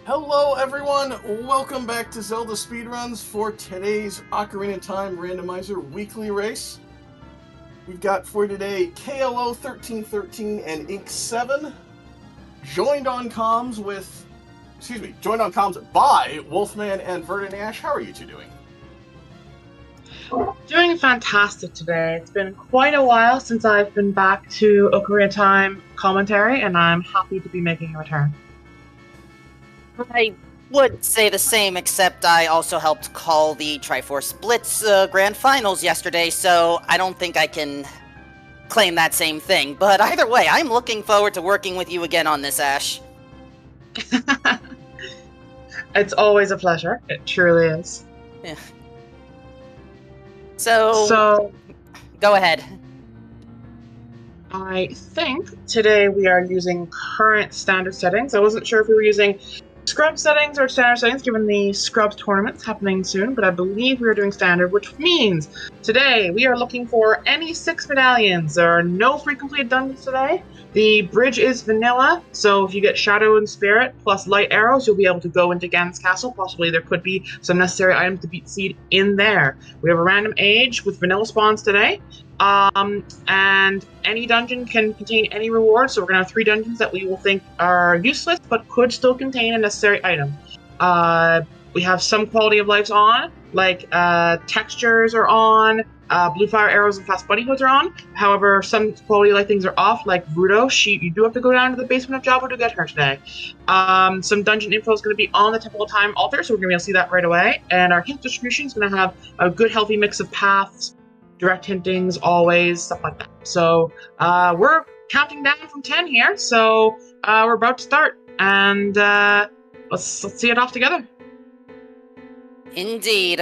Hello everyone, welcome back to Zelda Speedruns for today's Ocarina of Time Randomizer weekly race. We've got for today KLO 1313 and Ink 7, joined on comms by Wolfman and Verdanash. How are you two doing? Doing fantastic today. It's been quite a while since I've been back to Ocarina of Time commentary, and I'm happy to be making a return. I would say the same, except I also helped call the Triforce Blitz Grand Finals yesterday, so I don't think I can claim that same thing. But either way, I'm looking forward to working with you again on this, Ash. It's always a pleasure. It truly is. Yeah. So go ahead. I think today we are using current standard settings. I wasn't sure if we were using scrub settings or standard settings, given the scrubs tournaments happening soon, but I believe we are doing standard, which means today we are looking for any 6 medallions. There are no free completed dungeons today. The bridge is vanilla, so if you get Shadow and Spirit plus light arrows, you'll be able to go into Ganon's castle. Possibly there could be some necessary items to beat Seed in there. We have a random age with vanilla spawns today. And any dungeon can contain any reward, so we're going to have 3 dungeons that we will think are useless, but could still contain a necessary item. We have some quality of lives on, like textures are on, blue fire arrows and fast bunny hoods are on. However, some quality of life things are off, like Rudo. You do have to go down to the basement of Java to get her today. Some dungeon info is going to be on the Temple of Time altar, so we're going to be able to see that right away. And our hint distribution is going to have a good, healthy mix of paths, direct hintings, always, stuff like that. So we're counting down from 10 here, so we're about to start, and let's see it off together. Indeed.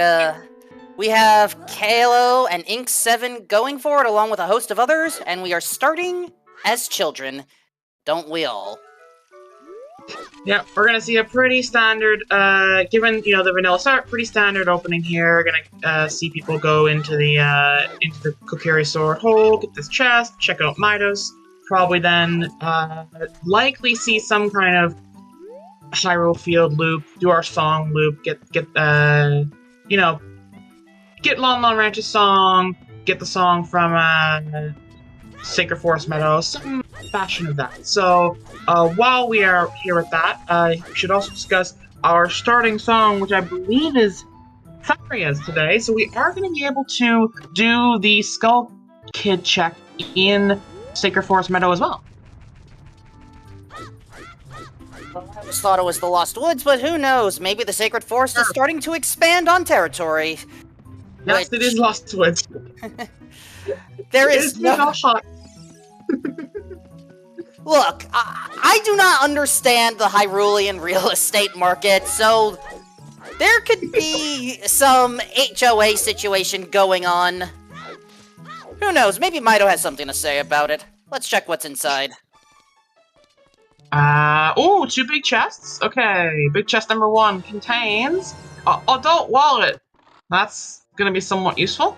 We have KLO and Ink 7 going for it, along with a host of others, and we are starting as children, don't we all? Yeah, we're gonna see a pretty standard, given the vanilla start, pretty standard opening here. We're gonna see people go into the Kokiri sword hole, get this chest, check out Midos, probably then likely see some kind of Hyrule Field loop, do our song loop, get Lon Lon Ranch's song, get the song from Sacred Forest Meadow, some fashion of that. So while we are here with that, we should also discuss our starting song, which I believe is Tharia's today. So we are going to be able to do the Skull Kid check in Sacred Forest Meadow as well. Well, I always thought it was the Lost Woods, but who knows? Maybe the Sacred Forest is starting to expand on territory. Yes, it is Lost Woods. There is no... hot. Look, I do not understand the Hyrulean real estate market, so there could be some HOA situation going on. Who knows, maybe Mido has something to say about it. Let's check what's inside. 2 big chests. Okay, big chest number 1 contains adult wallet. That's gonna be somewhat useful.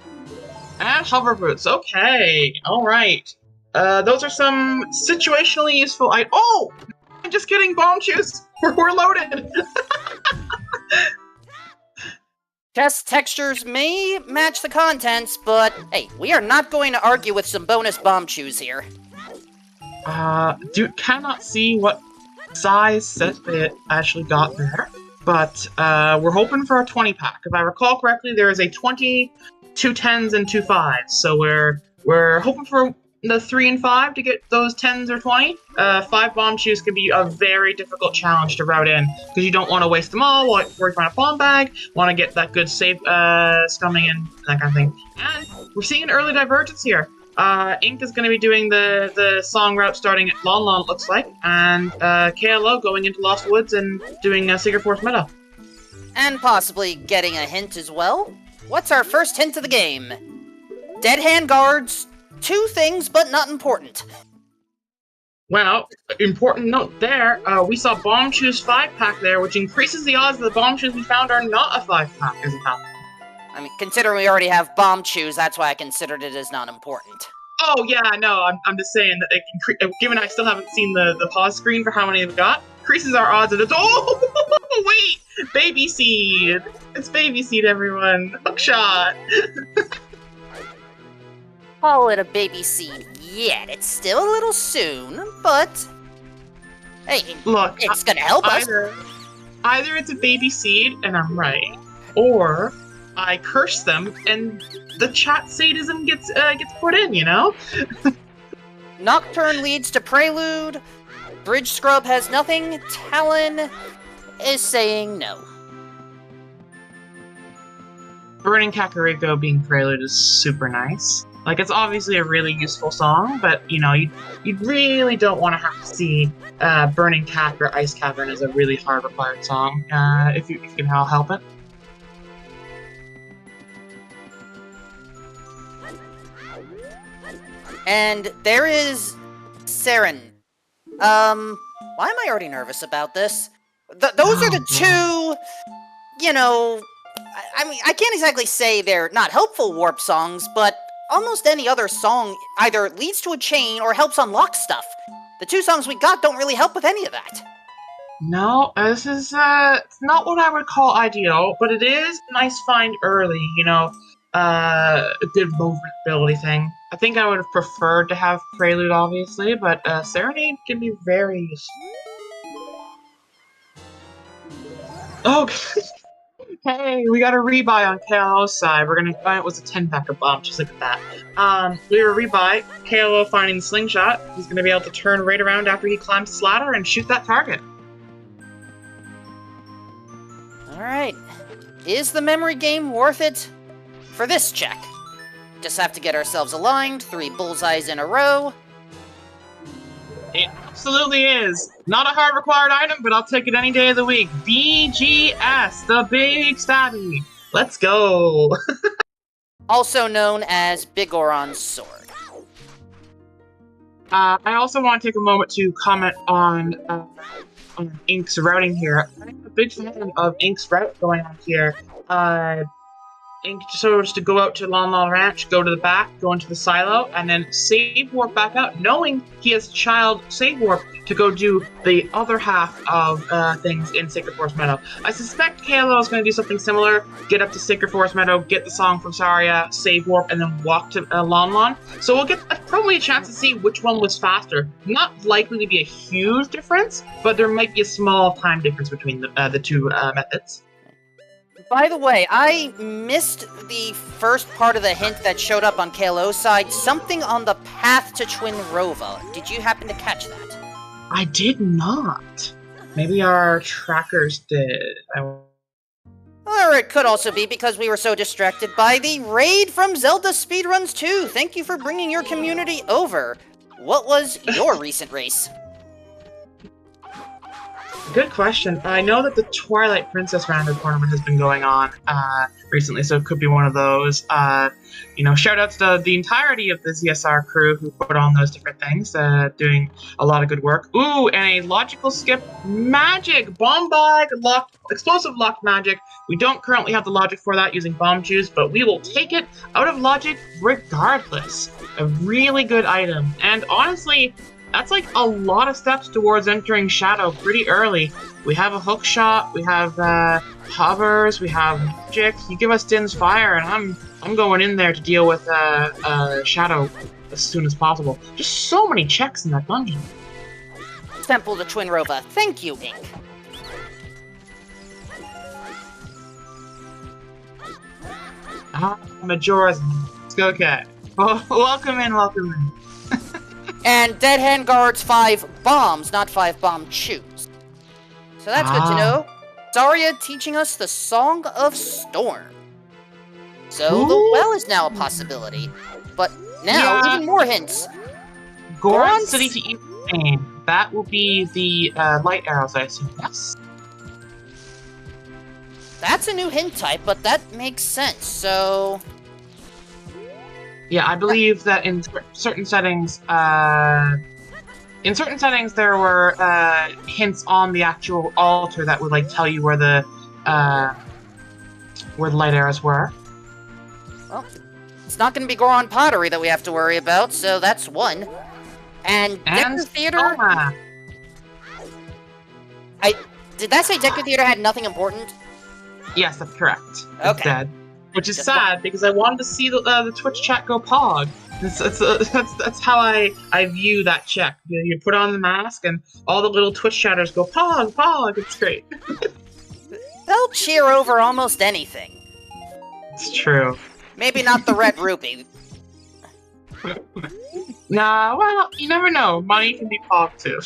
And hover boots. Okay, alright. Those are some situationally useful Oh! I'm just kidding, bomb shoes! We're loaded! Chest textures may match the contents, but hey, we are not going to argue with some bonus bomb chews here. Cannot see what size set it actually got there, but we're hoping for a 20-pack. If I recall correctly, there is a 20, 2 10s, and 2 5s, so we're hoping for the 3 and 5 to get those 10s or 20. 5 bomb shoes can be a very difficult challenge to route in, because you don't want to waste them all while you find a bomb bag, want to get that good save scumming and that kind of thing. And we're seeing an early divergence here. Ink is going to be doing the song route starting at Lon Lon, it looks like, and KLO going into Lost Woods and doing Sacred Forest Meadow. And possibly getting a hint as well. What's our first hint of the game? Dead hand guards, 2 things, but not important. Well, important note there, we saw Bomb Shoes 5-pack there, which increases the odds that the Bomb Shoes we found are not a 5-pack as a top. I mean, considering we already have bomb chews, that's why I considered it as not important. Oh yeah, no, I'm just saying that given I still haven't seen the pause screen for how many we've got, increases our odds of it. Oh! Oh wait, baby seed. It's baby seed, everyone. Hookshot. Call it a baby seed yet. It's still a little soon, but hey, Look, it's gonna help us. Either it's a baby seed and I'm right, or I curse them and the chat sadism gets put in, you know? Nocturne leads to Prelude. Bridge Scrub has nothing. Talon is saying no. Burning Kakariko being Prelude is super nice. Like, it's obviously a really useful song, but, you know, you really don't want to have to see Burning Cat or Ice Cavern as a really hard required song, if you can help it. And there is Saren. Why am I already nervous about this? Those are the two, you know, I mean, I can't exactly say they're not helpful warp songs, but almost any other song either leads to a chain or helps unlock stuff. The two songs we got don't really help with any of that. No, this is not what I would call ideal, but it is a nice find early, you know, a good movement ability thing. I think I would have preferred to have Prelude, obviously, but Serenade can be very useful. Oh, hey, we got a rebuy on KLO's side. We're gonna find it was a 10-pack of bombs, just look at that. We were rebuy, KLO finding the slingshot. He's gonna be able to turn right around after he climbs this ladder and shoot that target. Alright. Is the memory game worth it? For this check. Just have to get ourselves aligned, 3 bullseyes in a row. It absolutely is. Not a hard required item, but I'll take it any day of the week. BGS, the Big Stabby. Let's go. Also known as Bigoron's Sword. I also want to take a moment to comment on Ink's routing here. I'm a big fan of Ink's route going on here. Ink chose to go out to Lon Lon Ranch, go to the back, go into the silo, and then save warp back out, knowing he has child save warp to go do the other half of things in Sacred Forest Meadow. I suspect KLO is going to do something similar, get up to Sacred Forest Meadow, get the song from Saria, save warp, and then walk to Lon Lon. So we'll get probably a chance to see which one was faster. Not likely to be a huge difference, but there might be a small time difference between the two methods. By the way, I missed the first part of the hint that showed up on KLO's side. Something on the path to Twin Rova. Did you happen to catch that? I did not. Maybe our trackers did. Or it could also be because we were so distracted by the raid from Zelda Speedruns 2. Thank you for bringing your community over. What was your recent race? Good question. I know that the Twilight Princess Rounder tournament has been going on recently, so it could be one of those. You know, shout-outs to the entirety of the ZSR crew who put on those different things, doing a lot of good work. Ooh, and a logical skip magic! Bomb bag, explosive locked magic. We don't currently have the logic for that using bomb juice, but we will take it out of logic regardless. A really good item. And honestly, that's like a lot of steps towards entering Shadow pretty early. We have a hook shot, we have hovers, we have magic. You give us Din's Fire, and I'm going in there to deal with Shadow as soon as possible. Just so many checks in that dungeon. Temple to Twin Rova. Thank you, Ink. Majora's okay. Well, welcome in, welcome in. And Dead Hand guards 5 bombs, not 5 bomb chews. So that's good to know. Saria teaching us the Song of Storm. So the well is now a possibility. But now, even more hints. Goron City to East Pain. That will be the light arrows, I assume. Yes. That's a new hint type, but that makes sense, so... Yeah, I believe that in certain settings, there were hints on the actual altar that would like tell you where the light arrows were. Well, it's not going to be Goron pottery that we have to worry about, so that's one. And Decker Theater. Did that say Deku Theater had nothing important? Yes, that's correct. It's Okay. dead. Which is Just sad, because I wanted to see the Twitch chat go pog. That's how I view that check. You put on the mask, and all the little Twitch chatters go pog, pog. It's great. They'll cheer over almost anything. It's true. Maybe not the red rupee. Nah, well, you never know. Money can be pog too.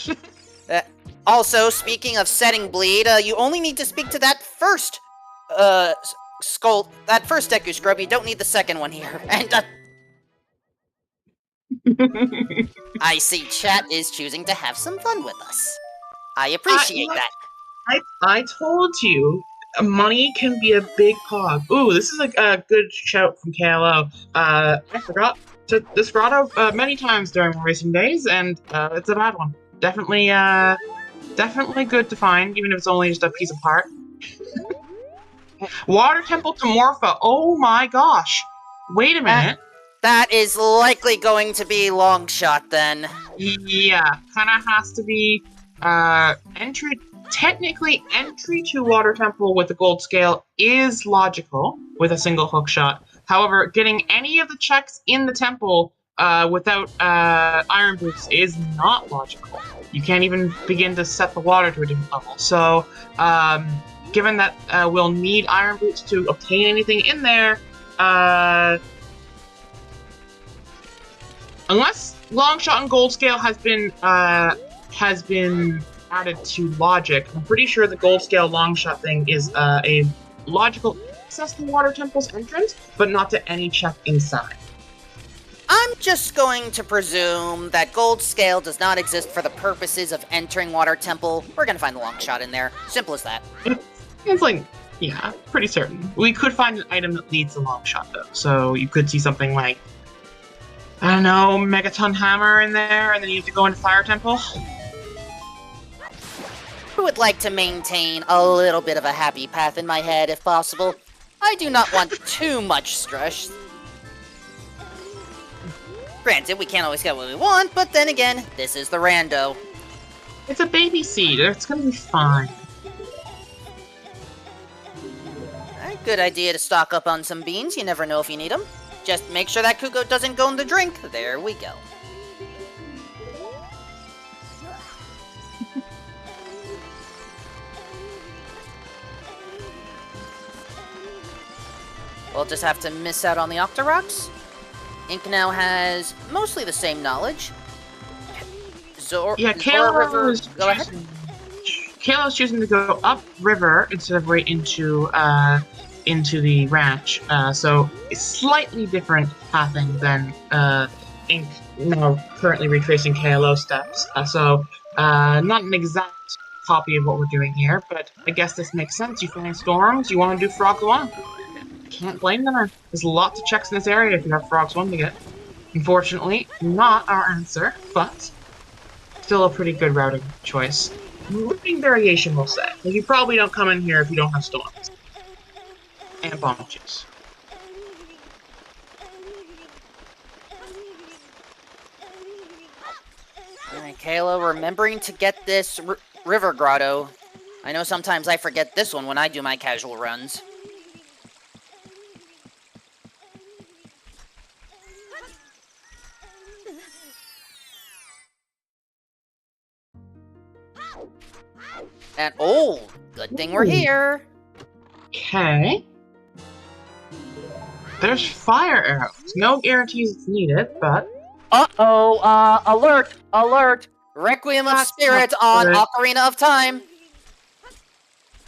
Also, speaking of setting bleed, you only need to speak to that first, that first Deku Scrub. You don't need the second one here. And, I see chat is choosing to have some fun with us. I appreciate that. I told you, money can be a big pog. Ooh, this is a good shout from KLO. I forgot to this grotto many times during racing days, and it's a bad one. Definitely good to find, even if it's only just a piece of heart. Water Temple to Morpha. Oh my gosh. Wait a minute. That is likely going to be long shot then. Yeah, kinda has to be technically entry to Water Temple with the gold scale is logical with a single hook shot. However, getting any of the checks in the temple without iron boots is not logical. You can't even begin to set the water to a different level. So, given that we'll need iron boots to obtain anything in there, unless Longshot and Gold Scale has been added to logic, I'm pretty sure the Gold Scale Longshot thing is a logical access to Water Temple's entrance, but not to any check inside. I'm just going to presume that Gold Scale does not exist for the purposes of entering Water Temple. We're gonna find the long shot in there. Simple as that. It's like, yeah, pretty certain. We could find an item that leads to long shot, though. So you could see something like, I don't know, Megaton Hammer in there, and then you have to go into Fire Temple. I would like to maintain a little bit of a happy path in my head, if possible. I do not want too much stress. Granted, we can't always get what we want, but then again, this is the rando. It's a baby seed. It's gonna be fine. Good idea to stock up on some beans. You never know if you need them. Just make sure that Kuko doesn't go in the drink. There we go. We'll just have to miss out on the Octoroks. Ink now has mostly the same knowledge. Zora River, go ahead. Kayla's choosing to go up river instead of right into the ranch. So it's slightly different pathing than Ink now currently retracing KLO steps. Not an exact copy of what we're doing here, but I guess this makes sense. You find storms, you want to do Frog 1. Can't blame them. There's lots of checks in this area if you have Frogs 1 to get. Unfortunately, not our answer, but still a pretty good routing choice. Routing variation, we'll say. You probably don't come in here if you don't have storms. And bomb juice. Alright, Kayla, remembering to get this river grotto. I know sometimes I forget this one when I do my casual runs. And, oh, good thing we're here. Okay. There's fire arrows. No guarantees it's needed, but... Uh-oh, alert, alert. Requiem of Spirit on Ocarina of Time.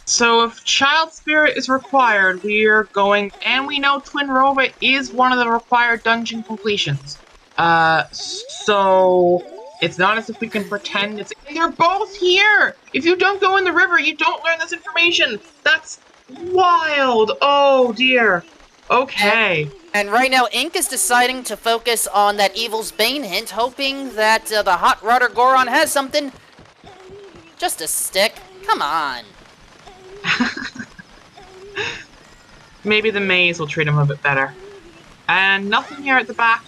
So if Child Spirit is required, we are going... And we know Twin Rova is one of the required dungeon completions. So... It's not as if we can pretend it's... They're both here! If you don't go in the river, you don't learn this information! That's wild! Oh, dear. Okay. And right now, Ink is deciding to focus on that Evil's Bane hint, hoping that the Hot Rodder Goron has something. Just a stick. Come on. Maybe the maze will treat him a bit better. And nothing here at the back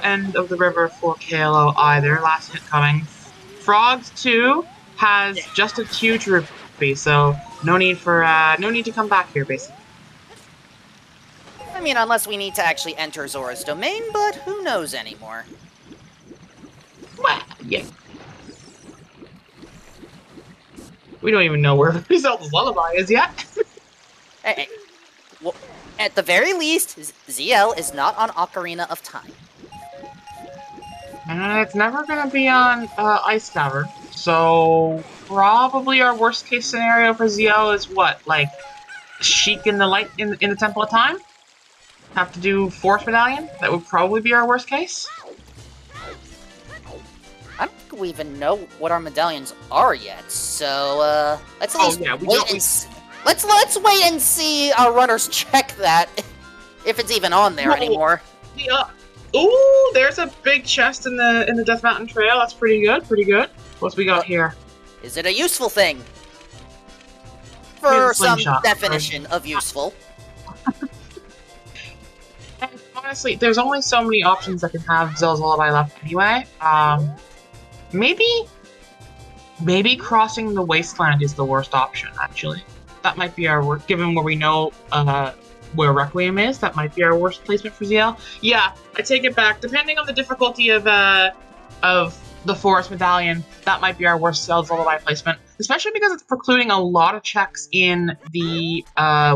end of the river for KLO either. Last hit coming. Frogs 2 has just a huge be, so no need to come back here, basically. I mean, unless we need to actually enter Zora's domain, but who knows anymore. Well, yeah. We don't even know where Zelda's Lullaby is yet. Hey, well, at the very least, ZL is not on Ocarina of Time. It's never gonna be on Ice Cavern, so probably our worst case scenario for ZL is what, like Sheik in the light in the Temple of Time? Have to do Forest Medallion? That would probably be our worst case. I don't think we even know what our medallions are yet, so let's at least wait and let's wait and see our runners check that if it's even on there anymore. Yeah. Ooh, there's a big chest in the Death Mountain Trail. That's pretty good, pretty good. What's we got here? Is it a useful thing? For some definition of useful. And honestly, there's only so many options that can have Zelda's Lullaby left anyway. Maybe crossing the wasteland is the worst option, actually. That might be our worst, given where we know where Requiem is. That might be our worst placement for ZL. Yeah, I take it back. Depending on the difficulty of the Forest Medallion, that might be our worst Zelda's Lullaby placement. Especially because it's precluding a lot of checks in the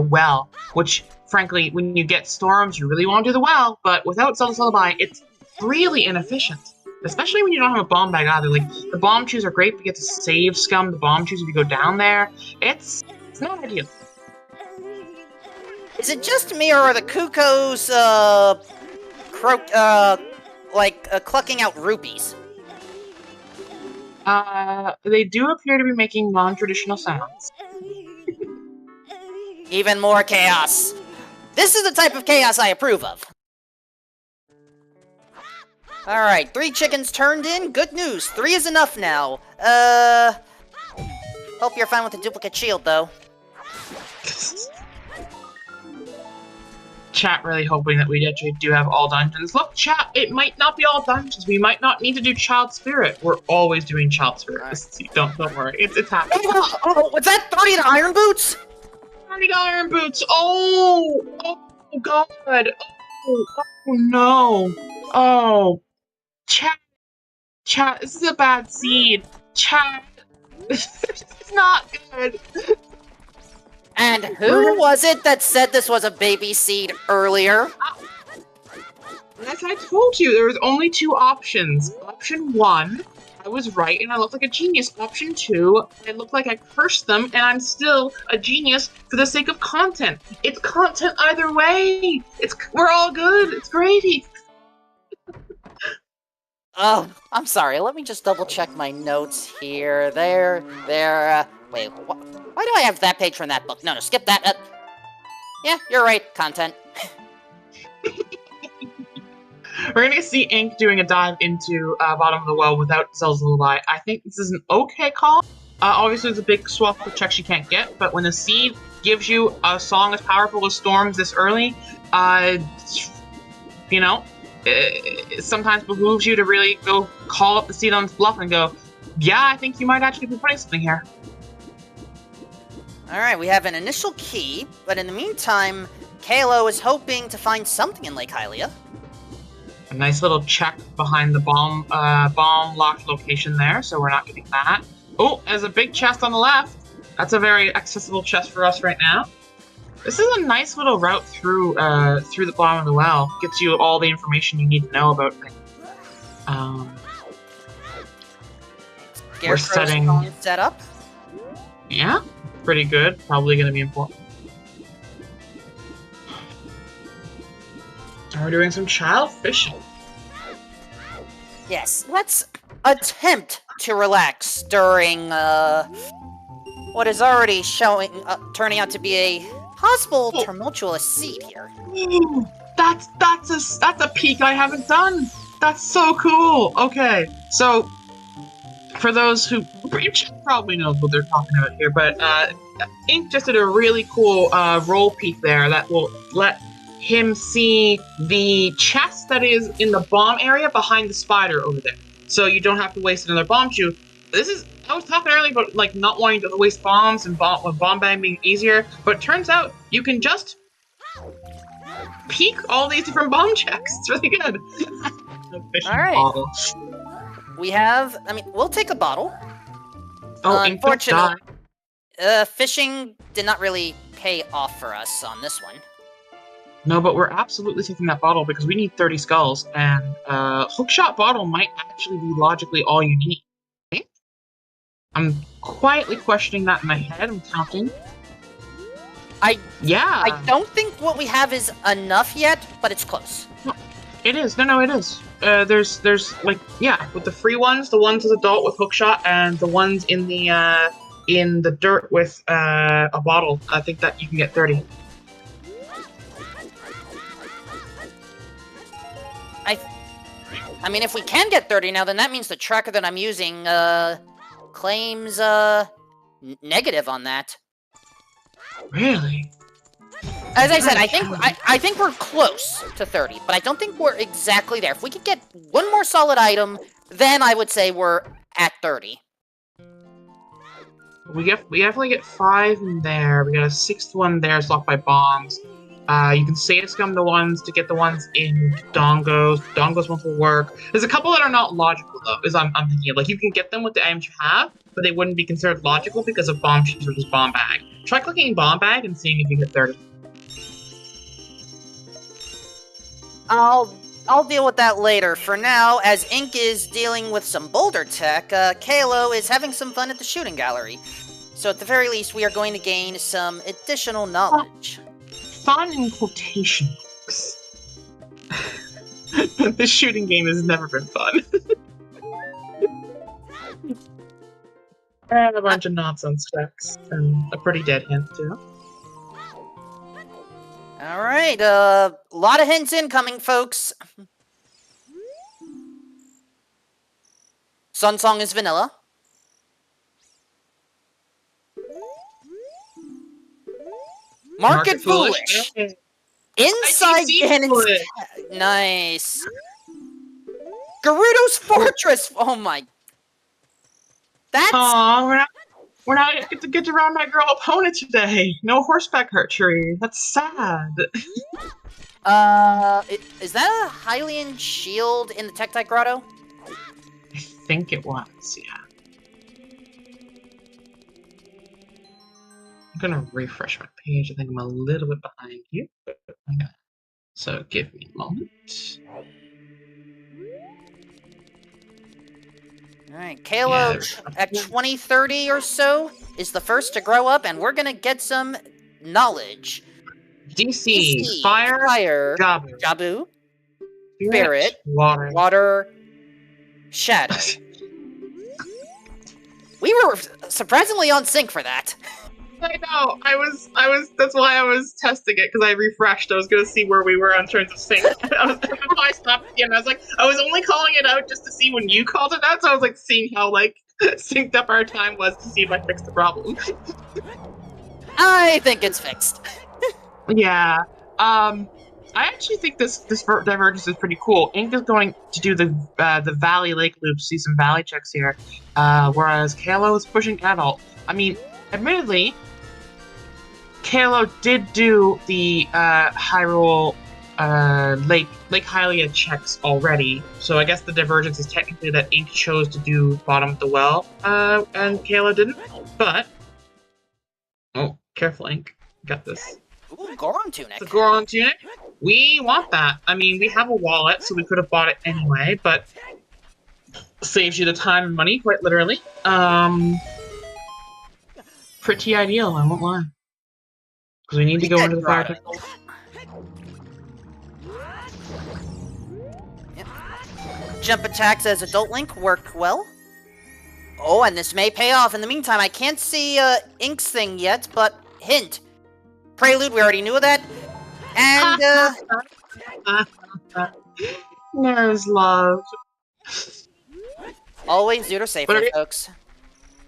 well, which, frankly, when you get storms, you really want to do the well, but without Zelda's Lullaby, it's really inefficient. Especially when you don't have a bomb bag either. Like, the bomb chews are great, but you get to save scum the bomb chews if you go down there. It's not ideal. Is it just me, or are the Cuckoos, clucking out rupees? They do appear to be making non-traditional sounds. Even more chaos. This is the type of chaos I approve of. Alright, 3 chickens turned in. Good news. 3 is enough now. Hope you're fine with the duplicate shield, though. Chat really hoping that we actually do have all dungeons. Look, chat, it might not be all dungeons. We might not need to do Child Spirit. We're always doing Child Spirit. Right. Don't worry. It's happening. Oh, was that 30 to Iron Boots? 30 Iron Boots. Oh God. Oh no. Oh. Chat, this is a bad seed. Chat, this is not good. And who was it that said this was a baby seed earlier? As I told you, there was only 2 options. Option 1, I was right and I looked like a genius. Option 2, I looked like I cursed them and I'm still a genius for the sake of content. It's content either way. We're all good. It's gravy. Oh, I'm sorry. Let me just double check my notes here. There. Wait, why do I have that page from that book? No, skip that. Yeah, you're right. Content. We're gonna see Ink doing a dive into bottom of the well without Zelda's Lullaby. I think this is an okay call. Obviously, there's a big swath of checks you can't get, but when the seed gives you a song as powerful as Storms this early, you know, it sometimes behooves you to really go call up the seed on its bluff and go, yeah, I think you might actually be putting something here. Alright, we have an initial key, but in the meantime, Kalo is hoping to find something in Lake Hylia. A nice little check behind the bomb locked location there, so we're not getting that. Oh, there's a big chest on the left. That's a very accessible chest for us right now. This is a nice little route through the bottom of the well. Gets you all the information you need to know about things. We're setting set up. Yeah, pretty good. Probably going to be important. We're doing some child fishing. Yes, let's attempt to relax during what is already turning out to be a possible tumultuous seed here. Ooh, that's a peak I haven't done. That's so cool. Okay, so for those who probably knows what they're talking about here, but Ink just did a really cool roll peek there that will let him see the chest that is in the bomb area behind the spider over there. So you don't have to waste another bomb chew. This is I was talking earlier about like not wanting to waste bombs and bomb bang being easier, but it turns out you can just peek all these different bomb checks. It's really good. All right. Bottle. We have. I mean, we'll take a bottle. Oh, unfortunately, fishing did not really pay off for us on this one. No, but we're absolutely taking that bottle because we need 30 skulls, and hookshot bottle might actually be logically all you need. Okay? I'm quietly questioning that in my head. I'm counting. I don't think what we have is enough yet, but it's close. No, it is. No, it is. There's like, yeah, with the free ones, the ones as adult with hookshot, and the ones in the dirt with a bottle. I think that you can get 30. I mean, if we can get 30 now, then that means the tracker that I'm using claims negative on that. Really? As I said, I think we're close to 30, but I don't think we're exactly there. If we could get one more solid item, then I would say we're at 30. We definitely get 5 in there. We got a 6th one there, it's locked by bombs. You can save scum the ones to get the ones in Dongos. Dongos ones will work. There's a couple that are not logical though, is I'm thinking of. Like you can get them with the items you have, but they wouldn't be considered logical because of bomb shoes versus bomb bag. Try clicking bomb bag and seeing if you get 30. I'll deal with that later. For now, as Ink is dealing with some boulder tech, Kalo is having some fun at the shooting gallery. So at the very least, we are going to gain some additional knowledge. Fun in quotation marks. This shooting game has never been fun. And a bunch of nonsense checks, and a pretty dead hint too. Alright, lot of hints incoming, folks. Sun Song is vanilla. Market Foolish. Inside Ganon's... Nice. Gerudo's Fortress! Oh my... That's... Aww, we're not get to round my girl opponent today. No horseback archery. That's sad. Is that a Hylian shield in the Tektite Grotto? I think it was, yeah. I'm gonna refresh my page. I think I'm a little bit behind you. Okay. So give me a moment. Alright, Kalo at 2030 or so is the first to grow up, and we're gonna get some knowledge. DC, Fire, Jabu, Spirit, Water, Shadow. We were surprisingly on sync for that. I know. I was. That's why I was testing it because I refreshed. I was gonna see where we were in terms of sync. I stopped again. I was only calling it out just to see when you called it out. So I was like seeing how synced up our time was to see if I fixed the problem. I think it's fixed. Yeah. I actually think this divergence is pretty cool. Ink is going to do the Valley Lake loop, see some Valley checks here, whereas Kalo is pushing Adult. I mean, admittedly, Kalo did do the Hyrule Lake Hylia checks already, so I guess the divergence is technically that Ink chose to do bottom of the well, and Kalo didn't. But oh, careful, Ink, got this. Ooh, Goron Tunic. The Goron Tunic. We want that. I mean, we have a wallet, so we could have bought it anyway, but saves you the time and money, quite literally. Pretty ideal, I won't lie. Because we need to go into the fire temple. Yep. Jump attacks as Adult Link work well. Oh, and this may pay off. In the meantime, I can't see Ink's thing yet, but hint. Prelude, we already knew that. And, There's love. Always do to safely, folks.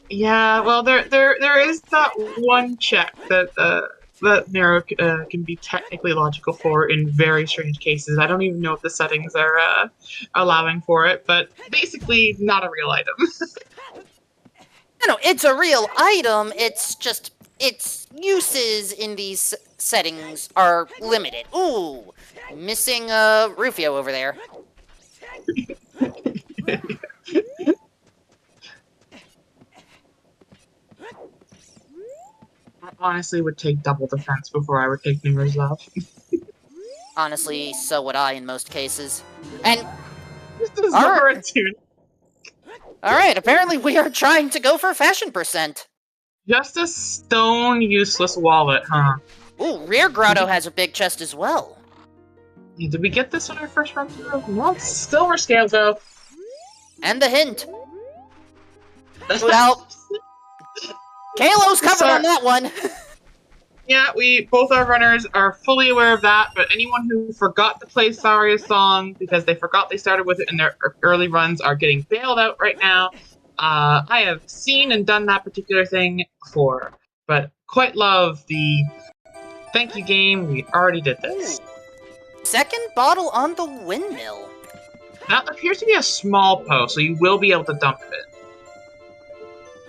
Yeah, well, there is that one check that Nero can be technically logical for in very strange cases. I don't even know if the settings are allowing for it, but basically not a real item. No, it's a real item. It's just its uses in these settings are limited. Ooh, missing Rufio over there. I honestly would take double defense before I would take New Resolve. Honestly, so would I in most cases. And This is Zora, dude. alright, apparently we are trying to go for fashion percent. Just a stone useless wallet, huh? Ooh, Rear Grotto has a big chest as well. Yeah, did we get this on our first run through? Well, it's silver scale though. And the hint. Well, Kalo's covered on that one. Yeah, both our runners are fully aware of that, but anyone who forgot to play Saria's song because they forgot they started with it in their early runs are getting bailed out right now. I have seen and done that particular thing before, but quite love the thank you game. We already did this. Second bottle on the windmill. That appears to be a small post, so you will be able to dump it.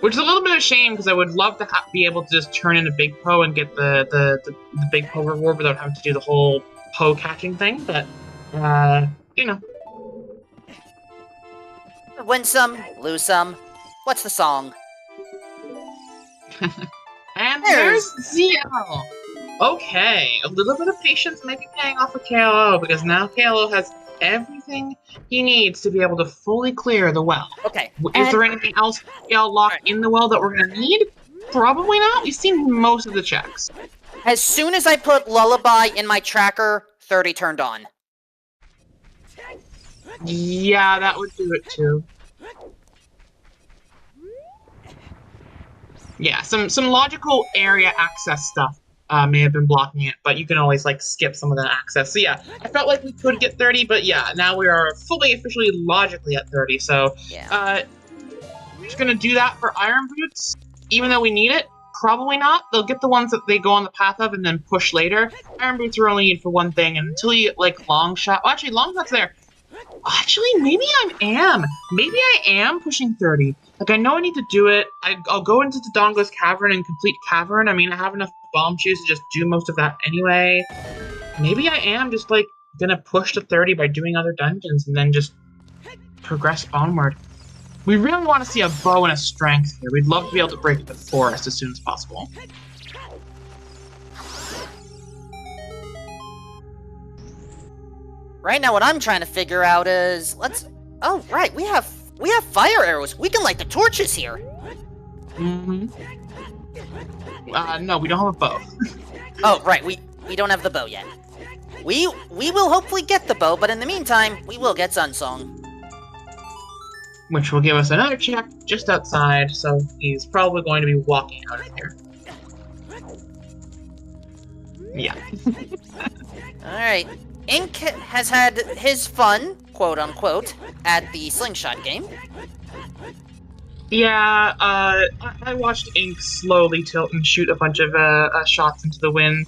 Which is a little bit of a shame, because I would love to be able to just turn in a big Poe and get the big Poe reward without having to do the whole Poe catching thing, but, you know. Win some, lose some. What's the song? And there's ZL! Okay, a little bit of patience may be paying off for KLO, because now KLO has everything he needs to be able to fully clear the well. Okay. Is there anything else locked in the well that we're gonna need? Probably not. We've seen most of the checks. As soon as I put Lullaby in my tracker, 30 turned on. Yeah, that would do it too. Yeah, some logical area access stuff may have been blocking it, but you can always like skip some of that access. So yeah, I felt like we could get 30, but yeah, now we are fully officially logically at 30. So yeah. We're just gonna do that for Iron Boots, even though we need it. Probably not. They'll get the ones that they go on the path of and then push later. Iron Boots are only need for one thing, and until you get like Long Shot. Well, actually, Long Shot's there. Actually, maybe I am. Maybe I am pushing 30. Like, I know I need to do it. I'll go into Dodongo's Cavern and complete Cavern. I mean, I have enough bomb shoes to just do most of that anyway. Maybe I am just, like, gonna push to 30 by doing other dungeons and then just progress onward. We really want to see a bow and a strength here. We'd love to be able to break the forest as soon as possible. Right now, what I'm trying to figure out is oh, right, we have fire arrows. We can light the torches here. Mm-hmm. No, we don't have a bow. Oh, right, we don't have the bow yet. We will hopefully get the bow, but in the meantime, we will get Sunsong. Which will give us another check just outside, so he's probably going to be walking out of here. Yeah. Alright. Ink has had his fun, quote-unquote, at the slingshot game. Yeah, I watched Ink slowly tilt and shoot a bunch of shots into the wind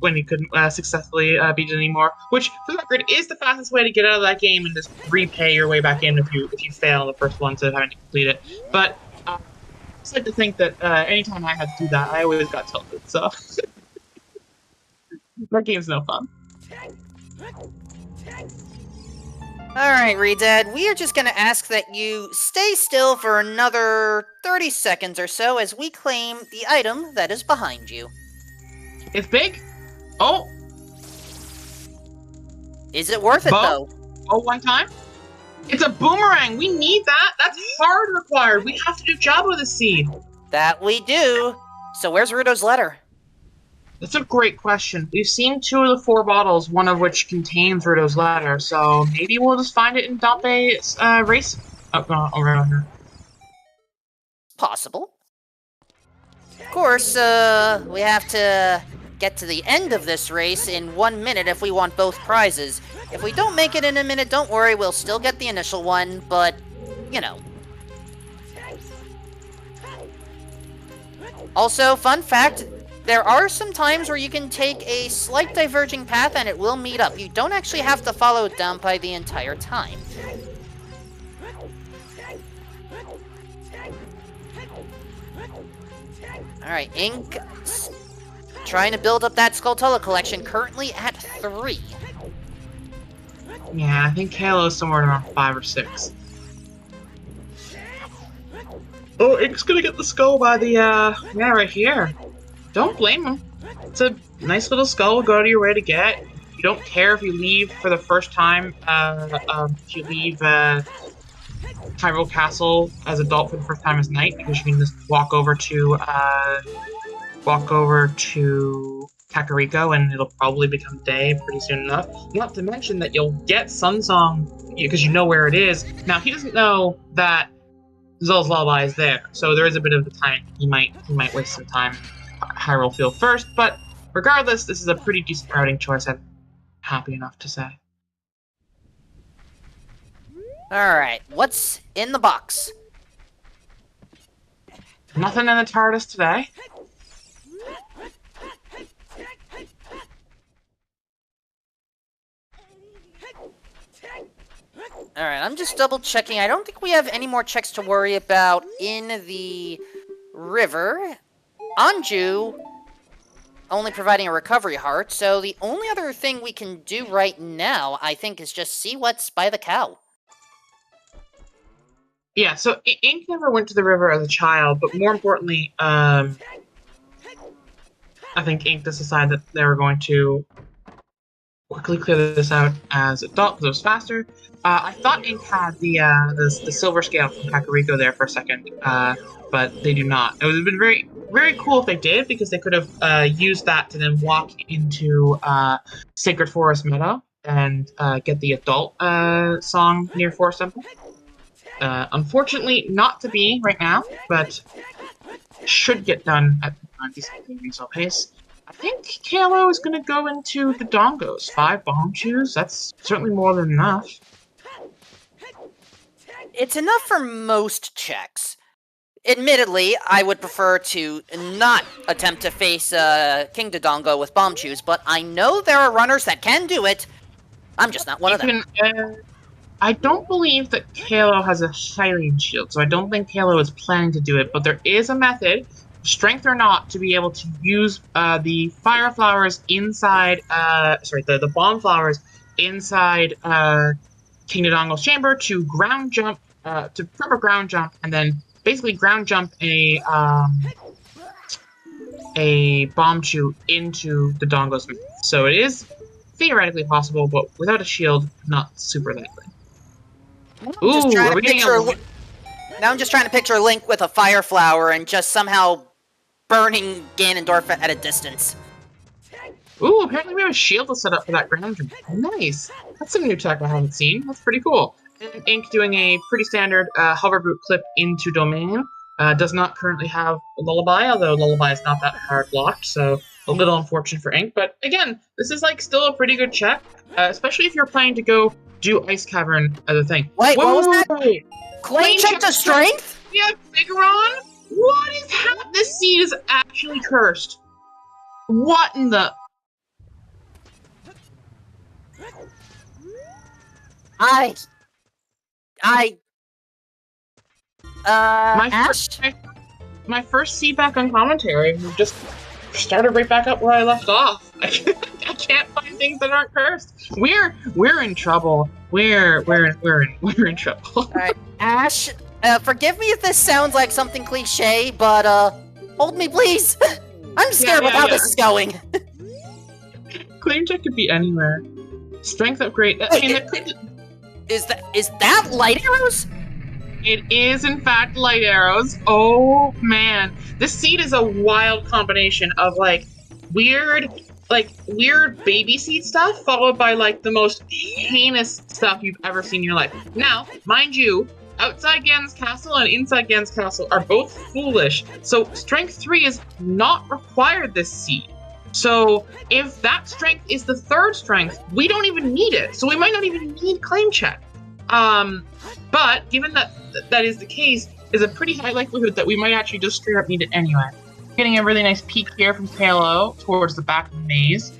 when he couldn't successfully beat it anymore. Which, for the record, is the fastest way to get out of that game and just repay your way back in if you fail the first one to having to complete it. But I just like to think that anytime I had to do that, I always got tilted. So that game's no fun. Alright, Redad, we are just gonna ask that you stay still for another 30 seconds or so as we claim the item that is behind you. It's big? Oh! Is it worth it, though? Oh, one time? It's a boomerang! We need that! That's hard required! We have to do job with the seed! That we do! So where's Rudo's letter? That's a great question. We've seen 2 of the 4 bottles, one of which contains Rudo's letter, so maybe we'll just find it in Dompe's race? Around here. Possible. Of course, we have to get to the end of this race in 1 minute if we want both prizes. If we don't make it in a minute, don't worry, we'll still get the initial one, but, you know. Also, fun fact, there are some times where you can take a slight diverging path and it will meet up. You don't actually have to follow Dompe the entire time. Alright, Ink trying to build up that Skulltula collection, currently at 3. Yeah, I think Halo's somewhere around 5 or 6. Oh, Ink's gonna get the skull by the, yeah, right here. Don't blame him. It's a nice little skull, go out of your way to get. You don't care if you leave for the first time, if you leave, Hyrule Castle as adult for the first time as knight, because you can just walk over to Kakariko and it'll probably become day pretty soon enough. Not to mention that you'll get Sunsong because you know where it is. Now, he doesn't know that Zola's Lullaby is there, so there is a bit of the time he might waste some time Hyrule Field first, but regardless, this is a pretty decent routing choice, I'm happy enough to say. Alright, what's in the box? Nothing in the TARDIS today. Alright, I'm just double checking. I don't think we have any more checks to worry about in the river. Anju only providing a recovery heart, so the only other thing we can do right now, I think, is just see what's by the cow. Yeah, so Ink never went to the river as a child, but more importantly, I think Ink just decided that they were going to quickly clear this out as adult because it was faster. I thought Ink had the silver scale from Kakariko there for a second, but they do not. It would have been very, very cool if they did, because they could have used that to then walk into Sacred Forest Meadow and get the adult song near Forest Temple. Unfortunately, not to be right now, but should get done at a decently reasonable pace. I think Kalo is going to go into the Dongos. 5 bomb chews, that's certainly more than enough. It's enough for most checks. Admittedly, I would prefer to not attempt to face King Dodongo with bomb chews, but I know there are runners that can do it. I'm just not one of them. I don't believe that Kalo has a Hylian shield, so I don't think Kalo is planning to do it, but there is a method, strength or not, to be able to use the fire flowers inside, the bomb flowers inside King Dodongo's chamber to ground jump, to proper ground jump, and then basically ground jump a bomb chew into the Dodongo's mouth. So it is theoretically possible, but without a shield, not super likely. Now I'm just trying to picture Link with a fire flower and just somehow burning Ganondorf at a distance. Ooh, apparently we have a shield to set up for that ground jump. Nice! That's some new tech I haven't seen. That's pretty cool. And Ink doing a pretty standard hover boot clip into Domain. Does not currently have a Lullaby, although Lullaby is not that hard blocked, so a little unfortunate for Ink. But again, this is like still a pretty good check, especially if you're planning to go do Ice Cavern as a thing. Wait, what was that? Claim check to strength? Yeah, Figuron? What is happening? This seed is actually cursed. What in the... My first seed back on commentary, we just started right back up where I left off. I can't find things that aren't cursed. We're in trouble. We're in trouble. Alright, Ash, forgive me if this sounds like something cliche, but hold me please. I'm scared with how this is going. Claim check could be anywhere. Strength upgrade. Wait, is that light arrows? It is, in fact, light arrows. Oh, man. This seed is a wild combination of, weird baby seed stuff, followed by, the most heinous stuff you've ever seen in your life. Now, mind you, outside Ganon's castle and inside Ganon's castle are both foolish, so strength 3 is not required this seed. So, if that strength is the 3rd strength, we don't even need it, so we might not even need claim check. But given that that is the case, there's a pretty high likelihood that we might actually just straight up need it anyway. Getting a really nice peek here from Kalo towards the back of the maze.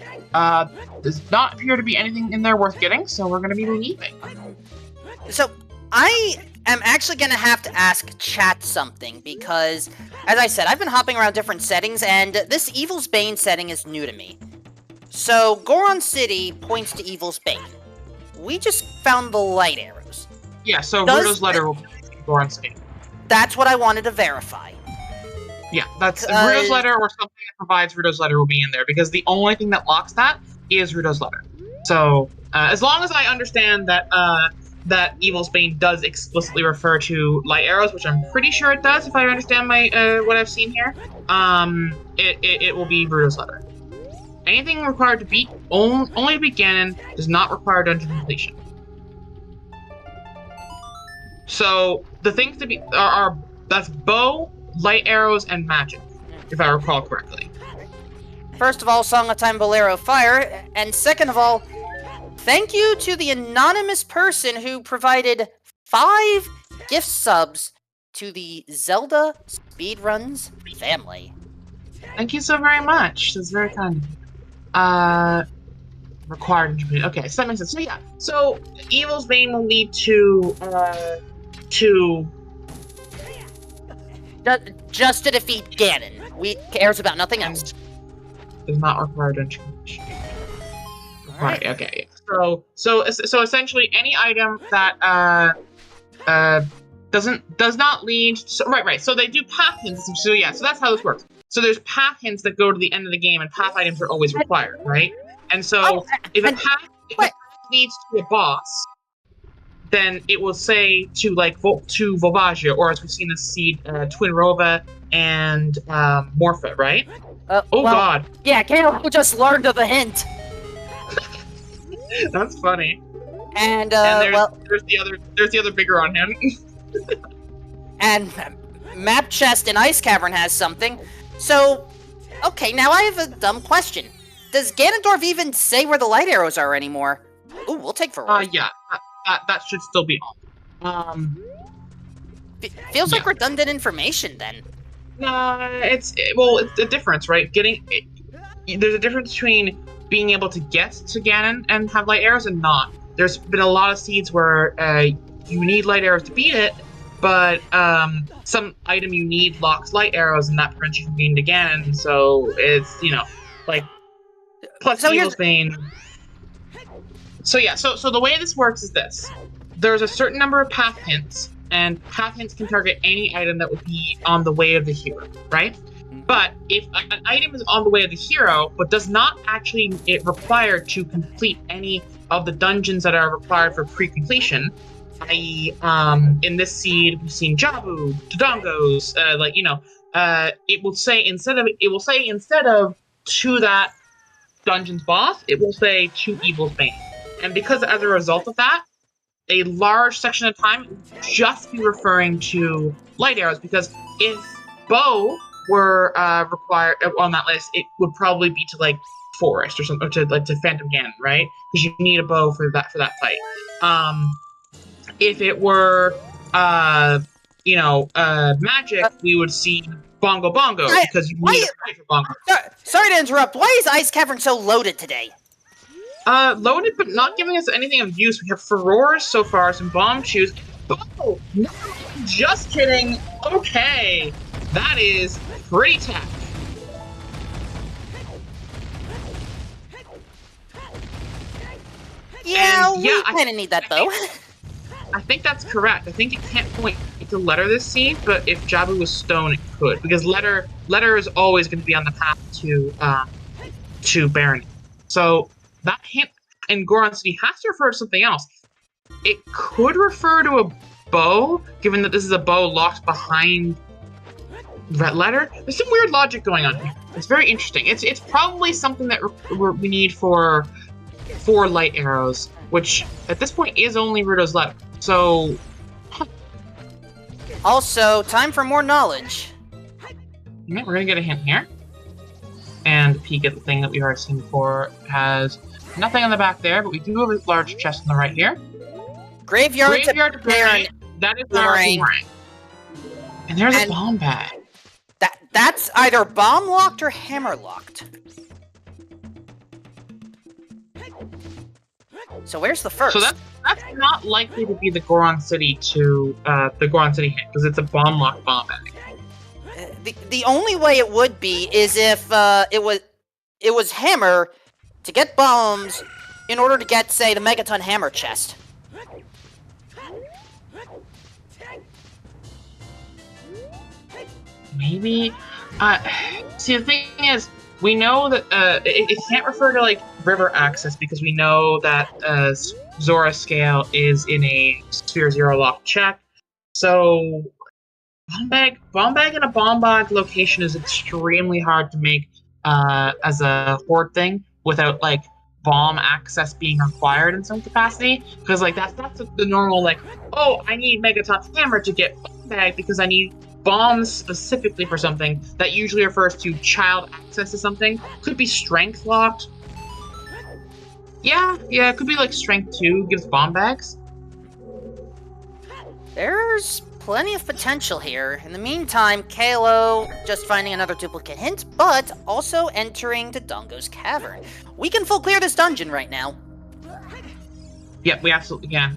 Does not appear to be anything in there worth getting, so we're going to be leaving. So, I am actually gonna have to ask chat something, because, as I said, I've been hopping around different settings, and this Evil's Bane setting is new to me. So, Goron City points to Evil's Bane. We just found the light arrows. Yeah, so Rudo's letter will be Goron City. That's what I wanted to verify. Yeah, that's Rudo's letter or something that provides Rudo's letter will be in there, because the only thing that locks that is Rudo's letter. So, as long as I understand that that Evil's Bane does explicitly refer to light arrows, which I'm pretty sure it does if I understand my what I've seen here, it will be Rudo's letter. Anything required to beat only to beat Ganon does not require dungeon completion. So the things to be are that's bow, light arrows, and magic, if I recall correctly. First of all, Song of Time Bolero Fire, and second of all, thank you to the anonymous person who provided 5 gift subs to the Zelda Speedruns family. Thank you so very much. That's very kind of you. Required. Okay, so that makes sense. So yeah, so Evil's Bane will lead to just to defeat Ganon. We cares about nothing else. Does not require dungeon completion. Right. Okay. So essentially, any item that does not lead. Right. So they do path hints. So yeah. So that's how this works. So there's path hints that go to the end of the game, and path items are always required, right? And so if a path leads to a boss, then it will say to to Volvagia, or as we've seen this seed, Twin Rova and Morpha, right? God. Yeah, Caleb just learned of the hint. That's funny. And there's the other bigger on him. And Map Chest in Ice Cavern has something. So, okay, now I have a dumb question. Does Ganondorf even say where the light arrows are anymore? Ooh, we'll take for yeah, that should still be on. Feels like redundant information then. It's a difference, right? There's a difference between being able to get to Ganon and have light arrows and not. There's been a lot of seeds where you need light arrows to beat it, but some item you need locks light arrows, and that prevents you from getting to Ganon. So it's plus Evil's Bane. So yeah, so the way this works is this: there's a certain number of path hints, and path hints can target any item that would be on the way of the hero, right? But if an item is on the way of the hero, but does not actually require to complete any of the dungeons that are required for pre-completion, i.e., in this seed we've seen Jabu, Dodongos, it will say instead of to that dungeon's boss, it will say to Evil's Bane. And because as a result of that, a large section of time would just be referring to light arrows, because if bow were required on that list, it would probably be to forest or something, or to Phantom Ganon, right? Because you need a bow for that fight. If it were magic, we would see Bongo Bongo, because you need a fight for Bongo. Sorry to interrupt. Why is Ice Cavern so loaded today? Loaded, but not giving us anything of use. We have Furores so far, some Bomb Chews. Oh, no, just kidding. Okay, that is pretty tough. Yeah, we kind of need that bow. I think that's correct. I think it can't point to letter this seed, but if Jabu was stone, it could, because letter is always going to be on the path to Barony. So that hint in Goron City has to refer to something else. It could refer to a bow, given that this is a bow locked behind that letter. There's some weird logic going on here. It's very interesting. It's probably something that we need for light arrows, which at this point is only Rudo's letter. So, also, time for more knowledge. Okay, we're gonna get a hint here. And a peek at the thing that we've already seen before. Has nothing on the back there, but we do have a large chest on the right here. Graveyard to Baron. That is our boomerang. And there's a bomb bag. That's either bomb locked or hammer locked. So where's the first? So that's not likely to be the Goron City to the Goron City hit because it's a bomb lock bomb bag. The only way it would be is if it was Hammer to get bombs in order to get, say, the Megaton Hammer chest. Maybe. See, the thing is, we know that it can't refer to like river access because we know that Zora scale is in a Sphere Zero lock check. So bomb bag in a bomb bag location is extremely hard to make as a horde thing without like bomb access being required in some capacity. Because like that's the normal like, oh, I need Megaton's hammer to get bomb bag because I need bombs specifically for something. That usually refers to child access to something. Could be strength locked. Yeah, it could be like strength 2 gives bomb bags. There's plenty of potential here. In the meantime, KLO just finding another duplicate hint, but also entering Dodongo's cavern. We can full clear this dungeon right now. Yep, we absolutely can.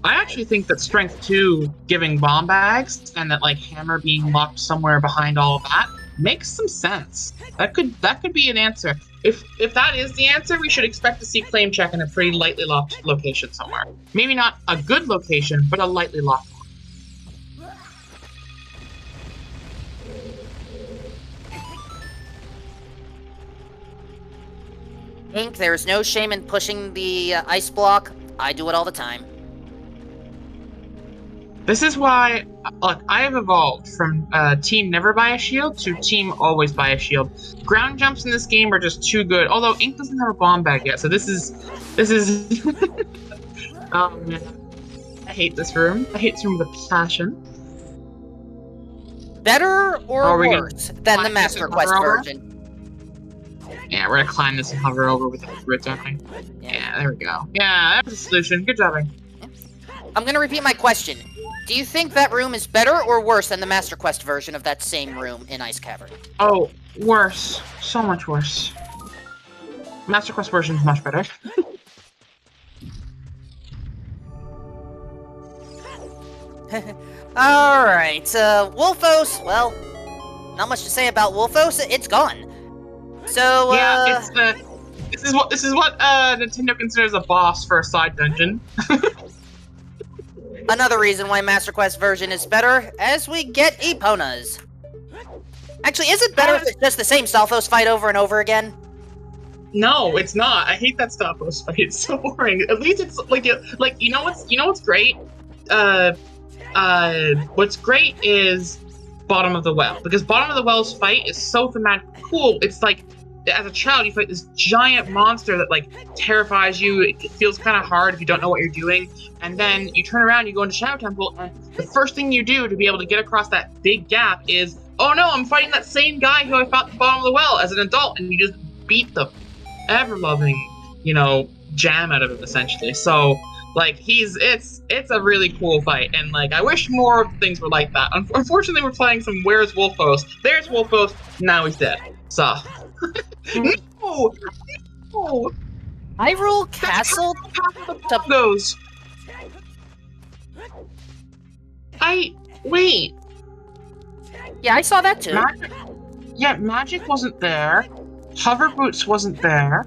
I actually think that strength 2 giving bomb bags and that like hammer being locked somewhere behind all of that makes some sense. That could be an answer. If that is the answer, we should expect to see claim check in a pretty lightly locked location somewhere. Maybe not a good location, but a lightly locked one. Ink, there's no shame in pushing the ice block. I do it all the time. This is why, look, I have evolved from team never buy a shield to team always buy a shield. Ground jumps in this game are just too good. Although Ink doesn't have a bomb bag yet, so this is. Oh man, I hate this room. I hate this room with a passion. Better or worse than the Master Quest version? Yeah, we're gonna climb this and hover over with the roots, aren't we? Yeah, there we go. Yeah, that was a solution. Good job, Ink. I'm gonna repeat my question. Do you think that room is better or worse than the Master Quest version of that same room in Ice Cavern? Oh, worse. So much worse. Master Quest version is much better. Alright, Wolfos, well, not much to say about Wolfos, it's gone. So, yeah, this is what Nintendo considers a boss for a side dungeon. Another reason why Master Quest version is better, as we get Eponas. Actually, is it better if it's just the same Stalfos fight over and over again? No, it's not. I hate that Stalfos fight. It's so boring. At least it's like you know what's great? What's great is Bottom of the Well, because Bottom of the Well's fight is so thematically cool. It's like, as a child, you fight this giant monster that like terrifies you. It feels kind of hard if you don't know what you're doing. And then you turn around, you go into Shadow Temple, and the first thing you do to be able to get across that big gap is, oh no, I'm fighting that same guy who I fought at the bottom of the well as an adult, and you just beat the ever-loving, jam out of him, essentially. So, like, it's a really cool fight, and like, I wish more things were like that. Unfortunately, we're playing some Where's Wolfos? There's Wolfos, now he's dead. So... No! Hyrule Castle goes. Wait. Yeah, I saw that too. Magic wasn't there. Hover Boots wasn't there.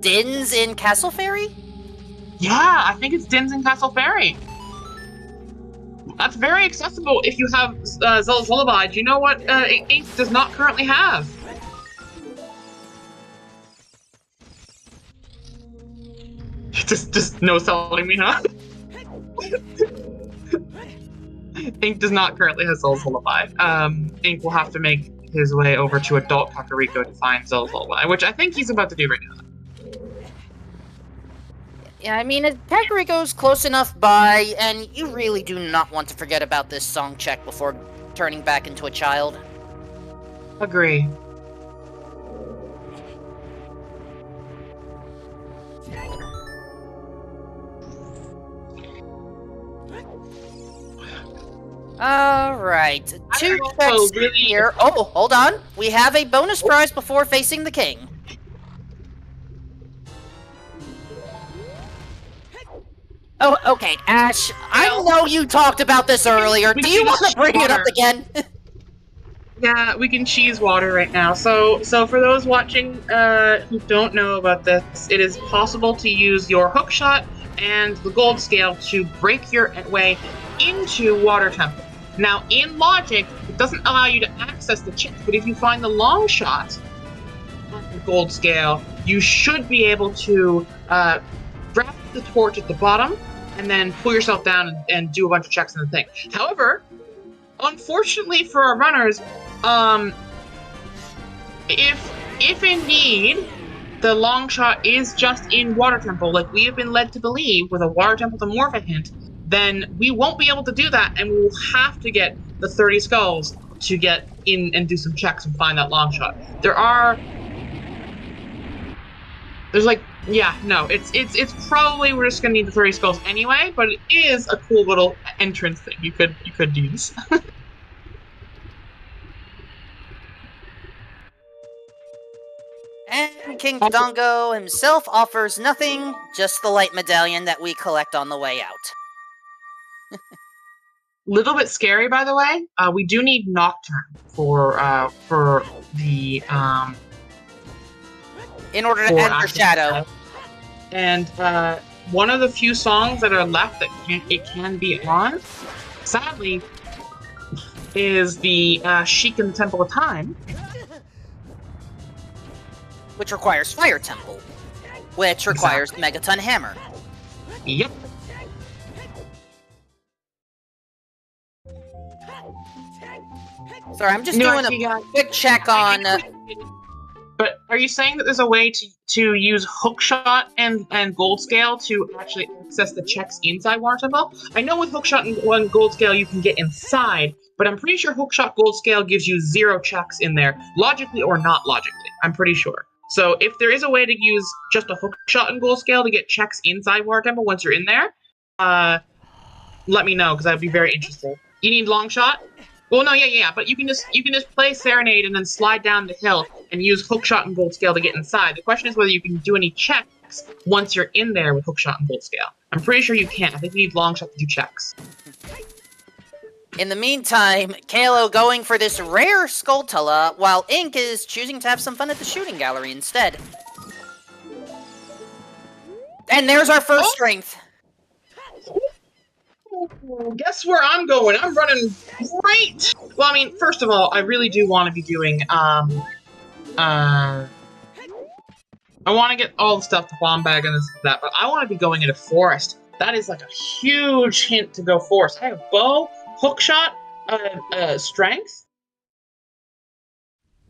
Din's in Castle Fairy? Yeah, I think it's Din's in Castle Fairy. That's very accessible if you have Zelda's Lullaby. Do you know what Ink does not currently have? Just no selling me, huh? Ink does not currently have Zelda's Lullaby. Ink will have to make his way over to Adult Kakariko to find Zelda's Lullaby, which I think he's about to do right now. Yeah, I mean, Kakariko's close enough by, and you really do not want to forget about this song check before turning back into a child. Agree. Alright, two checks here. Oh, hold on. We have a bonus prize before facing the king. Oh, okay, Ash, I know you talked about this earlier. Do you want to bring it up again? Yeah, we can cheese water right now. So for those watching who don't know about this, it is possible to use your hookshot and the gold scale to break your way into Water Temple. Now, in logic, it doesn't allow you to access the chips, but if you find the long shot on the gold scale, you should be able to grab the torch at the bottom and then pull yourself down and do a bunch of checks in the thing. However, unfortunately for our runners, if indeed the long shot is just in Water Temple, like we have been led to believe with a Water Temple to Morpha hint, then we won't be able to do that, and we will have to get the 30 skulls to get in and do some checks and find that long shot. There's like, yeah, no, it's probably we're just gonna need the 30 skulls anyway, but it is a cool little entrance thing you could use. And King Dongo himself offers nothing, just the light medallion that we collect on the way out. Little bit scary, by the way. We do need Nocturne for the in order to enter Shadow. And one of the few songs that are left that it can be on, sadly, is the Sheik in the Temple of Time, which requires Fire Temple, which requires Megaton Hammer. Yep. Sorry, I'm just doing a quick check on... But are you saying that there's a way to use Hookshot and Gold Scale to actually access the checks inside Water Temple? I know with Hookshot and Gold Scale you can get inside, but I'm pretty sure Hookshot Gold Scale gives you 0 checks in there, logically or not logically. I'm pretty sure. So if there is a way to use just a Hookshot and Gold Scale to get checks inside Water Temple once you're in there, let me know, because I'd be very interested. You need Long Shot? Well, no, yeah, but you can just play Serenade and then slide down the hill and use Hookshot and Gold Scale to get inside. The question is whether you can do any checks once you're in there with Hookshot and Gold Scale. I'm pretty sure you can. I think you need Long Shot to do checks. In the meantime, Kalo going for this rare Skulltula, while Ink is choosing to have some fun at the shooting gallery instead. And there's our first strength. Guess where I'm going? I'm running great! Well, I mean, first of all, I really do want to be doing, I want to get all the stuff to bomb bag and this and that, but I want to be going into forest. That is like a huge hint to go forest. I have bow, hookshot, strength.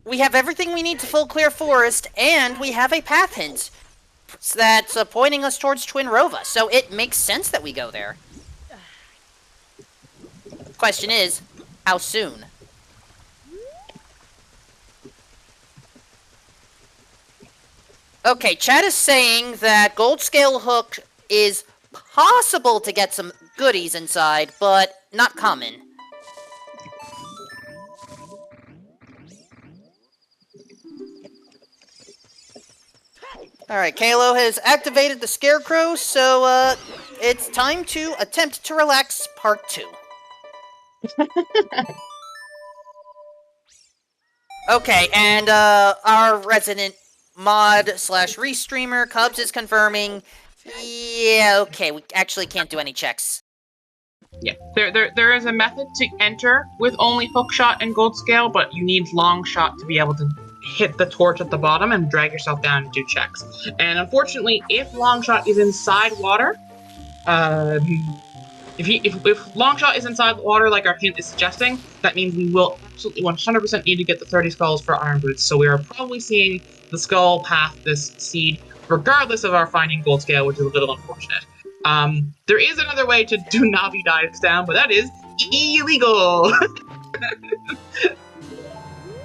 We have everything we need to full clear forest, and we have a path hint that's pointing us towards Twin Rova, so it makes sense that we go there. Question is, how soon? Okay, chat is saying that Gold Scale Hook is possible to get some goodies inside, but not common. Alright, Kalo has activated the Scarecrow, so it's time to attempt to relax part 2. Okay, and our resident mod slash restreamer Cubs is confirming. Yeah, okay, we actually can't do any checks. Yeah, there is a method to enter with only hookshot and gold scale, but you need long shot to be able to hit the torch at the bottom and drag yourself down and do checks. And unfortunately, if long shot is inside water, if long shot is inside the water like our hint is suggesting, that means we will absolutely 100% need to get the 30 skulls for Iron Boots. So we are probably seeing the skull path this seed, regardless of our finding gold scale, which is a little unfortunate. There is another way to do Navi dives down, but that is illegal.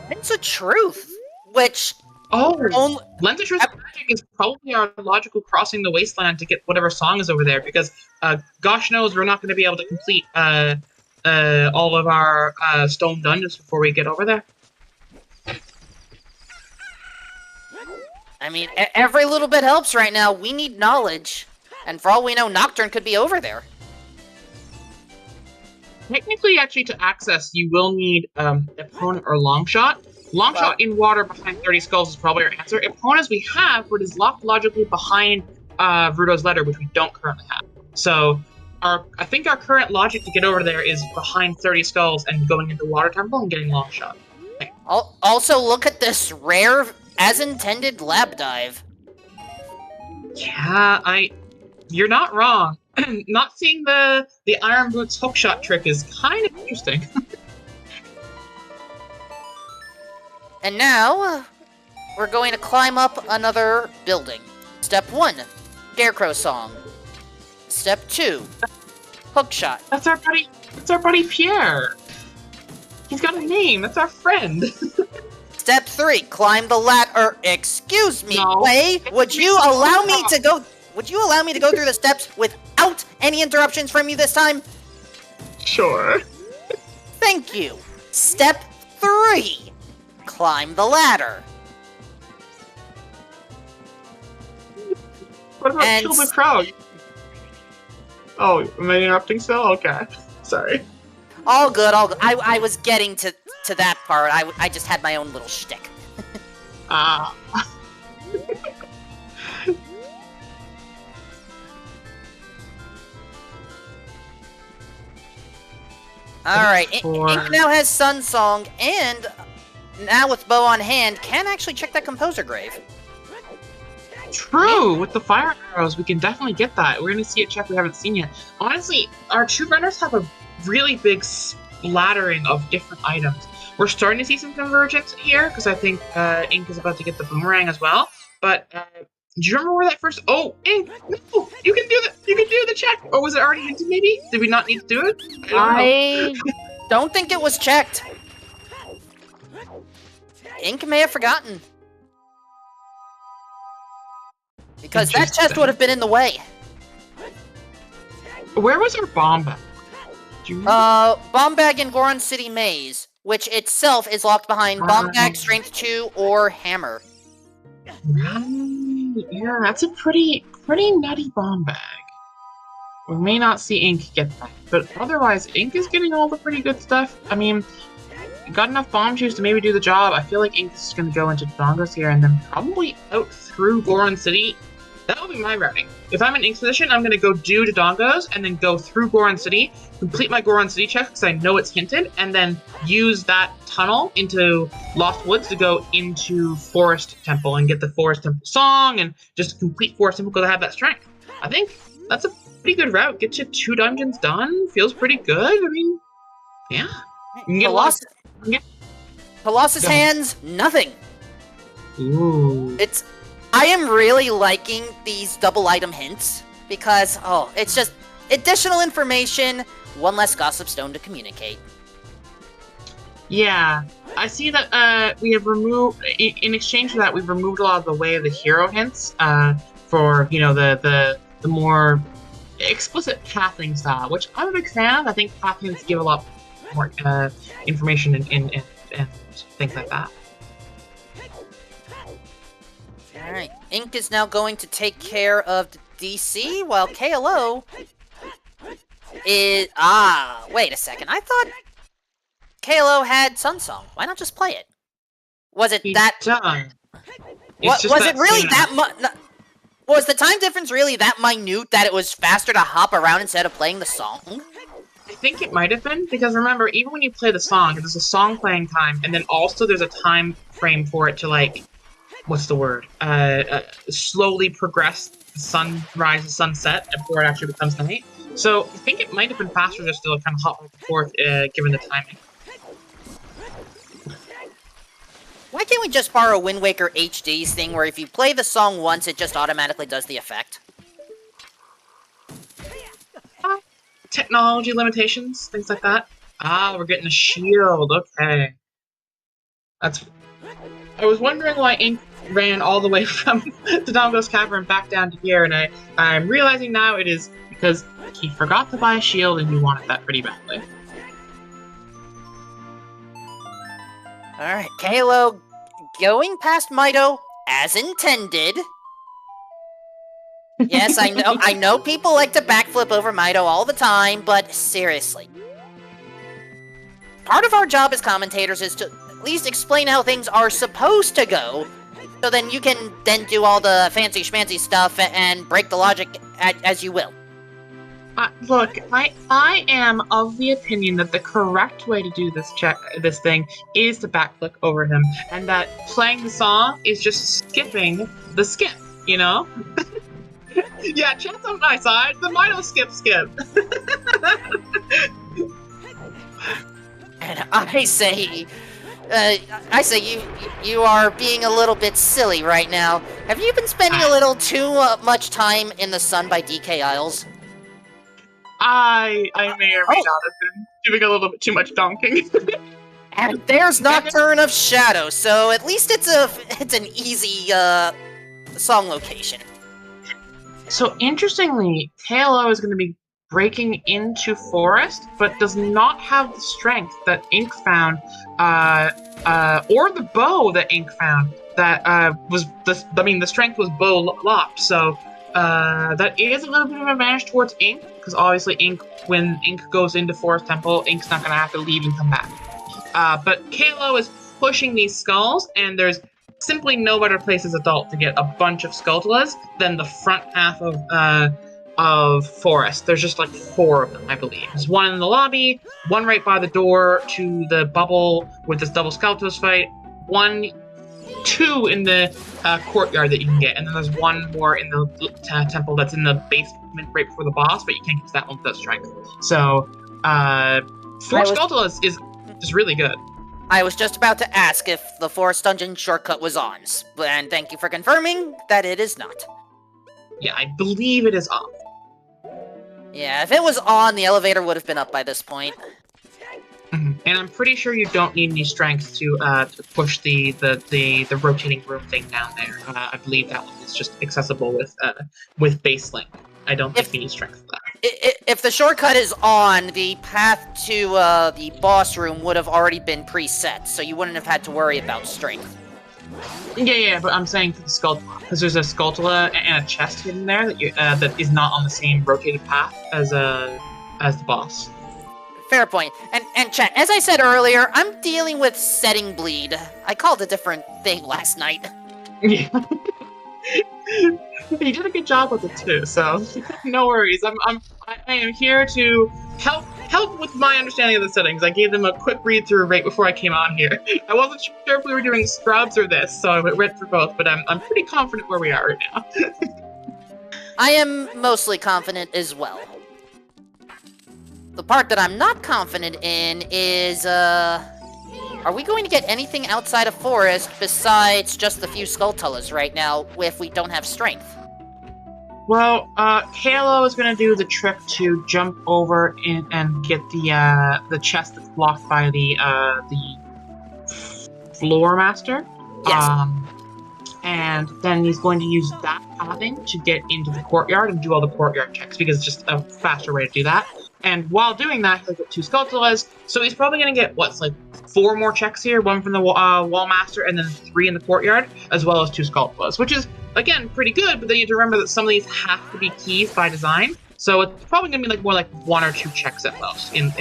It's a truth, which... Lens of Truth Magic is probably our logical crossing the wasteland to get whatever song is over there, because gosh knows we're not going to be able to complete all of our stone dungeons before we get over there. I mean, every little bit helps right now. We need knowledge. And for all we know, Nocturne could be over there. Technically, actually, to access, you will need Opponent or Longshot. Longshot in water behind 30 Skulls is probably our answer. Opponents we have, but is locked logically behind Rudo's Letter, which we don't currently have. So, I think our current logic to get over there is behind 30 Skulls and going into Water Temple and getting Longshot. Also, look at this rare, as intended, lab dive. Yeah, you're not wrong. Not seeing the Iron Boots hookshot trick is kind of interesting. And now, we're going to climb up another building. Step 1, Scarecrow Song. Step 2, Hookshot. That's our buddy Pierre. He's got a name. That's our friend. Step 3, climb the ladder. Excuse me, No. Way. Would you allow me to go? Would you allow me to go through the steps without any interruptions from you this time? Sure. Thank you. Step 3, climb the ladder. What about And kill the crowd? Oh, am I interrupting still? Okay. Sorry. All good, all good. I was getting to that part. I just had my own little shtick. Ah. Alright, Four. Ink now has Sun Song, and now with Bow on hand, can actually check that Composer Grave. True! With the fire arrows, we can definitely get that. We're gonna see a check we haven't seen yet. Honestly, our two runners have a really big splattering of different items. We're starting to see some convergence here, because I think Ink is about to get the boomerang as well. But do you remember where that first? Oh, Ink! No, you can do the check. Or was it already hinted? Maybe? Did we not need to do it? I don't think it was checked. Ink may have forgotten. Because that chest would have been in the way. Where was our bomb bag? Do you remember? Bomb bag in Goron City Maze, which itself is locked behind bomb bag, strength 2, or hammer. Right. Yeah, that's a pretty nutty bomb bag. We may not see Ink get that, but otherwise, Ink is getting all the pretty good stuff. I mean, got enough bomb juice to maybe do the job. I feel like Ink is just going to go into Dongos here and then probably out through Goron City. That will be my routing. If I'm in Ink's position, I'm going to go do Dongos and then go through Goron City, complete my Goron City check because I know it's hinted, and then use that tunnel into Lost Woods to go into Forest Temple and get the Forest Temple song and just complete Forest Temple because I have that strength. I think that's a pretty good route. Get you 2 dungeons done. Feels pretty good. I mean, yeah. You can get Colossus hands, nothing. Ooh. I am really liking these double item hints because, it's just additional information, one less gossip stone to communicate. Yeah, I see that we have removed, in exchange for that, we've removed a lot of the way of the hero hints for, the more explicit pathing style, which I'm a big fan of. I think path hints give a lot more information and things like that. Alright, Ink is now going to take care of DC, while KLO is... wait a second. I thought KLO had Sun Song. Why not just play it? Was it that... Was it really that much... Was the time difference really that minute that it was faster to hop around instead of playing the song? I think it might have been, because remember, even when you play the song, there's a song playing time, and then also there's a time frame for it to, like... What's the word? Slowly progress the sunrise and sunset before it actually becomes night. So I think it might have been faster just to kind of hop back and forth given the timing. Why can't we just borrow Wind Waker HD's thing where if you play the song once, it just automatically does the effect? Technology limitations, things like that. We're getting a shield. Okay. I was wondering why Ink ran all the way from Dodongo's Cavern back down to here, and I'm realizing now it is because he forgot to buy a shield and he wanted that pretty badly. Alright, Kalo going past Mito as intended. Yes, I know people like to backflip over Mido all the time, but seriously. Part of our job as commentators is to at least explain how things are supposed to go, so then you can then do all the fancy schmancy stuff and break the logic as you will. Look, I am of the opinion that the correct way to do this thing is to backflip over him, and that playing the song is just skipping the skip, you know? Yeah, chat's on my side. The Mido skip. And I say you are being a little bit silly right now. Have you been spending a little too much time in the sun by DK Isles? I may or may not have been doing a little bit too much donking. And there's Nocturne of Shadow, so at least it's an easy song location. So interestingly, KLO is going to be breaking into Forest, but does not have the strength that Ink found, or the bow that Ink found. That the strength was bow locked, so that is a little bit of an advantage towards Ink, because obviously when Ink goes into Forest Temple, Ink's not going to have to leave and come back. But KLO is pushing these skulls, and there's simply no better place as adult to get a bunch of Skulltulas than the front half of Forest. There's just like 4 of them, I believe. There's one in the lobby, one right by the door to the bubble with this double Skulltulas fight, 2 in the courtyard that you can get, and then there's one more in the temple that's in the basement right before the boss, but you can't get to that one without strength. So, 4 Skulltulas is just really good. I was just about to ask if the Forest Dungeon shortcut was on, and thank you for confirming that it is not. Yeah, I believe it is on. Yeah, if it was on, the elevator would have been up by this point. And I'm pretty sure you don't need any strength to push the rotating room thing down there. I believe that one is just accessible with base link. I don't think you need strength for that. If the shortcut is on, the path to the boss room would have already been preset, so you wouldn't have had to worry about strength. Yeah, but I'm saying for the Skulltula, because there's a Skulltula and a chest hidden there that is not on the same rotated path as the boss. Fair point. And chat, as I said earlier, I'm dealing with setting bleed. I called a different thing last night. Yeah. You did a good job with it too, so no worries. I am here to help with my understanding of the settings. I gave them a quick read through right before I came on here. I wasn't sure if we were doing scrubs or this, so I read through both, but I'm pretty confident where we are right now. I am mostly confident as well. The part that I'm not confident in is, are we going to get anything outside of Forest besides just the few Skulltulas right now if we don't have strength? Well, Halo is going to do the trick to jump over and get the chest that's blocked by the Floor Master. Yes. And then he's going to use that pathing to get into the courtyard and do all the courtyard checks, because it's just a faster way to do that. And while doing that, he'll get 2 Skulltulas, so he's probably going to get, 4 more checks here, 1 from the Wall Master, and then 3 in the courtyard, as well as 2 Skulltulas, which is, again, pretty good, but then you have to remember that some of these have to be keys by design, so it's probably going to be, more like 1 or 2 checks at most, in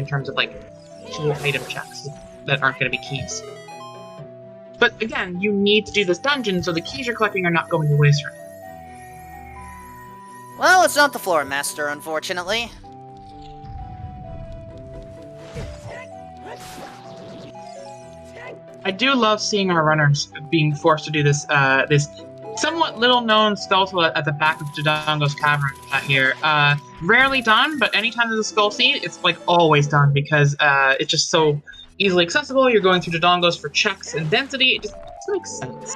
terms of, 2 item checks that aren't going to be keys. But, again, you need to do this dungeon, so the keys you're collecting are not going to waste. Well, it's not the Floor Master, unfortunately. I do love seeing our runners being forced to do this somewhat little-known Skulltula at the back of Dodongo's Cavern here. Rarely done, but anytime there's a skull scene, it's always done, because it's just so easily accessible. You're going through Dodongos for checks and density. It just makes sense.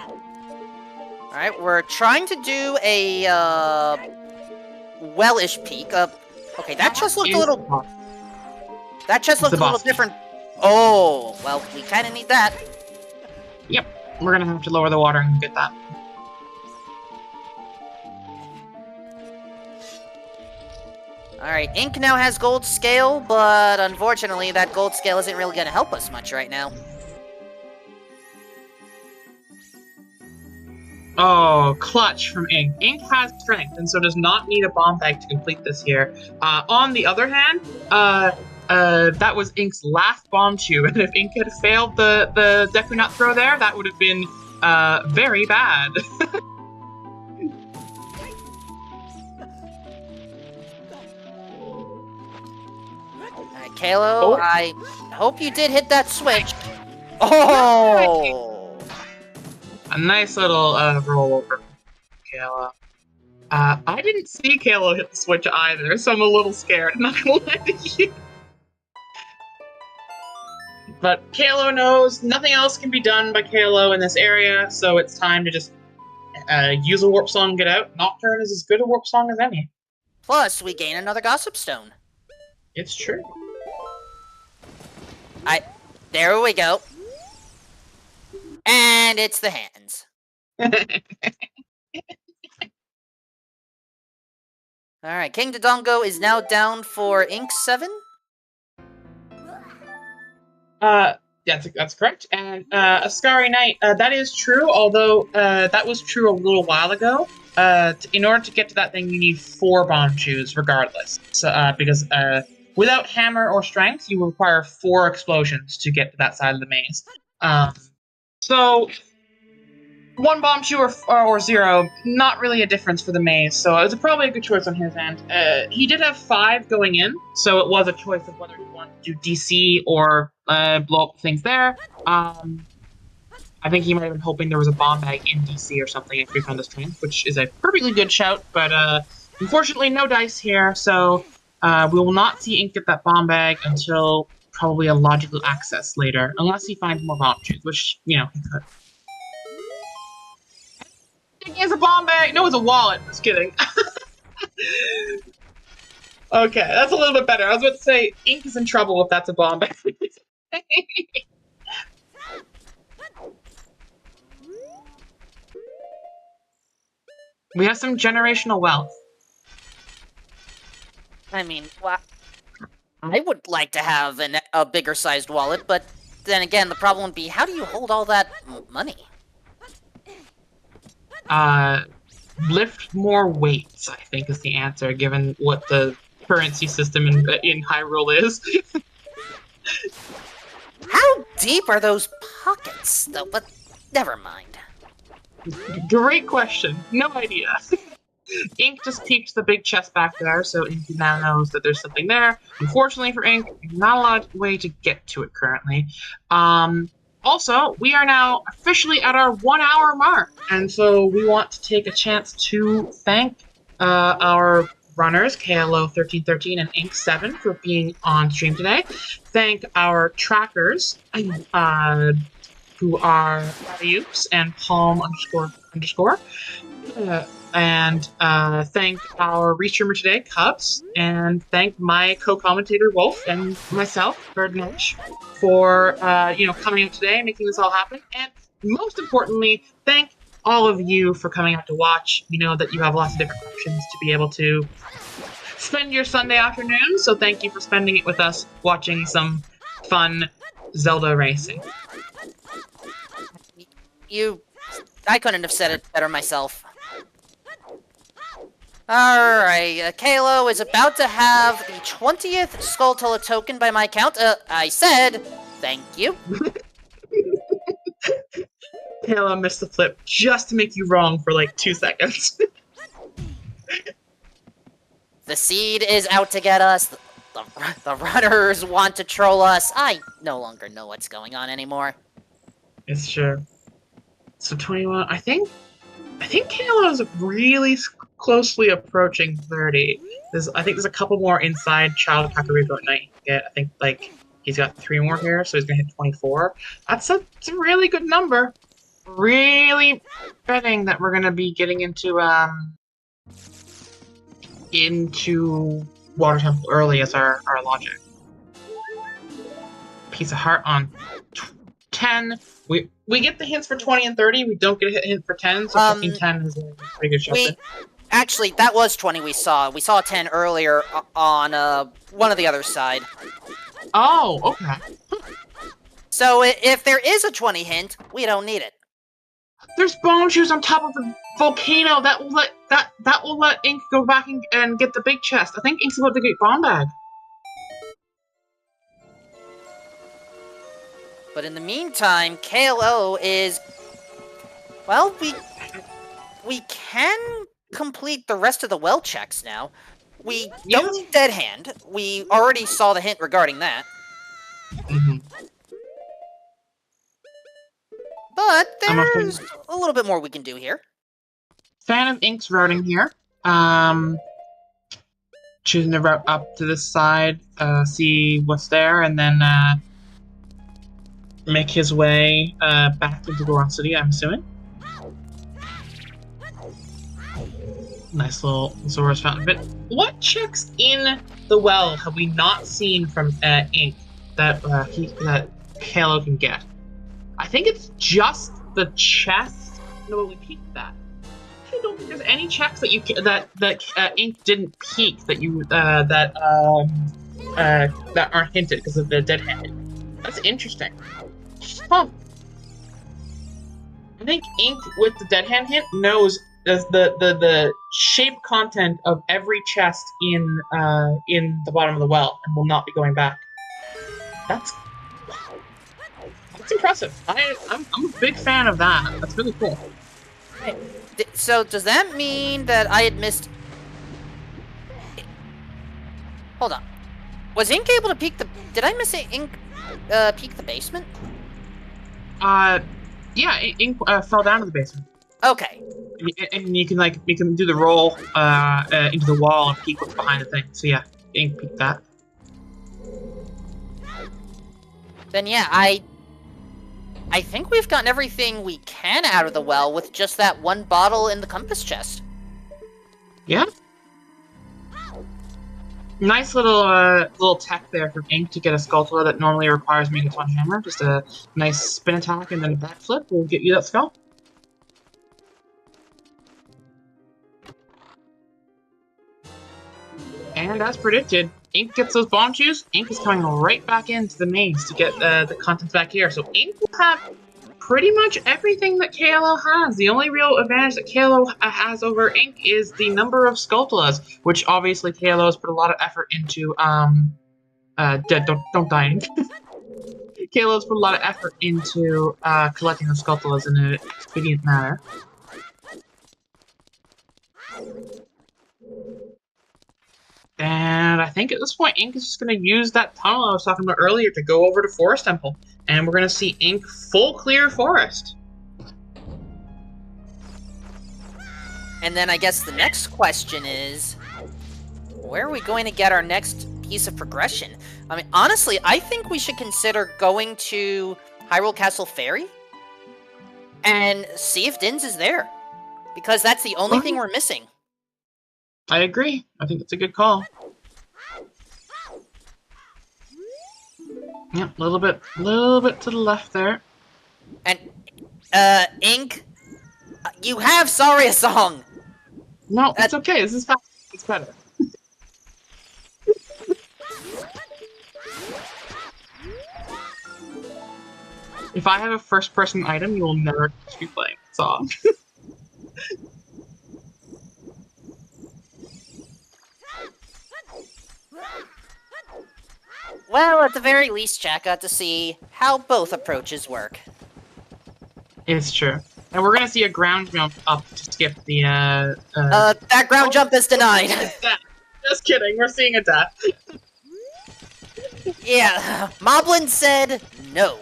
Alright, we're trying to do a well-ish peek. Okay, that chest looked a little... That chest looked a little different. Oh, well, we kind of need that. Yep, we're gonna have to lower the water and get that. Alright, Ink now has gold scale, but unfortunately that gold scale isn't really gonna help us much right now. Oh, clutch from Ink. Ink has strength, and so does not need a bomb bag to complete this here. On the other hand, that was Ink's last bomb tube, and if Ink had failed the Deku Nut throw there, that would have been very bad. Kalo, I hope you did hit that switch. Oh! A nice little rollover from Kalo. I didn't see Kalo hit the switch either, so I'm a little scared. I'm not gonna lie to you. But Kalo knows nothing else can be done by Kalo in this area, so it's time to just use a warp song and get out. Nocturne is as good a warp song as any. Plus, we gain another Gossip Stone. It's true. There we go. And it's the hands. Alright, King Dodongo is now down for Ink 7. That's correct. And Ascari Knight, that is true, although that was true a little while ago. In order to get to that thing, you need 4 bomb chews, regardless. So, because without hammer or strength, you require 4 explosions to get to that side of the maze. So 1 bomb chew or 0, not really a difference for the maze, so it was probably a good choice on his end. He did have 5 going in, so it was a choice of whether he wanted to do DC or blow up things there. I think he might have been hoping there was a bomb bag in DC or something if we found the strength, which is a perfectly good shout, but unfortunately no dice here, so we will not see Ink get that bomb bag until probably a logical access later, unless he finds more bomb chews, which, you know, he could. He has a bomb bag! No, it's a wallet. Just kidding. Okay, that's a little bit better. I was about to say, Ink is in trouble if that's a bomb bag. We have some generational wealth. I mean, well, I would like to have a bigger sized wallet, but then again, the problem would be, how do you hold all that money? Lift more weights, I think, is the answer, given what the currency system in Hyrule is. How deep are those pockets, though? But never mind. Great question. No idea. Ink just keeps the big chest back there, so Ink now knows that there's something there. Unfortunately for Ink, not a lot of way to get to it currently. Also, we are now officially at our 1 hour mark, and so we want to take a chance to thank our runners, KLO1313 and Ink7, for being on stream today. Thank our trackers, who are Oops and Palm __. And thank our restreamer today, Cubs, and thank my co-commentator Wolf and myself, Birdnudge, for coming out today and making this all happen. And most importantly, thank all of you for coming out to watch. We know that you have lots of different options to be able to spend your Sunday afternoon, so thank you for spending it with us watching some fun Zelda racing. I couldn't have said it better myself. Alright, Kalo is about to have the 20th Skulltula token by my count. I said, thank you. Kalo missed the flip just to make you wrong for like 2 seconds. The seed is out to get us. The runners want to troll us. I no longer know what's going on anymore. It's true. So 21, I think Kalo is really closely approaching 30. I think there's a couple more inside Child of Kakariko at night. I think like he's got 3 more here, so he's gonna hit 24. It's a really good number. Really betting that we're gonna be getting into Water Temple early as our logic. Piece of heart on 10. We get the hints for 20 and 30. We don't get a hint for 10, so fucking 10 is a pretty good shot there. Actually, that was 20 we saw. We saw 10 earlier on one of the other side. Oh, okay. So if there is a 20 hint, we don't need it. There's bone shoes on top of the volcano that will let Ink go back and get the big chest. I think Ink's about to get bomb bag. But in the meantime, KLO is... Well, we can complete the rest of the well checks now. We don't need Dead Hand. We already saw the hint regarding that. Mm-hmm. But there's a little bit more we can do here. Fan of Ink's routing here. Choosing to route up to this side, see what's there, and then make his way back into Goron City, I'm assuming. Nice little Zora's fountain. But what checks in the well have we not seen from Ink that Halo can get? I think it's just the chest. No, we peeked that. I don't think there's any checks that Ink didn't peek that aren't hinted because of the dead hand. That's interesting. Huh. I think Ink with the dead hand hint knows the shape content of every chest in the bottom of the well and will not be going back. That's impressive. I'm a big fan of that. That's really cool. So does that mean that I had missed... Hold on. Was Ink able to peek the... Did I miss Ink peek the basement? Yeah, Ink fell down to the basement. Okay. And you can do the roll into the wall and peek what's behind the thing. So yeah, Ink peeked that. Then yeah, I think we've gotten everything we can out of the well with just that one bottle in the compass chest. Yeah. Nice little tech there from Ink to get a Skulltula that normally requires Megaton Hammer. Just a nice spin attack and then a backflip will get you that skull. And as predicted, Ink gets those bomb shoes. Ink is coming right back into the maze to get the contents back here. So Ink will have pretty much everything that KLO has. The only real advantage that KLO has over Ink is the number of Skulltulas, which obviously KLO has put a lot of effort into. Don't die, Ink. KLO has put a lot of effort into collecting the Skulltulas in an expedient manner. And I think at this point, Ink is just going to use that tunnel I was talking about earlier to go over to Forest Temple. And we're going to see Ink full clear forest. And then I guess the next question is, where are we going to get our next piece of progression? I mean, honestly, I think we should consider going to Hyrule Castle Fairy and see if Dins is there. Because that's the only thing we're missing. I agree. I think it's a good call. Yep, a little bit to the left there. And, Ink, you have Saria Song! No, it's okay. This is fast. It's better. If I have a first-person item, you will never be playing the song. Well, at the very least, Jack got to see how both approaches work. It's true. And we're gonna see a ground jump up to skip the, that ground jump is denied! Just kidding, we're seeing a death. Yeah, Moblin said no.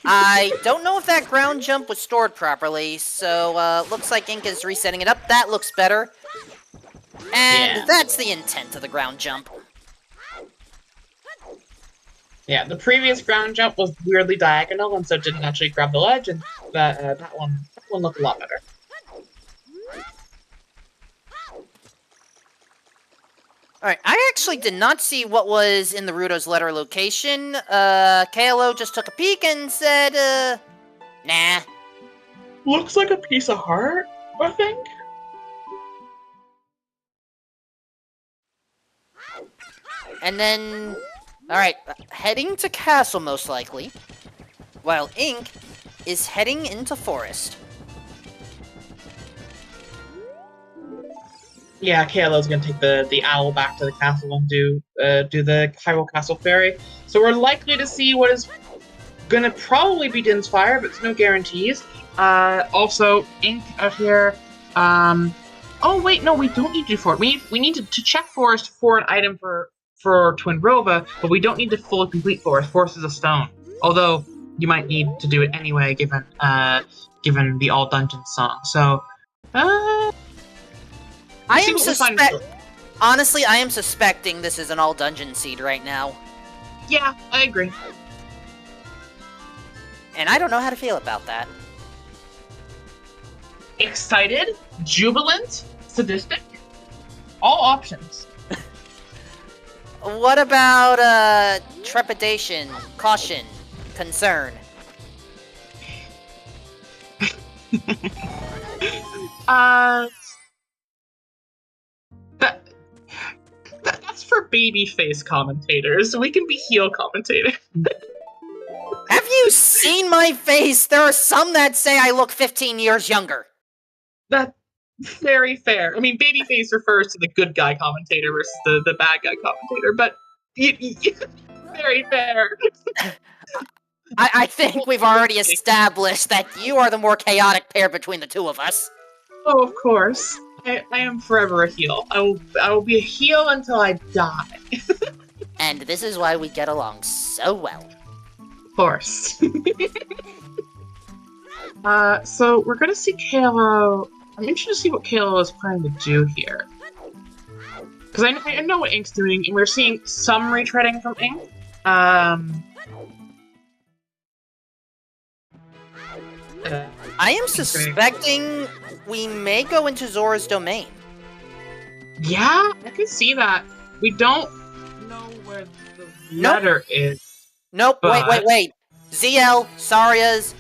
I don't know if that ground jump was stored properly, so looks like Ink is resetting it up. That looks better. And that's the intent of the ground jump. Yeah, the previous ground jump was weirdly diagonal, and so it didn't actually grab the ledge, and that one looked a lot better. Alright, I actually did not see what was in the Rudo's letter location. KLO just took a peek and said, nah. Looks like a piece of heart, I think. And then... Alright, heading to castle most likely. While Ink is heading into forest. Yeah, KLO's gonna take the owl back to the castle and do the Hyrule Castle Ferry. So we're likely to see what is gonna probably be Din's Fire, but it's no guarantees. Also, Ink out here. Oh wait, no, we don't need to do forest. We need to check forest for an item for Twinrova, but we don't need to fully complete forest. Forest is a stone. Although you might need to do it anyway, given the all dungeon song. So, honestly, I am suspecting this is an all dungeon seed right now. Yeah, I agree. And I don't know how to feel about that. Excited, jubilant, sadistic, all options. What about trepidation, caution, concern? That's for babyface commentators. We can be heel commentators. Have you seen my face? There are some that say I look 15 years younger. That's very fair. I mean, babyface refers to the good guy commentator versus the bad guy commentator, but very fair. I think we've already established that you are the more chaotic pair between the two of us. Oh, of course. I am forever a heel. I will be a heel until I die. And this is why we get along so well. Of course. So we're gonna see KLO. I'm interested to see what KLO is planning to do here. Because I know what Ink's doing, and we're seeing some retreading from Ink. I am suspecting we may go into Zora's domain. Yeah, I can see that. We don't know where the letter is. Nope, but... wait. ZL, Saria's,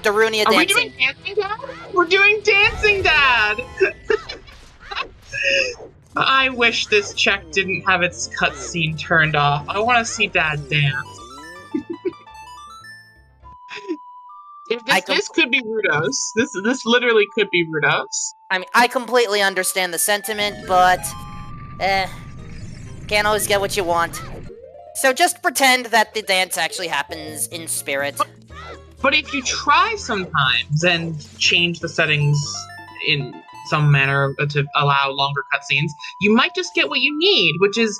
Darunia dancing. Are we doing Dancing Dad? We're doing Dancing Dad! I wish this check didn't have its cutscene turned off. I want to see Dad dance. This could be Rudos. This literally could be Rudos. I mean, I completely understand the sentiment, but... can't always get what you want. So just pretend that the dance actually happens in spirit. But if you try sometimes and change the settings in some manner to allow longer cutscenes, you might just get what you need, which is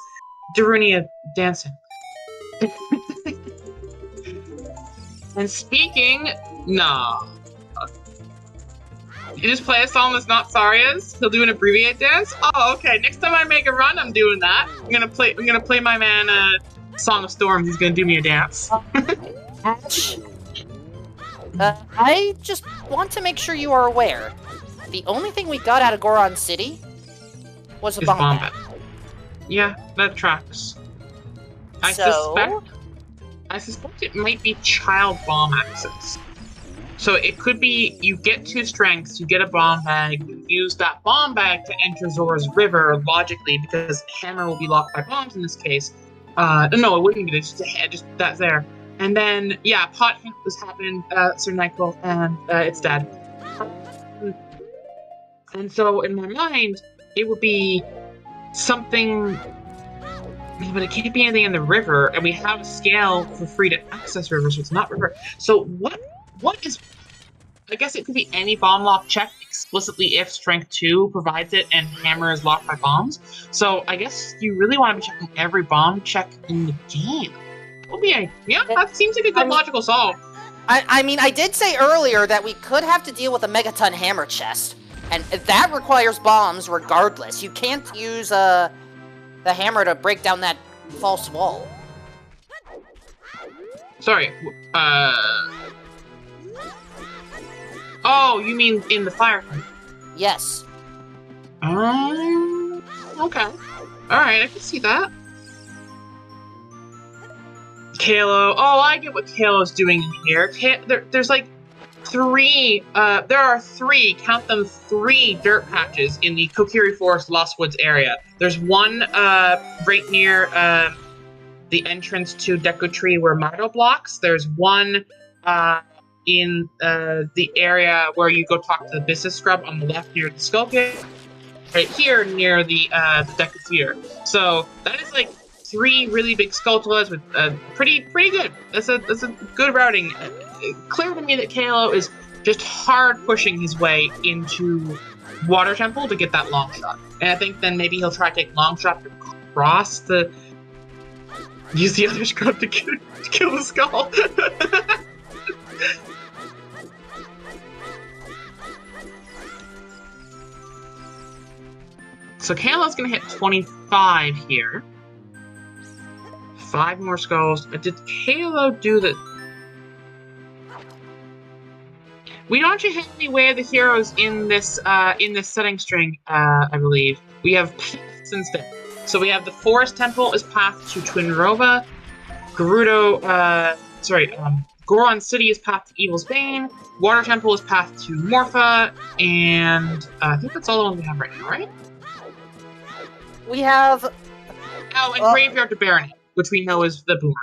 Darunia dancing. And speaking... No. You just play a song that's not Saria's? He'll do an abbreviated dance? Oh, okay. Next time I make a run, I'm doing that. I'm gonna play my man Song of Storms. He's gonna do me a dance. Ash, I just want to make sure you are aware. The only thing we got out of Goron City was a bomb bat. Yeah, that tracks. I suspect it might be child bomb access. So it could be you get 2 strengths, you get a bomb bag, you use that bomb bag to enter Zora's River logically because Hammer will be locked by bombs in this case. No, it wouldn't be. It's just that's there. And then yeah, pot hit was happening, Sir Nyquil, and it's dead. And so in my mind, it would be something. But it can't be anything in the river, and we have a scale for free to access rivers, so it's not river. So what is... I guess it could be any bomb lock check explicitly if Strength 2 provides it and Hammer is locked by bombs. So I guess you really want to be checking every bomb check in the game. Yeah, that seems like a good logical solve. I mean, I did say earlier that we could have to deal with a Megaton Hammer chest, and that requires bombs regardless. You can't use, the hammer to break down that false wall. Sorry, Oh, you mean in the firefight? Yes. Okay. Alright, I can see that. KLO. Oh, I get what KLO's doing in here. There's like there are three, count them, 3 dirt patches in the Kokiri Forest Lost Woods area. There's one right near the entrance to Deku Tree where Mido blocks. There's one in the area where you go talk to the business scrub on the left near the Skull Pit. Right here near the Deku Theater. So that is like 3 really big Skulltulas with pretty good. That's a good routing. Clear to me that KLO is just hard pushing his way into Water Temple to get that long shot. And I think then maybe he'll try to take long shot to cross the... Use the other scrub to kill the skull. So Kayla's gonna hit 25 here. 5 more skulls. Did Kayla do the... We don't actually have anywhere the heroes in this setting string, I believe. We have paths instead. So we have the Forest Temple as path to Twinrova, Goron City is path to Evil's Bane, Water Temple is path to Morpha, and I think that's all the ones we have right now, right? We have... Oh, and Graveyard to Baronet, which we know is the Boomerang.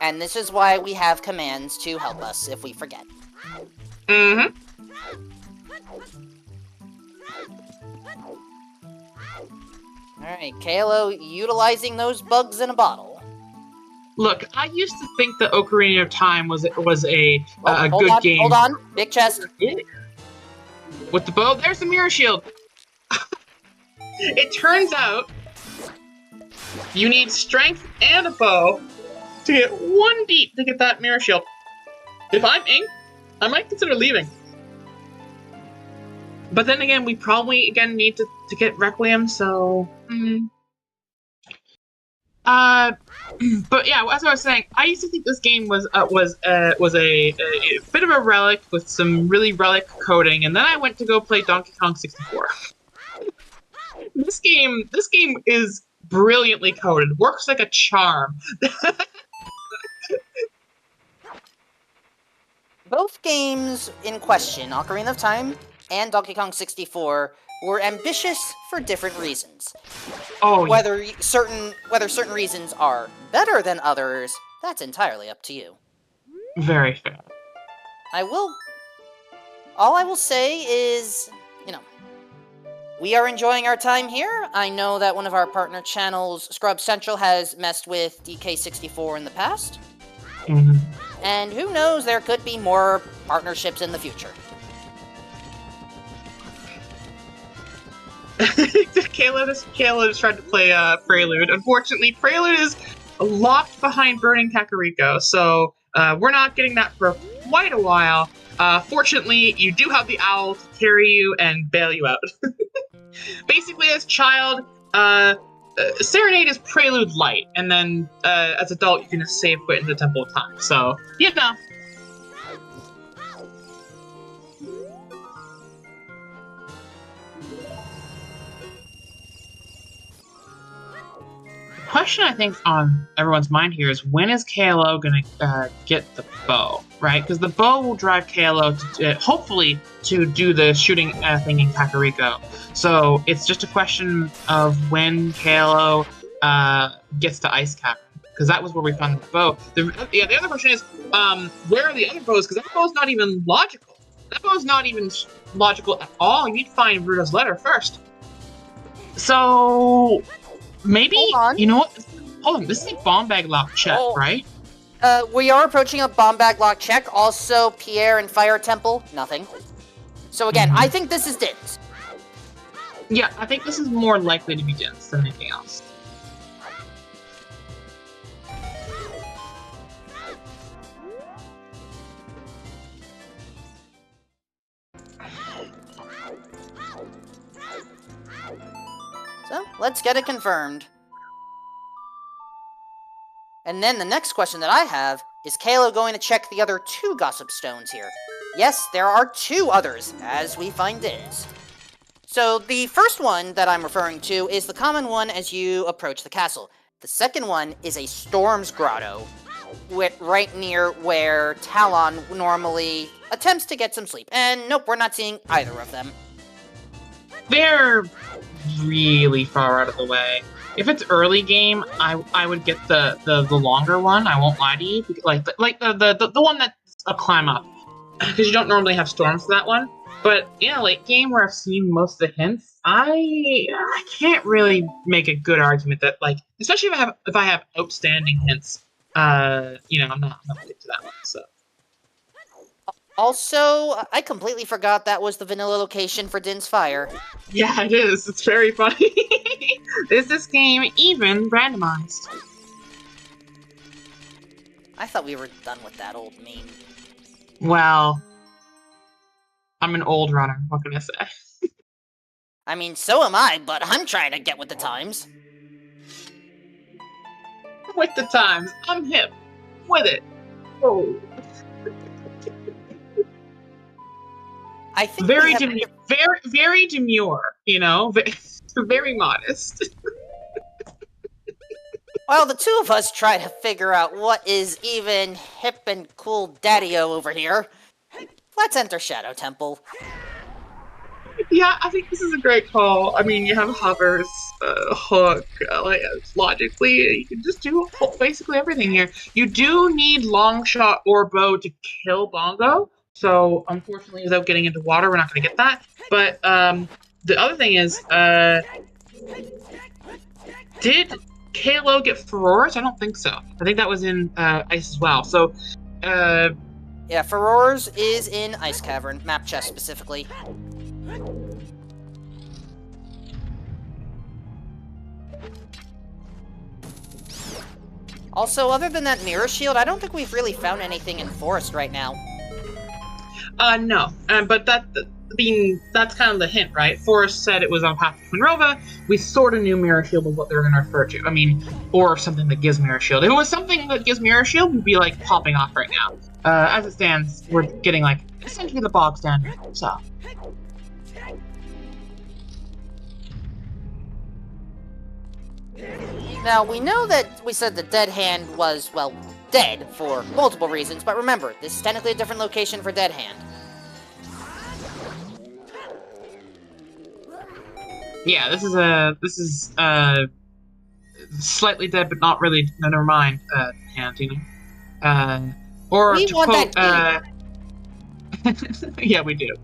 And this is why we have commands to help us if we forget. Mm-hmm. Alright, KLO utilizing those bugs in a bottle. Look, I used to think that Ocarina of Time was a good game. Hold on, big chest. With the bow, there's the mirror shield. It turns out you need strength and a bow to get 1 deep to get that mirror shield. If I'm Ink, I might consider leaving. But then again, we probably again need to get Requiem, so but yeah, as I was saying, I used to think this game was a bit of a relic with some really relic coding, and then I went to go play Donkey Kong 64. This game is brilliantly coded, works like a charm. Both games in question, Ocarina of Time and Donkey Kong 64, were ambitious for different reasons. Oh, whether certain reasons are better than others, that's entirely up to you. Very fair. All I will say is, we are enjoying our time here. I know that one of our partner channels, Scrub Central, has messed with DK64 in the past. Mm-hmm. And who knows, there could be more partnerships in the future. Kayla just tried to play Prelude. Unfortunately, Prelude is locked behind Burning Kakariko, so we're not getting that for quite a while. Fortunately, you do have the owl to carry you and bail you out. Basically, as child, Serenade is Prelude Light, and then as adult, you can just save quit in the Temple of Time. So, The question I think on everyone's mind here is, when is KLO gonna get the bow, right? Because the bow will drive KLO to hopefully to do the shooting thing in Kakariko. So it's just a question of when KLO gets to Ice Cavern, because that was where we found the bow. The other question is, where are the other bows? Because that bow's not even logical. That bow's not even logical at all. You need to find Ruto's letter first. So... Maybe, you know what? Hold on, this is a bomb bag lock check, right? We are approaching a bomb bag lock check. Also, Pierre and Fire Temple, nothing. So again, I think this is Dins. Yeah, I think this is more likely to be Dins than anything else. So, let's get it confirmed. And then the next question that I have, is KLO going to check the other 2 Gossip Stones here? Yes, there are 2 others, as we find Diz. So, the first one that I'm referring to is the common one as you approach the castle. The second one is a Storm's Grotto, right near where Talon normally attempts to get some sleep. And nope, we're not seeing either of them. They're really far out of the way. If it's early game, I would get the longer one. I won't lie to you, like the one that's a climb up, because you don't normally have storms for that one. But yeah, late game where I've seen most of the hints, I can't really make a good argument that, like, especially if I have outstanding hints. I'm not get to that one. So. Also, I completely forgot that was the vanilla location for Din's Fire. Yeah, it is. It's very funny. Is this game even randomized? I thought we were done with that old meme. Well, I'm an old runner. What can I say? I mean, so am I, but I'm trying to get with the times. With the times. I'm hip. With it. Oh. I think very demure, very modest. While the two of us try to figure out what is even hip and cool daddy-o over here, let's enter Shadow Temple. Yeah, I think this is a great call. I mean, you have hovers, hook, logically, you can just do basically everything here. You do need long shot or bow to kill Bongo, so unfortunately, without getting into water, we're not going to get that. But the other thing is, did Kalo get Furores? I don't think so. I think that was in Ice as well. So, yeah, Furores is in Ice Cavern, map chest specifically. Also, other than that mirror shield, I don't think we've really found anything in Forest right now. No. But that's kind of the hint, right? Forrest said it was on path to Twinrova. We sort of knew Mirror Shield was what they were going to refer to. I mean, or something that gives Mirror Shield. If it was something that gives Mirror Shield, we'd be, like, popping off right now. As it stands, we're getting, like, essentially the bog standard, so. Now, we know that we said the Dead Hand was, well, dead for multiple reasons, but remember, this is technically a different location for Dead Hand. Yeah, this is slightly dead, but not really. No, never mind. Hand, or We to want quote, that yeah, we do.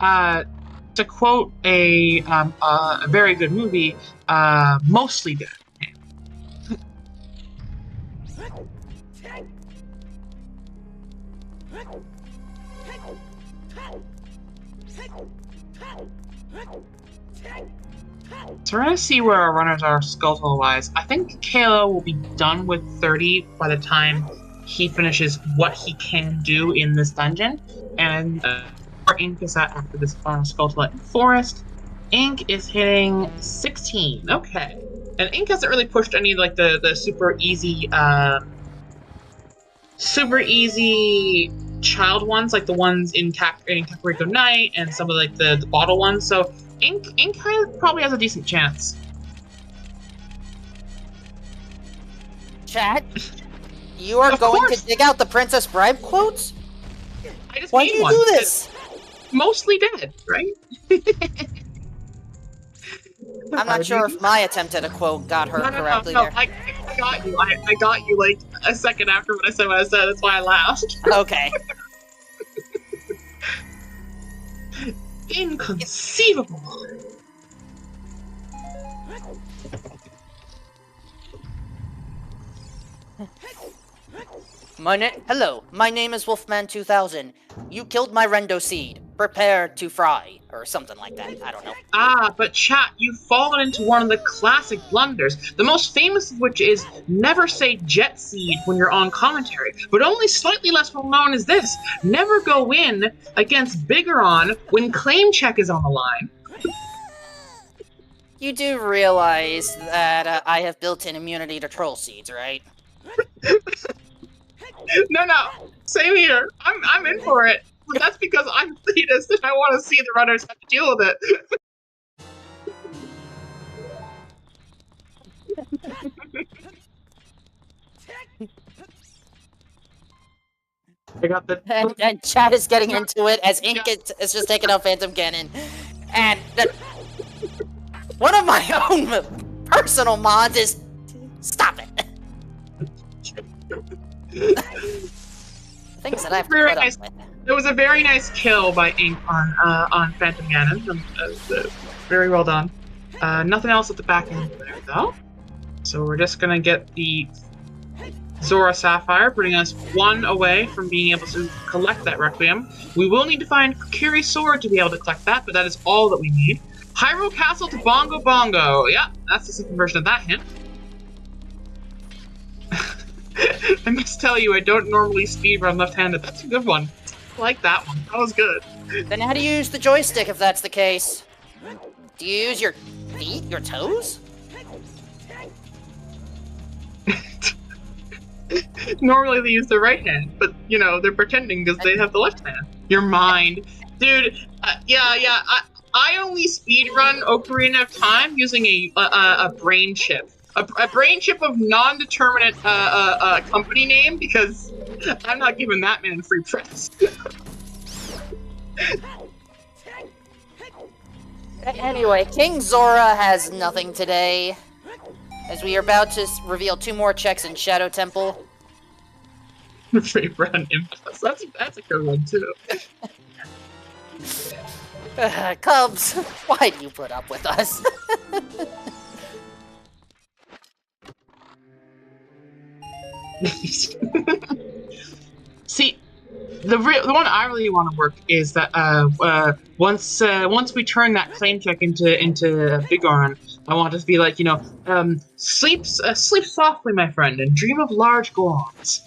To quote a very good movie, mostly dead. So we're gonna see where our runners are skeletal-wise. I think Kalo will be done with 30 by the time he finishes what he can do in this dungeon. And where Ink is at after this skeletal in Forest. Ink is hitting 16. Okay. And Ink hasn't really pushed any like the super easy child ones, like the ones in Kakariko Night and some of like the bottle ones. So Ink probably has a decent chance. Chat, you are going to dig out the Princess Bribe quotes? I just Why do you do this? Mostly dead, right? I'm not sure if my attempt at a quote got her correctly there. I got you. I got you like a second after when I said what I said. That's why I laughed. Okay. Inconceivable. Hello, my name is Wolfman2000. You killed my Rendo seed. Prepare to fry. Or something like that. I don't know. Ah, but chat, you've fallen into one of the classic blunders, the most famous of which is never say jet seed when you're on commentary, but only slightly less well known is this: never go in against Bigoron when claim check is on the line. You do realize that I have built-in immunity to troll seeds, right? No, same here. I'm in for it. But that's because I'm elitist and I want to see the runners have to deal with it. got the... And Chad is getting into it as Ink is just taking out Phantom Cannon. And one of my own personal mods is... Stop it! Things that I have to put up with. It was a very nice kill by Ink on Phantom Cannon. Very well done. Nothing else at the back end there, though. So we're just gonna get the Zora Sapphire, putting us one away from being able to collect that Requiem. We will need to find Kokiri's sword to be able to collect that, but that is all that we need. Hyrule Castle to Bongo Bongo. Yeah, that's the second version of that hint. I must tell you, I don't normally speedrun left-handed. That's a good one. I like that one. That was good. Then how do you use the joystick if that's the case? Do you use your feet, your toes? Normally they use the right hand, but, you know, they're pretending because they have the left hand. Your mind. Dude, yeah, I only speedrun Ocarina of Time using a brain chip. A brain chip of non-determinate company name, because I'm not giving that man free press. Anyway, King Zora has nothing today, as we are about to reveal 2 more checks in Shadow Temple. Free run impasse. That's a good one too. Cubs, why do you put up with us? See, the one I really want to work is that once we turn that claim check into Bigorn, I want it to be like, you know, sleep softly, my friend, and dream of large gourds.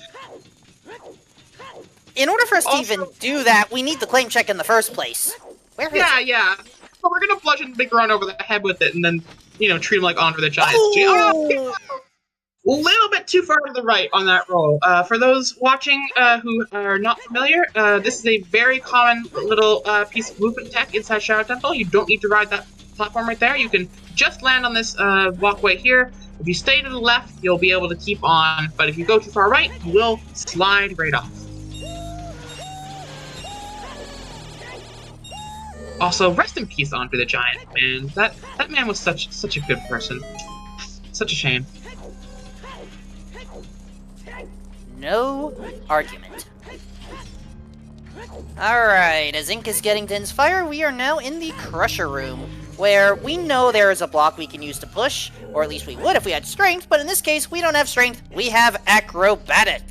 In order for us to even do that, we need the claim check in the first place. Where is it? Yeah. But we're gonna bludgeon Bigorn over the head with it, and then, you know, treat him like Andre the Giant. Oh! A little bit too far to the right on that roll. For those watching who are not familiar, this is a very common little piece of movement tech inside Shadow Temple. You don't need to ride that platform right there. You can just land on this walkway here. If you stay to the left, you'll be able to keep on, but if you go too far right, you will slide right off. Also, rest in peace, Andre the Giant, man. That man was such a good person. Such a shame. No argument. Alright, as Ink is getting to Inspire, we are now in the Crusher Room, where we know there is a block we can use to push, or at least we would if we had Strength, but in this case, we don't have Strength, we have Acrobatic.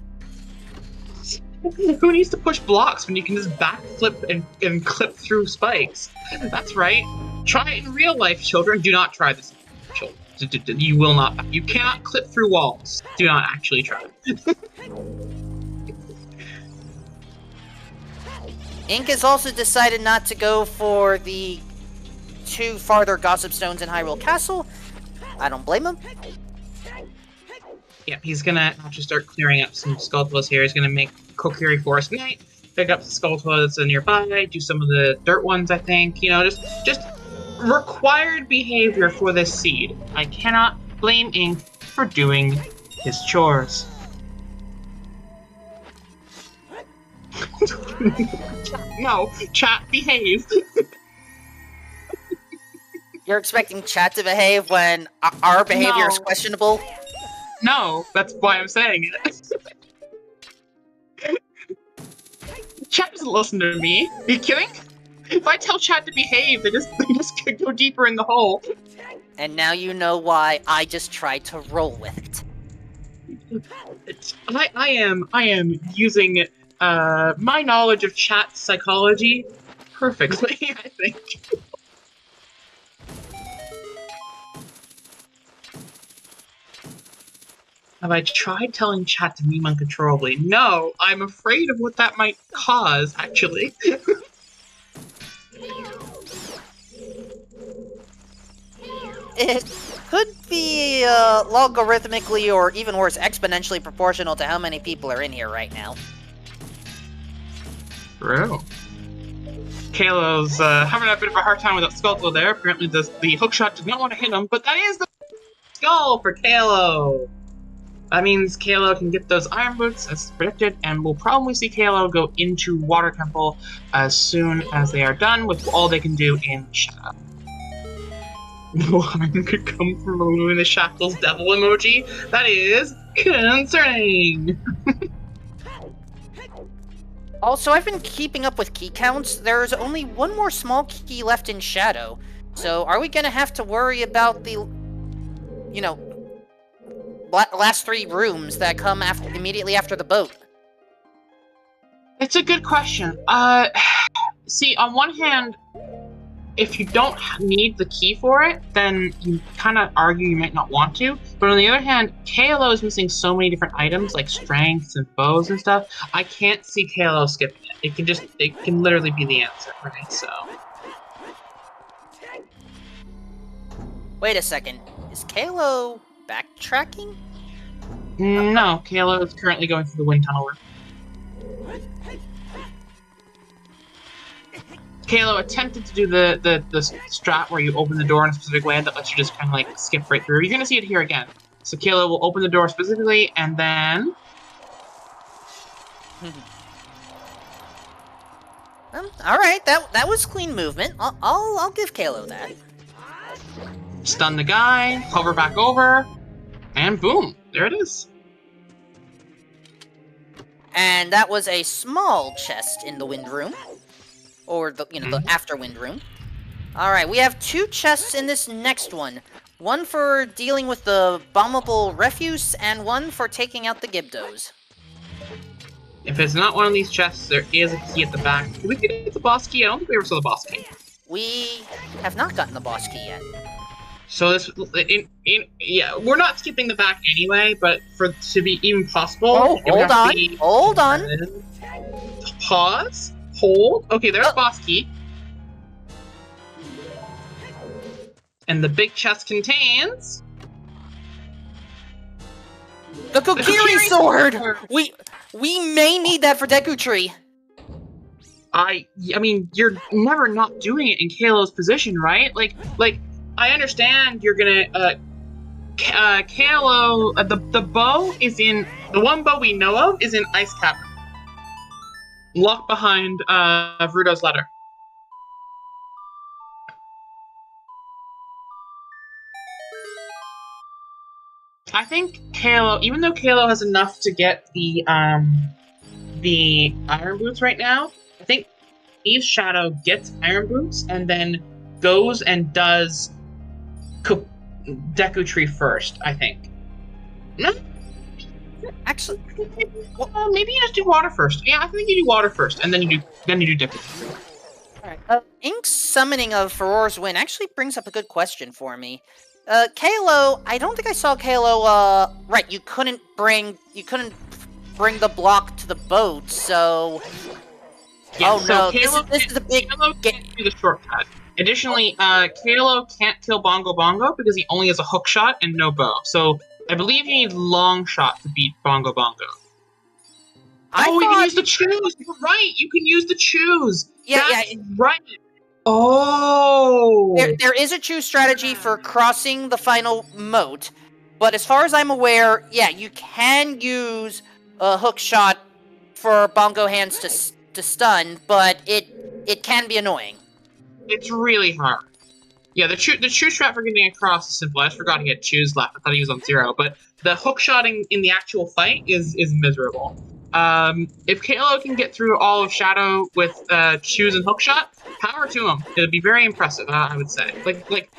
Who needs to push blocks when you can just backflip and clip through spikes? That's right. Try it in real life, children. Do not try this, children. You will not. You cannot clip through walls. Do not actually try. Ink has also decided not to go for the 2 farther Gossip Stones in Hyrule Castle. I don't blame him. Yeah, he's gonna actually start clearing up some Skulltulas here. He's gonna make Kokiri Forest Knight, pick up the Skulltulas nearby, do some of the dirt ones, I think. You know, just required behavior for this seed. I cannot blame Ink for doing his chores. No, chat, behave. You're expecting chat to behave when our behavior is questionable? No, that's why I'm saying it. Chat doesn't listen to me. Are you kidding? If I tell chat to behave, they just go deeper in the hole. And now you know why I just tried to roll with it. I am using my knowledge of chat psychology perfectly, I think. Have I tried telling chat to meme uncontrollably? No, I'm afraid of what that might cause, actually. It could be logarithmically or even worse, exponentially proportional to how many people are in here right now. True. Kalo's having a bit of a hard time with that Skulltula there. Apparently the hookshot did not want to hit him, but that is the skull for Kalo. That means Kalo can get those iron boots as predicted, and we'll probably see Kalo go into Water Temple as soon as they are done with all they can do in Shadow. No harm could come from removing the Shackles devil emoji. That is concerning. Also, I've been keeping up with key counts. There's only one more small key left in Shadow. So are we gonna have to worry about the, you know, last 3 rooms that come immediately after the boat? It's a good question. See, on one hand, if you don't need the key for it, then you kind of argue you might not want to. But on the other hand, KLO is missing so many different items like strengths and bows and stuff. I can't see KLO skipping it. It can literally be the answer, right? So. Wait a second. Is KLO backtracking? No, KLO is currently going through the wind tunnel. Kalo attempted to do the strat where you open the door in a specific way that lets you just kind of like skip right through. You're gonna see it here again. So Kalo will open the door specifically, and then. All right, that was clean movement. I'll give Kalo that. Stun the guy, hover back over, and boom, there it is. And that was a small chest in the wind room. Or the after wind room. Alright, we have 2 chests in this next one. One for dealing with the bombable refuse, and one for taking out the Gibdos. If it's not one of these chests, there is a key at the back. Did we get the boss key? I don't think we ever saw the boss key. We have not gotten the boss key yet. So this, yeah, we're not skipping the back anyway, but to be even possible... Oh, hold on. Pause. Hold. Okay, there's boss key. And the big chest contains... The Kokiri sword! We may need that for Deku Tree. I mean, you're never not doing it in Kalo's position, right? Like, I understand you're gonna, Kalo, the bow is in, the one bow we know of is in Ice Cavern. Locked behind, Rudo's letter. I think Kalo, even though Kalo has enough to get the iron boots right now, I think Eve's Shadow gets iron boots and then goes and does Deku Tree first, I think. No? Actually, well, maybe you just do water first. Yeah, I think you do water first, and then you do Deku Tree. Alright, Ink's summoning of Furor's Wind actually brings up a good question for me. Kalo, I don't think I saw Kalo, right, you couldn't bring the block to the boat, so... Yeah, oh so no, Kalo this is a big... Kalo can't do the shortcut. Additionally, Kalo can't kill Bongo Bongo because he only has a hook shot and no bow. So I believe you need long shot to beat Bongo Bongo. You can use the choose. You're right. You can use the choose. That's right. Oh. There is a choose strategy for crossing the final moat, but as far as I'm aware, yeah, you can use a hook shot for Bongo Hands to stun, but it can be annoying. It's really hard. Yeah, the choose strat for getting across is simple. I just forgot he had choose left. I thought he was on 0, but the hook shotting in the actual fight is miserable. If Kalo can get through all of Shadow with choose and hook shot, power to him. It'd be very impressive, I would say. Like.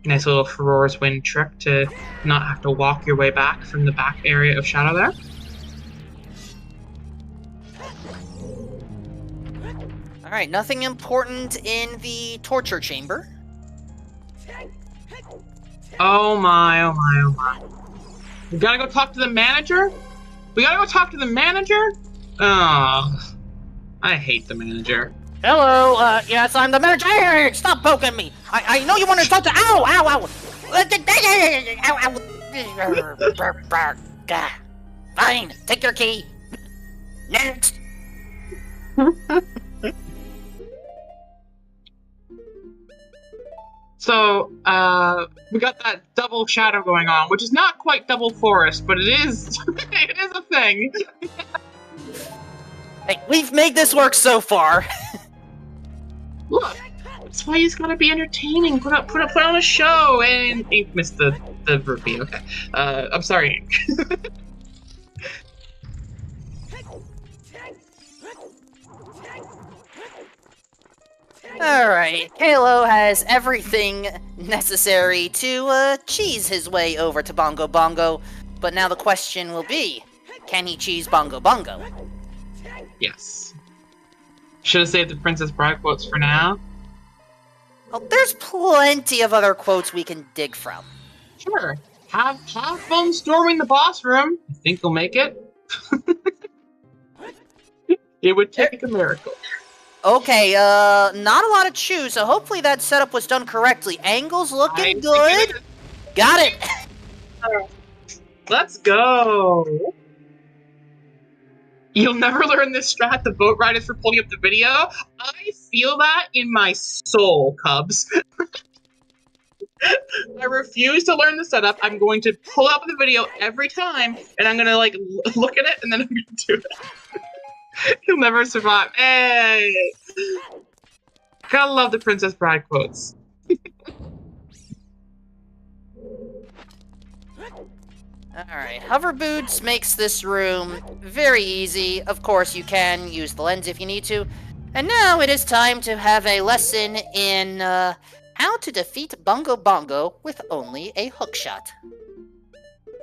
Nice little Furor's Wind trick to not have to walk your way back from the back area of Shadow there. Alright, nothing important in the torture chamber. Oh my, oh my, oh my. We gotta go talk to the manager? Oh, I hate the manager. Hello, yes, I'm the manager. Hey, stop poking me. I know you want to talk to. Ow, ow, ow. Fine, take your key. Next. We got that double shadow going on, which is not quite double forest, but it is it is a thing. Hey, we've made this work so far. Look, that's why he's gotta be entertaining. Put on a show. And Ink missed the rupee. Okay, I'm sorry, Ink. Alright, Kalo has everything necessary to cheese his way over to Bongo Bongo, but now the question will be, can he cheese Bongo Bongo? Yes. Should have saved the Princess Bride quotes for now. Well, there's plenty of other quotes we can dig from. Sure. Have fun storming the boss room. You think you'll make it? It would take a miracle. Okay, not a lot of chew, so hopefully that setup was done correctly. Angle's looking good. Got it. Let's go. You'll never learn this strat. The boat ride is for pulling up the video. I feel that in my soul, Cubs. I refuse to learn the setup. I'm going to pull up the video every time, and I'm gonna like look at it, and then I'm gonna do it. He'll never survive. Hey! Gotta love the Princess Bride quotes. Alright, hover boots makes this room very easy. Of course, you can use the lens if you need to. And now it is time to have a lesson in how to defeat Bongo Bongo with only a hookshot.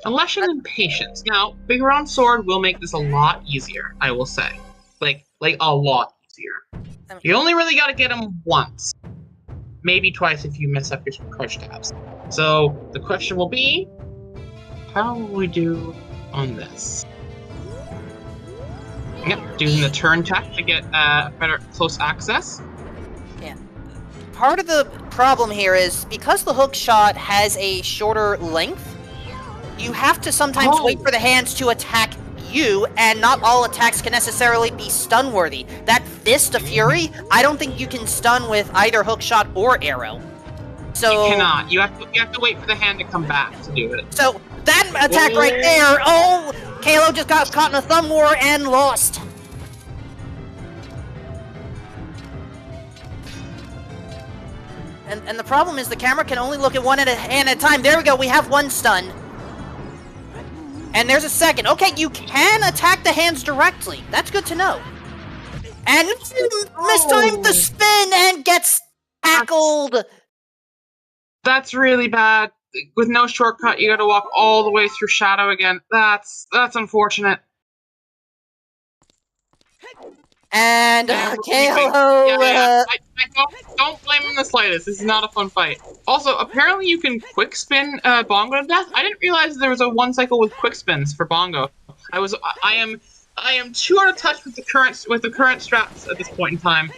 A lesson in patience. Now, Big Round Sword will make this a lot easier, I will say. Like a lot easier. You only really gotta get him once. Maybe twice if you mess up your crouch tabs. So, the question will be, how will we do on this? Yep, doing the turn tech to get better close access. Yeah. Part of the problem here is, because the hook shot has a shorter length, you have to sometimes wait for the hands to attack you, and not all attacks can necessarily be stun-worthy. That Fist of Fury, I don't think you can stun with either hook shot or arrow. So you cannot. You have to wait for the hand to come back to do it. So that attack right there, oh, Kalo just got caught in a thumb war and lost. And the problem is the camera can only look at one hand at a time. There we go, we have one stun. And there's a second. Okay, you can attack the hands directly. That's good to know. And mistimed the spin and gets tackled. That's really bad. With no shortcut, you gotta walk all the way through Shadow again. That's unfortunate. And Kalo, don't blame him the slightest. This is not a fun fight. Also, apparently you can quick spin Bongo to death. I didn't realize there was a one cycle with quick spins for Bongo. I am too out of touch with the current strats at this point in time.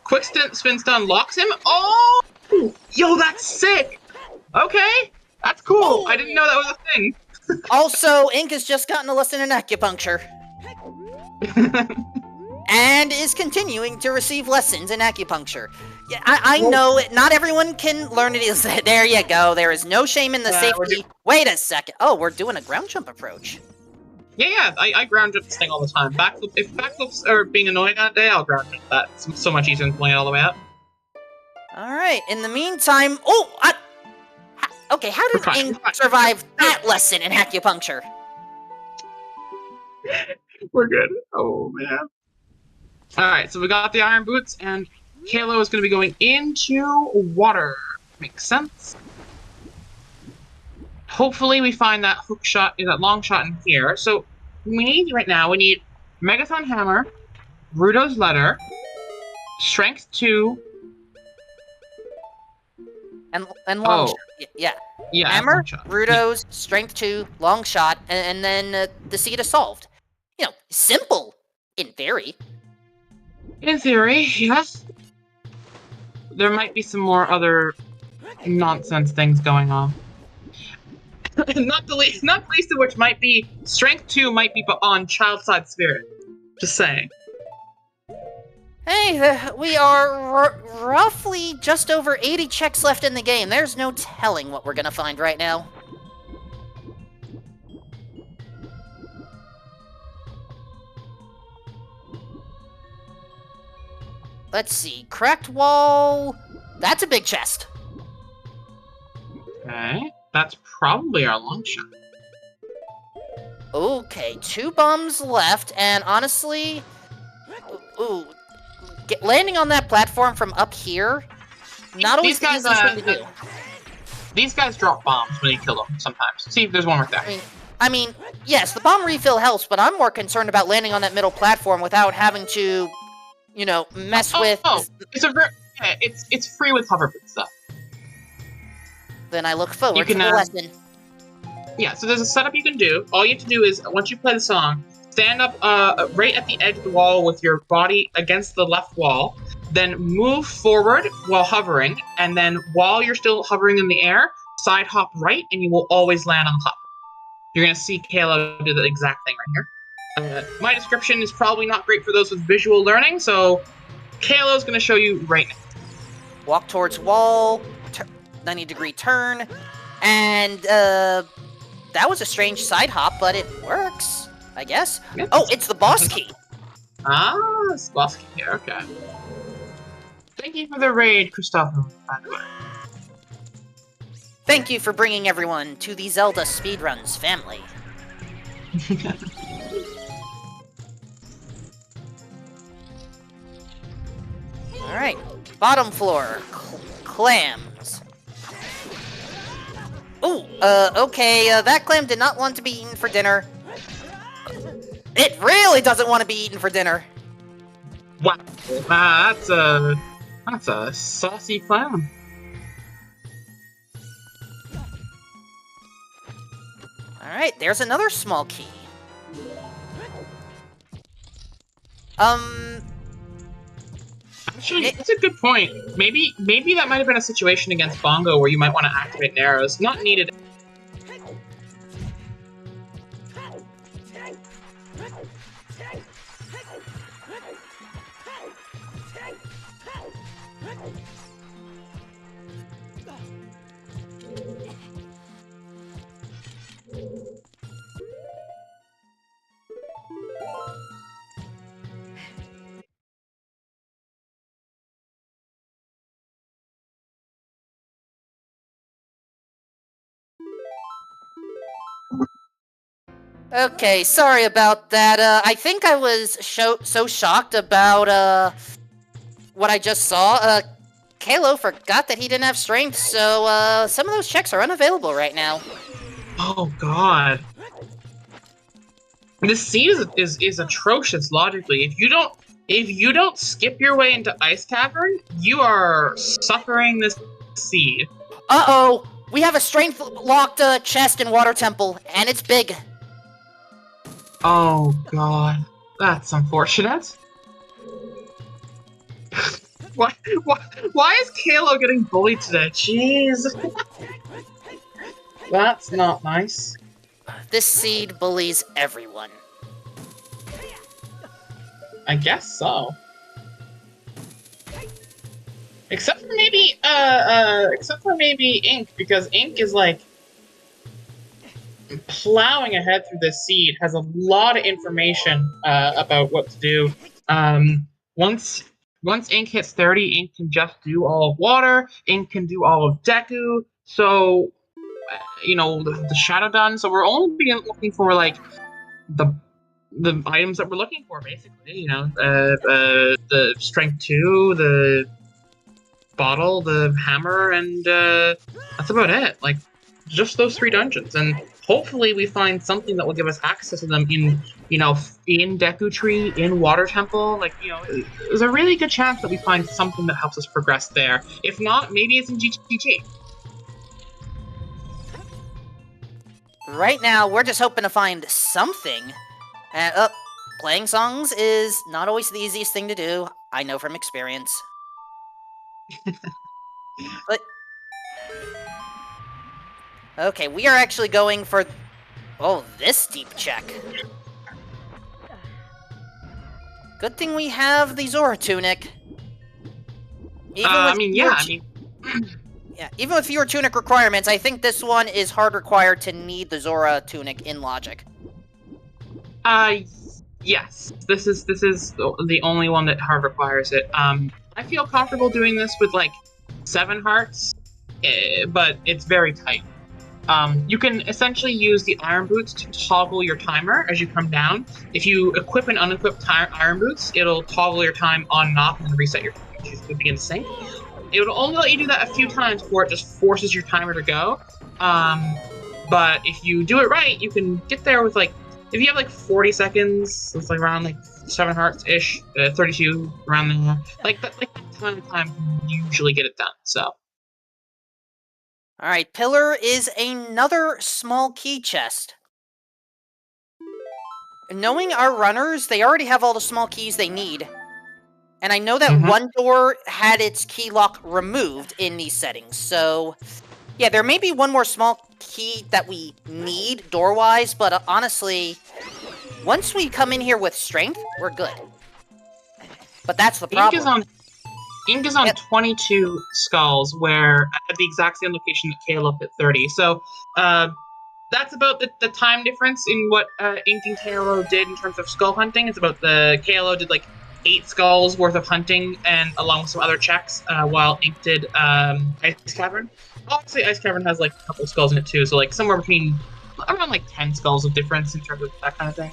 Quick spin stun locks him. Oh, yo, that's sick. Okay, that's cool. I didn't know that was a thing. Also, Ink has just gotten a lesson in acupuncture. And is continuing to receive lessons in acupuncture. Yeah, I know it. Not everyone can learn it. There you go. There is no shame in the safety. Wait a second. Oh, we're doing a ground jump approach. Yeah, I ground jump this thing all the time. If backflips are being annoying that day, I'll ground jump that. It's so much easier than pulling it all the way up. Alright, in the meantime... Oh! Okay, how did Ink survive that lesson in acupuncture? We're good. Oh, man. Alright, so we got the iron boots, and Kalo is going to be going into water. Makes sense. Hopefully we find that hook shot, that long shot in here. So, we need Megathon Hammer, Rudo's Letter, Strength 2, and long shot. Yeah. Hammer, shot. Rudo's, Strength 2, long shot, and then the Seed is solved. You know, simple, in theory. In theory, yes. There might be some more other nonsense things going on. not the least of which might be Strength 2 might be on Child Side Spirit. Just saying. Hey, we are roughly just over 80 checks left in the game. There's no telling what we're gonna find right now. Let's see. Cracked wall. That's a big chest. Okay, that's probably our long shot. Okay, 2 bombs left, and honestly, landing on that platform from up here, not always the easiest thing to do. These guys drop bombs when you kill them sometimes. See, there's one right there. I mean, yes, the bomb refill helps, but I'm more concerned about landing on that middle platform without having to, you know, mess with. It's free with hoverboard stuff. Then I look forward to the lesson. Yeah, so there's a setup you can do. All you have to do is, once you play the song, stand up right at the edge of the wall with your body against the left wall, then move forward while hovering, and then while you're still hovering in the air, side hop right, and you will always land on the platform. You're going to see Kayla do the exact thing right here. My description is probably not great for those with visual learning, so Kayla's going to show you right now. Walk towards wall, 90-degree turn, and that was a strange side hop, but it works, I guess. Yep. Oh, it's the boss key. Ah, it's the boss key here, okay. Thank you for the raid, Christopher, by the way. Thank you for bringing everyone to the Zelda Speedruns family. Alright, bottom floor, clams. Ooh, okay, that clam did not want to be eaten for dinner. It really doesn't want to be eaten for dinner. Wow, that's a saucy clam. Alright, there's another small key. Actually, that's a good point. Maybe that might have been a situation against Bongo where you might want to activate Narrows. Not needed. Okay, sorry about that. I think I was so shocked about, what I just saw. Kalo forgot that he didn't have strength, so, some of those checks are unavailable right now. Oh, God. This seed is atrocious logically. If you don't skip your way into Ice Cavern, you are suffering this seed. Uh-oh! We have a strength-locked, chest in Water Temple, and it's big. Oh, God. That's unfortunate. Why is Kalo getting bullied today? Jeez. That's not nice. This seed bullies everyone. I guess so. Except for maybe Ink, because Ink is like plowing ahead through this seed, has a lot of information about what to do. Once Ink hits 30, Ink can just do all of water. Ink can do all of Deku. So, you know, the Shadow Dun. So we're only looking for like the items that we're looking for, basically. You know, the Strength 2, the bottle, the hammer, and that's about it. Like, just those 3 dungeons, and hopefully we find something that will give us access to them in, you know, in Deku Tree, in Water Temple. Like, you know, there's a really good chance that we find something that helps us progress there. If not, maybe it's in GTG. Right now, we're just hoping to find something. And, playing songs is not always the easiest thing to do. I know from experience. But... okay, we are actually going for... oh, this deep check. Good thing we have the Zora tunic. Yeah, Yeah, even with fewer tunic requirements, I think this one is hard required to need the Zora tunic in logic. Yes. This is the only one that hard requires it. I feel comfortable doing this with like 7 hearts, but it's very tight. You can essentially use the iron boots to toggle your timer as you come down. If you equip and unequip iron boots, it'll toggle your time on and off and reset your time to begin to sync. It would only let you do that a few times before it just forces your timer to go. But if you do it right, you can get there with like, if you have like 40 seconds, it's like around like 7 hearts-ish, 32, around there. Like that time can usually get it done, so. Alright, Pillar is another small key chest. Knowing our runners, they already have all the small keys they need. And I know that one door had its key lock removed in these settings, so... Yeah, there may be one more small key that we need door-wise, but honestly, once we come in here with strength, we're good. But that's the problem. Ink is on 22 skulls, where at the exact same location that Caleb at 30. So that's about the time difference in what Ink and KLO did in terms of skull hunting. It's about the KLO did like 8 skulls worth of hunting, and along with some other checks, while Ink did Ice Cavern. Obviously, Ice Cavern has like a couple skulls in it too, so like somewhere between around like 10 skulls of difference in terms of that kind of thing.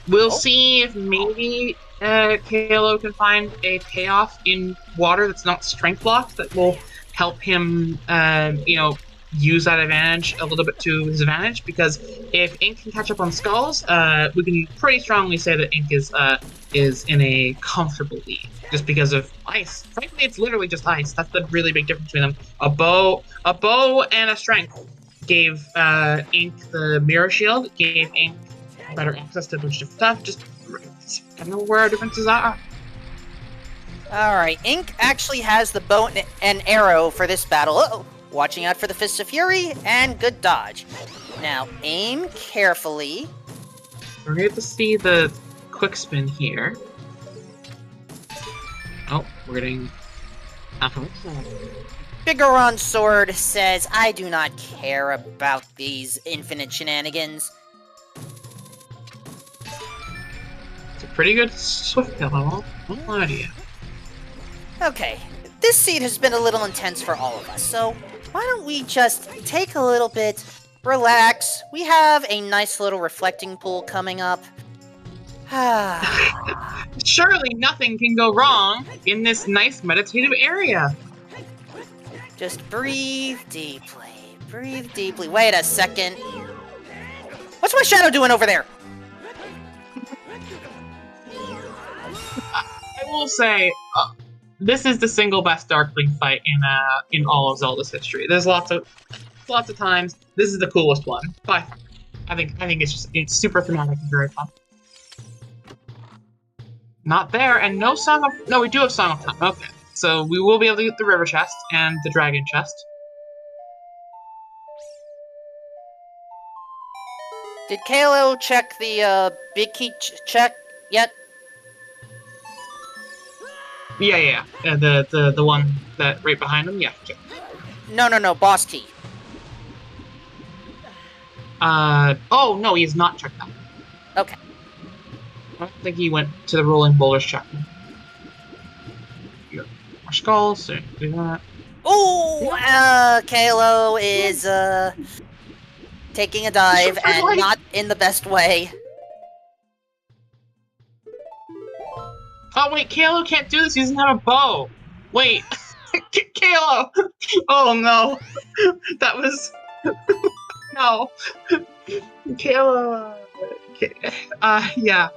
We'll see if maybe KLO can find a payoff in water that's not strength locked that will help him, use that advantage a little bit to his advantage. Because if Ink can catch up on skulls, we can pretty strongly say that Ink is in a comfortable lead, just because of ice. Frankly, it's literally just ice. That's the really big difference between them. A bow and a strength gave Ink the mirror shield, gave Ink better access to a bunch of stuff. Just I don't know where our differences are. Alright, Ink actually has the bow and arrow for this battle. Uh-oh. Watching out for the Fists of Fury, and good dodge. Now, aim carefully. We're going to see the quick spin here. Oh, we're getting... Bigoron Sword says, I do not care about these infinite shenanigans. It's a pretty good swift kill, I won't lie to you. Okay, this seed has been a little intense for all of us, so why don't we just take a little bit, relax. We have a nice little reflecting pool coming up. Surely nothing can go wrong in this nice meditative area. Just breathe deeply. Breathe deeply. Wait a second. What's my shadow doing over there? I will say, this is the single best Darkling fight in all of Zelda's history. There's lots of times. This is the coolest one by far. I think it's super thematic and very fun. Not there, and no, we do have Song of Time. Okay, so we will be able to get the river chest and the dragon chest. Did KLO check the big key check yet? Yeah. The one that right behind him. Yeah. No. Boss key. Oh no, he has not checked that. Okay. I don't think he went to the rolling boulders check. More skulls. So do that. Ooh, KLO is taking a dive and not in the best way. Oh wait, KLO can't do this. He doesn't have a bow. Wait, KLO. Oh no, that was no. KLO. Yeah.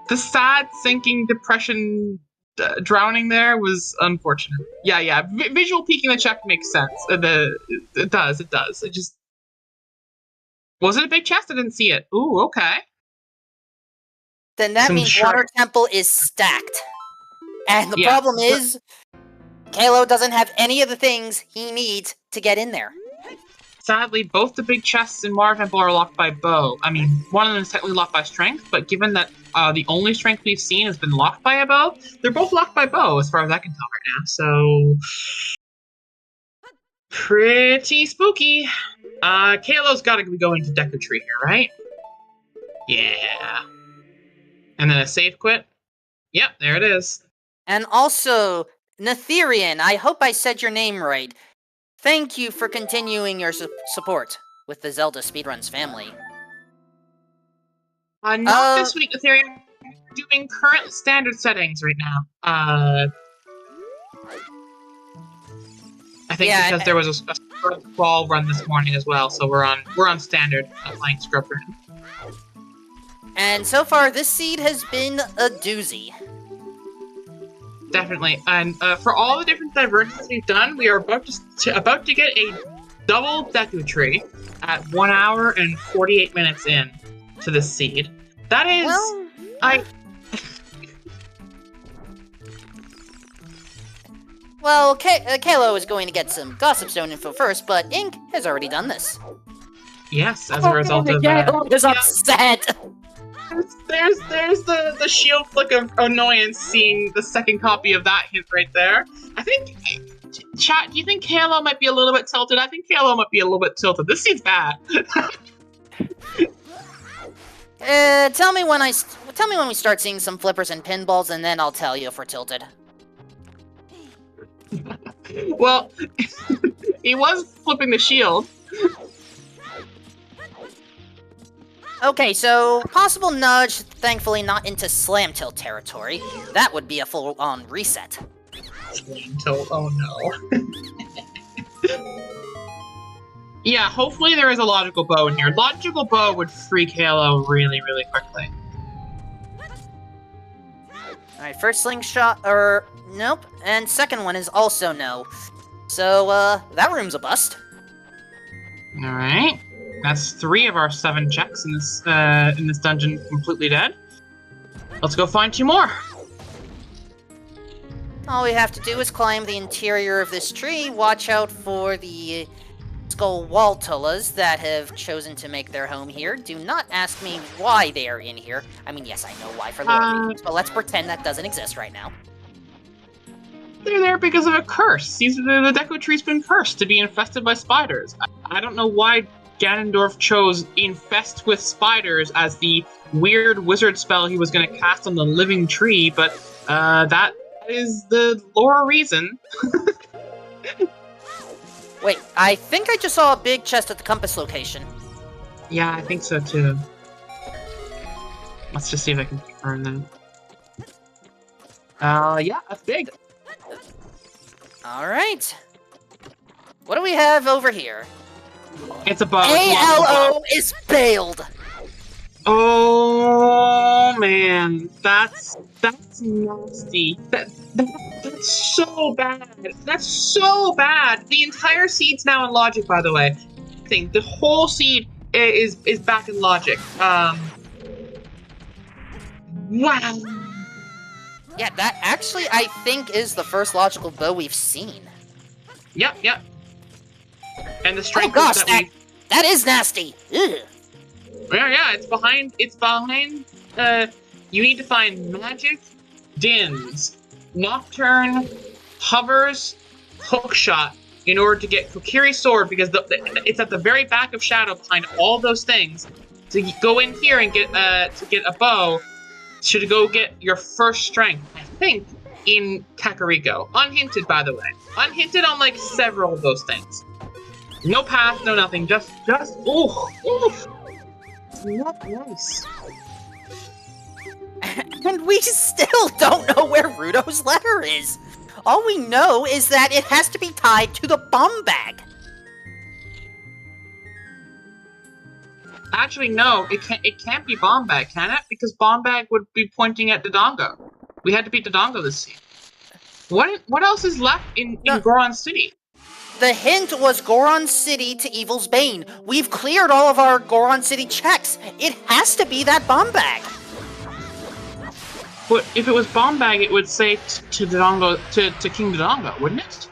The sad sinking depression drowning there was unfortunate. Yeah. Visual peeking the check makes sense. It does. It just was it a big chest? I didn't see it. Ooh, okay. Then that means Water Temple is stacked. And the problem is, KLO doesn't have any of the things he needs to get in there. sadly, both the big chests in Water Temple are locked by bow. I mean, one of them is technically locked by strength, but given that the only strength we've seen has been locked by a bow, they're both locked by bow, as far as I can tell right now. So, pretty spooky. Kalo's got to be going to Deku Tree here, right? Yeah. And then a save quit. Yep, there it is. And also, Netherian, I hope I said your name right. Thank you for continuing your support with the Zelda Speedruns family. Not this week, Ethereum. We're doing current standard settings right now. I think because there was a scrub ball run this morning as well, so we're on standard, playing scrub run. And so far, this seed has been a doozy. Definitely, and for all the different divergences we've done, we are about to get a double Deku Tree at 1 hour and 48 minutes in to this seed. That is, well, Well, Kalo is going to get some Gossip Stone info first, but Ink has already done this. Yes, as a result of that. Kalo is upset! There's the shield flick of annoyance seeing the second copy of that hint right there. I think, chat, do you think Kalo might be a little bit tilted? I think Kalo might be a little bit tilted. This seems bad. Tell me when we start seeing some flippers and pinballs, and then I'll tell you if we're tilted. Well, he was flipping the shield. Okay, so possible nudge, thankfully not into slam tilt territory. That would be a full-on reset. Slam tilt, oh no. Yeah, hopefully there is a logical bow in here. Logical bow would free Halo really, really quickly. Alright, first slingshot, nope, and second one is also no. So, that room's a bust. Alright. That's 3 of our 7 checks in this dungeon completely dead. Let's go find 2 more. All we have to do is climb the interior of this tree, watch out for the skull Waltulas that have chosen to make their home here. Do not ask me why they are in here. I mean, yes, I know why for lore reasons, but let's pretend that doesn't exist right now. They're there because of a curse. The Deku Tree's been cursed to be infested by spiders. I don't know why Ganondorf chose Infest with Spiders as the weird wizard spell he was going to cast on the living tree, but that is the lore reason. Wait, I think I just saw a big chest at the compass location. Yeah, I think so too. Let's just see if I can confirm that. Yeah, that's big. Alright. What do we have over here? It's a bug. ALO is bailed! Oh man, that's nasty. That's so bad. That's so bad. The entire seed's now in logic, by the way. The whole seed is back in logic. Wow. Yeah, that actually, I think, is the first logical bow we've seen. Yep. And the strength. Oh gosh, that is nasty. Ugh. Yeah, it's behind, you need to find Magic, Dins, Nocturne, Hovers, Hookshot in order to get Kokiri's sword, because it's at the very back of Shadow behind all those things. So you go in here and get to get a bow, to go get your first strength, I think, in Kakariko. Unhinted, by the way. Unhinted on, like, several of those things. No path, no nothing, just, ooh. Not nice. And we still don't know where Rudo's letter is. All we know is that it has to be tied to the bomb bag. Actually, no, it can't be bomb bag, can it? Because bomb bag would be pointing at Dodongo. We had to beat Dodongo this scene. What else is left in Goron City? The hint was Goron City to Evil's Bane. We've cleared all of our Goron City checks. It has to be that bomb bag. But if it was bomb bag, it would say to Dodongo, to King Dodongo, wouldn't it?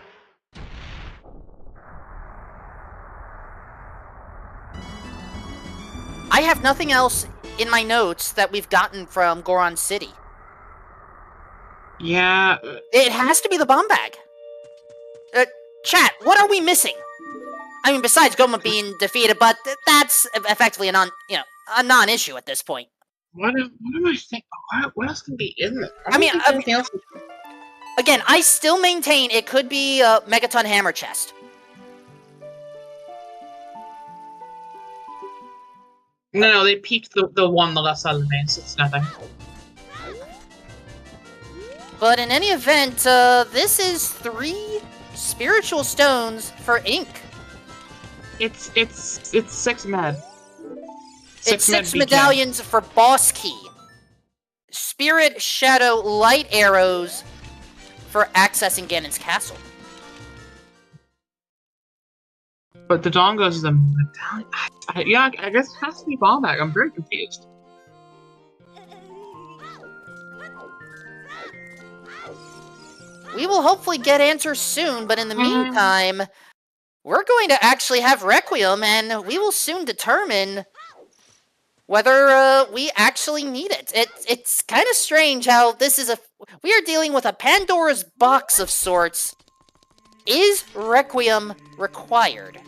nothing else in my notes that we've gotten from Goron City. Yeah. It has to be the bomb bag. Chat, what are we missing? I mean, besides Goma being defeated, but that's effectively a non-issue at this point. What am I thinking? What else can be in there? Anything else? Again, I still maintain it could be a Megaton Hammer chest. No, they peeked the one on the left side of the main, so it's nothing. But in any event, this is 3 spiritual stones for ink. It's 6 med. It's 6 medallions for boss key. Spirit, shadow, light arrows for accessing Ganon's castle. But the Dongos is a medallion. Yeah, I guess it has to be bomb bag. I'm very confused. We will hopefully get answers soon, but in the meantime, we're going to actually have Requiem, and we will soon determine whether we actually need it. It's kind of strange how this is we are dealing with a Pandora's box of sorts. Is Requiem required?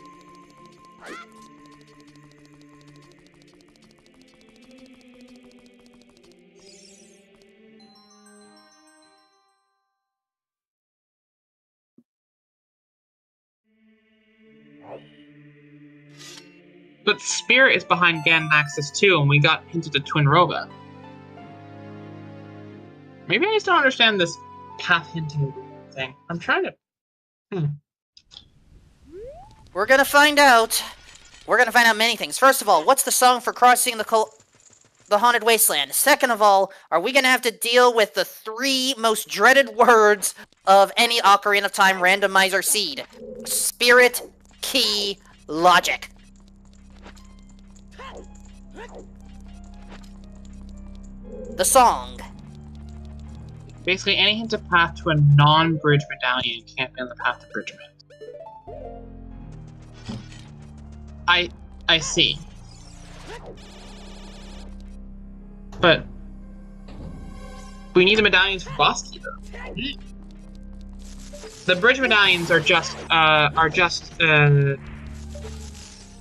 But Spirit is behind Ganon Axis too, and we got hinted to Twin Rova. Maybe I just don't understand this path hinting thing. I'm trying to... We're gonna find out. We're gonna find out many things. First of all, what's the song for crossing the Haunted Wasteland? Second of all, are we gonna have to deal with the 3 most dreaded words of any Ocarina of Time randomizer seed? Spirit, key, logic. The song. Basically, any hint of path to a non-bridge medallion can't be on the path to Bridgement. I see. But we need the medallions for boss key, though. The bridge medallions are just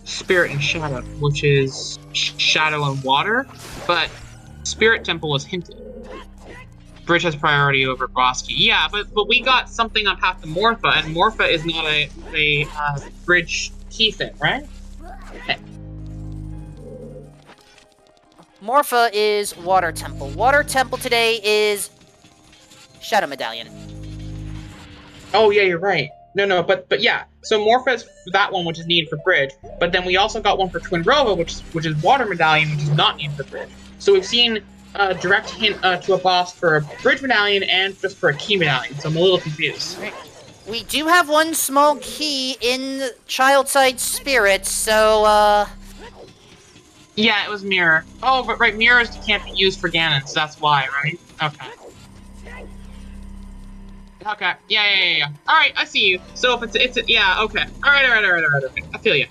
Spirit and Shadow, which is Shadow and Water, but Spirit Temple was hinted. Bridge has priority over boss key. Yeah, but we got something on path to Morpha, and Morpha is not a bridge key thing, right? Okay. Morpha is Water Temple. Water Temple today is Shadow Medallion. Oh yeah, you're right. No, but yeah. So Morpha is that one, which is needed for bridge. But then we also got one for Twin Rova, which is Water Medallion, which is not needed for bridge. So we've seen a direct hint to a boss for a bridge medallion and just for a key medallion. So I'm a little confused. We do have one small key in Childside Spirit, so yeah, it was Mirror. Oh, but right, Mirrors can't be used for Ganon, so that's why, right? Okay. Okay. Yeah. Alright, I see you. So if it's yeah, okay. Alright. I feel you.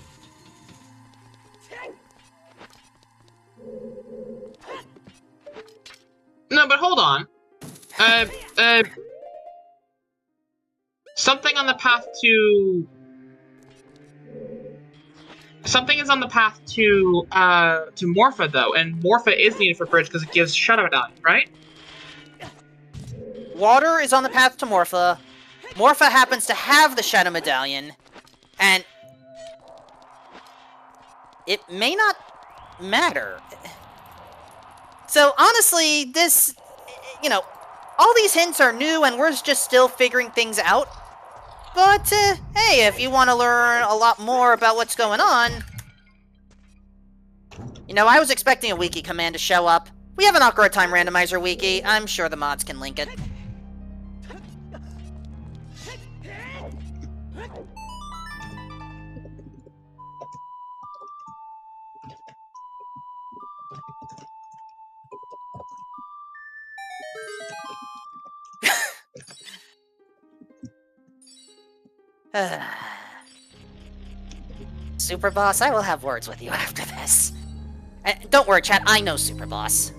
No, but hold on. Something on the path to... Something is on the path to Morpha, though, and Morpha is needed for bridge because it gives Shadow Medallion, right? Water is on the path to Morpha. Morpha happens to have the Shadow Medallion, and it may not matter. So, honestly, this, all these hints are new, and we're just still figuring things out. But, hey, if you want to learn a lot more about what's going on... I was expecting a wiki command to show up. We have an Ocarina of Time Randomizer wiki. I'm sure the mods can link it. Super Boss, I will have words with you after this. Don't worry, chat, I know Super Boss.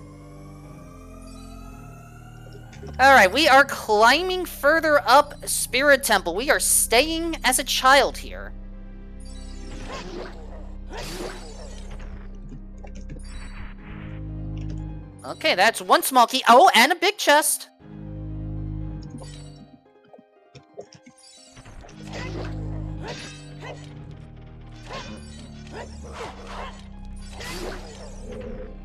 Alright, we are climbing further up Spirit Temple. We are staying as a child here. Okay, that's one small key. Oh, and a big chest.